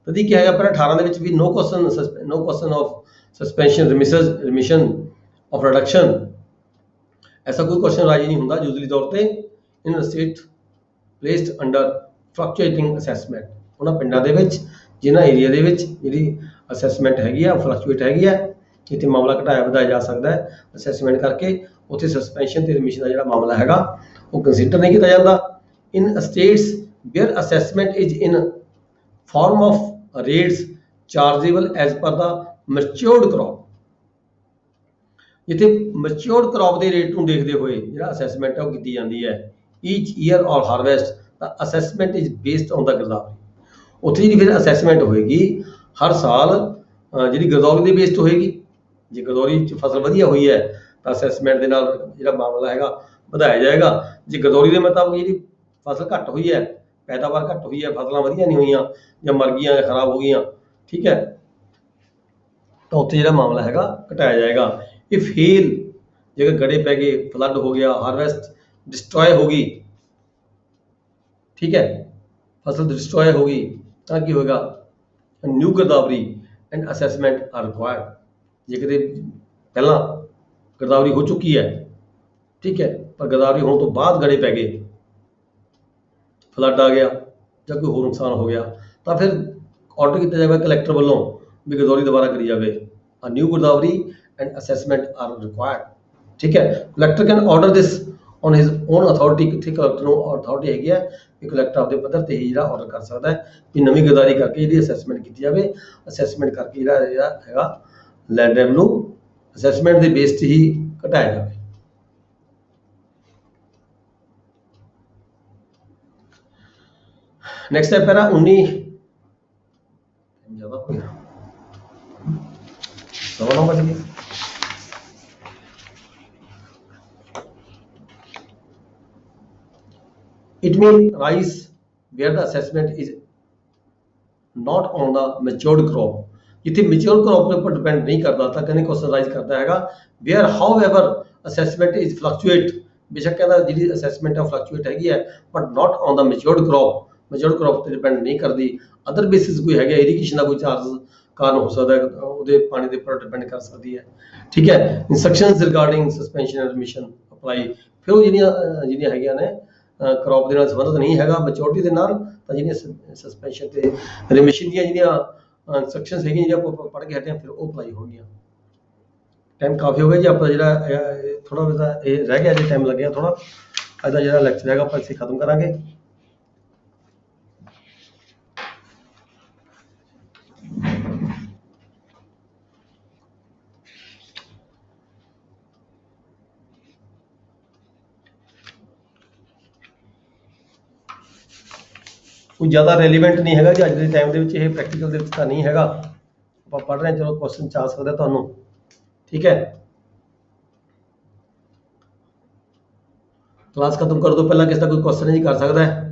ਤਦੀ ਕੀ ਹੈਗਾ ਪਰ 18 ਦੇ ਵਿੱਚ ਵੀ no question of suspension remission of reduction, ਐਸਾ ਕੋਈ ਕੁਐਸਚਨ ਰਾਜੀ ਨਹੀਂ ਹੁੰਦਾ ਯੂਜ਼ਲੀ ਤੌਰ ਤੇ in state placed under fluctuating assessment. ਉਹਨਾਂ ਪਿੰਡਾਂ ਦੇ ਵਿੱਚ ਜਿਨ੍ਹਾਂ ਏਰੀਆ ਦੇ ਵਿੱਚ ਜਿਹੜੀ ਅਸੈਸਮੈਂਟ ਹੈਗੀ ਆ ਫਲਕਚੁਏਟ ਹੈਗੀ ਆ, ਜਿੱਥੇ ਮਾਮਲਾ ਘਟਾਇਆ ਵਧਾਇਆ ਜਾ ਸਕਦਾ ਹੈ ਅਸੈਸਮੈਂਟ ਕਰਕੇ, ਉੱਥੇ ਸਸਪੈਂਸ਼ਨ ਤੇ ਰਿਮਿਸ਼ਨ ਦਾ ਜਿਹੜਾ ਮਾਮਲਾ ਹੈਗਾ ਉਹ ਕੰਸੀਡਰ ਨਹੀਂ ਕੀਤਾ ਜਾਂਦਾ। In states where assessment is in form of rates chargeable as per the ਮੈਚਿਓਰਡ crop, ਜਿੱਥੇ ਮੈਚਿਓਰਡ ਕ੍ਰੌਪ ਦੇ ਰੇਟ ਨੂੰ ਦੇਖਦੇ ਹੋਏ ਜਿਹੜਾ ਅਸੈਸਮੈਂਟ ਹੈ ਉਹ ਕੀਤੀ ਜਾਂਦੀ ਹੈ। Each year or harvest the assessment is based on the girdawari, ਉੱਥੇ ਜਿਹੜੀ ਫਿਰ ਅਸੈਸਮੈਂਟ ਹੋਏਗੀ ਹਰ ਸਾਲ ਜਿਹੜੀ ਗਿਰਦੌਰੀ ਦੇ ਬੇਸ ਤੇ ਹੋਏਗੀ। ਜੇ ਗਿਰਦੌਰੀ 'ਚ ਫਸਲ ਵਧੀਆ ਹੋਈ ਹੈ ਤਾਂ ਅਸੈਸਮੈਂਟ ਦੇ ਨਾਲ ਜਿਹੜਾ ਮਾਮਲਾ ਹੈਗਾ ਵਧਾਇਆ ਜਾਏਗਾ। ਜੇ ਗਿਰਦੌਰੀ ਦੇ ਮੁਤਾਬਕ ਜਿਹੜੀ ਫਸਲ ਘੱਟ ਹੋਈ ਹੈ, ਪੈਦਾਵਾਰ ਘੱਟ ਹੋਈ ਹੈ, ਫਸਲਾਂ ਵਧੀਆ ਨਹੀਂ ਹੋਈਆਂ ਜਾਂ ਮਰ ਗਈਆਂ ਜਾਂ ਖਰਾਬ ਹੋ ਗਈਆਂ, ਠੀਕ ਹੈ, ਤਾਂ ਉੱਥੇ ਜਿਹੜਾ ਮਾਮਲਾ ਹੈਗਾ ਘਟਾਇਆ ਜਾਏਗਾ। ਇਫ ਹੇਲ ਜੇਕਰ ਗੜੇ ਪੈ ਗਏ, ਫਲੱਡ ਹੋ ਗਿਆ, ਹਾਰਵੈਸਟ ਡਿਸਟਰੋਏ ਹੋ ਗਈ, ਠੀਕ ਹੈ, ਫਸਲ ਡਿਸਟਰੋਏ ਹੋ ਗਈ ਤਾਂ ਕੀ ਹੋਏਗਾ, new girdawari and assessment are required. ਜੇ ਕਿਤੇ ਪਹਿਲਾਂ ਗਿਰਦਾਵਰੀ ਹੋ ਚੁੱਕੀ ਹੈ, ਠੀਕ ਹੈ, ਪਰ ਗਿਰਦਾਵਰੀ ਹੋਣ ਤੋਂ ਬਾਅਦ ਗੜੇ ਪੈ ਗਏ, ਫਲੱਡ ਆ ਗਿਆ ਜਾਂ ਕੋਈ ਹੋਰ ਨੁਕਸਾਨ ਹੋ ਗਿਆ, ਤਾਂ ਫਿਰ ਆਰਡਰ ਕੀਤਾ ਜਾਵੇਗਾ ਕਲੈਕਟਰ ਵੱਲੋਂ ਵੀ ਗਿਰਦੌਰੀ ਦੁਬਾਰਾ ਕਰੀ ਜਾਵੇ। A new girdawari and assessment are required, ਠੀਕ ਹੈ। Collector can order this on his own authority, ਕਿੱਥੇ ਕਲੈਕਟਰ ਨੂੰ ਅਥਾਰਟੀ ਹੈਗੀ ਹੈ ਕਿ ਕਲੈਕਟਰ ਆਪਦੇ ਪੱਧਰ ਤੇ ਹੀ ਜਿਹੜਾ ਆਰਡਰ ਕਰ ਸਕਦਾ ਹੈ ਵੀ ਨਵੀਂ ਗਿਰਦਾਵਰੀ ਕਰਕੇ ਜਿਹੜੀ ਅਸੈਸਮੈਂਟ ਕੀਤੀ ਜਾਵੇ। ਅਸੈਸਮੈਂਟ ਕਰਕੇ ਜਿਹੜਾ ਹੈਗਾ ਲੈਂਡ ਰੈਵਨਿਊ ਅਸੈਸਮੈਂਟ ਦੇ ਬੇਸ ਤੇ ਹੀ ਘਟਾਇਆ ਜਾਵੇ। नेक्स्ट है पैरा 19 ज्यादा हो गया, सवा 9 बज गए। It may rise where the assessment is not on the matured crop, जिथे matured crop के ऊपर डिपेंड नहीं करता था, कहने क्वेश्चन राइज करता हैगा where however assessment is fluctuate, बेशक कहता जी assessment है fluctuate हैगी है but not on the matured crop, matured crop ਤੇ डिपेंड नहीं करती। अदर बेसिस कोई है इरीगेशन का कोई चार्ज कारण हो सकता है, ਉਹਦੇ ਪਾਣੀ ਦੇ ਉੱਪਰ डिपेंड कर सकती है, ठीक है। Instructions regarding suspension and remission apply, फिर ਉਹ ਜਿਹੜੀਆਂ ਹੈਗੀਆਂ ਨੇ ਕ੍ਰੌਪ ਦੇ ਨਾਲ ਸੰਬੰਧਿਤ ਨਹੀਂ ਹੈਗਾ ਮੈਚੋਰਿਟੀ ਦੇ ਨਾਲ, ਤਾਂ ਜਿਹੜੀਆਂ ਸਸਪੈਂਸ਼ਨ ਤੇ ਰਿਮਿਸ਼ਨ ਦੀਆਂ ਜਿਹੜੀਆਂ इंस्ट्रक्शंस ਹੈਗੀਆਂ ਜਿਹੜੀਆਂ ਆਪਾਂ ਪੜ੍ਹ ਕੇ ਹਟੇ ਆ ਫਿਰ ਉਹ ਅਪਲਾਈ ਹੋਣਗੀਆਂ। ਟਾਈਮ ਕਾਫੀ ਹੋ ਗਿਆ ਜੀ, ਆਪਾਂ ਜਿਹੜਾ ਥੋੜਾ ਜਿਹਾ ਇਹ ਰਹਿ ਗਿਆ ਜੀ, ਟਾਈਮ ਲੱਗਿਆ ਥੋੜਾ, ਅੱਜ ਦਾ ਜਿਹੜਾ ਲੈਕਚਰ ਹੈਗਾ ਆਪਾਂ ਇੱਥੇ ਖਤਮ ਕਰਾਂਗੇ। ਕੋਈ ਜ਼ਿਆਦਾ ਰੈਲੀਵੈਂਟ ਨਹੀਂ ਹੈਗਾ ਜੀ ਅੱਜ ਦੇ ਟਾਈਮ ਦੇ ਵਿੱਚ, ਇਹ ਪ੍ਰੈਕਟੀਕਲ ਦੇ ਵਿੱਚ ਤਾਂ ਨਹੀਂ ਹੈਗਾ। ਆਪਾਂ ਪੜ੍ਹ ਰਹੇ ਹਾਂ, ਚਲੋ ਕੁਐਸਚਨ ਚ ਆ ਸਕਦਾ ਤੁਹਾਨੂੰ, ਠੀਕ ਹੈ। ਕਲਾਸ ਖਤਮ ਕਰ ਦੋ ਪਹਿਲਾਂ ਕਿਸੇ ਦਾ ਕੋਈ ਕੁਐਸਚਨ ਨਹੀਂ ਕਰ ਸਕਦਾ ਹੈ।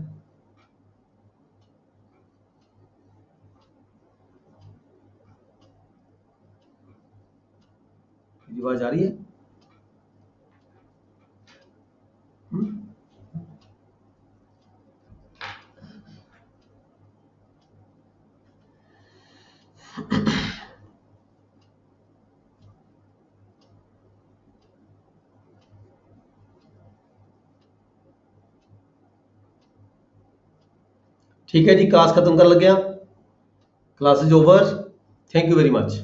आवाज आ रही है? ठीक है जी, क्लास खत्म कर लगे, class is over, thank you very much.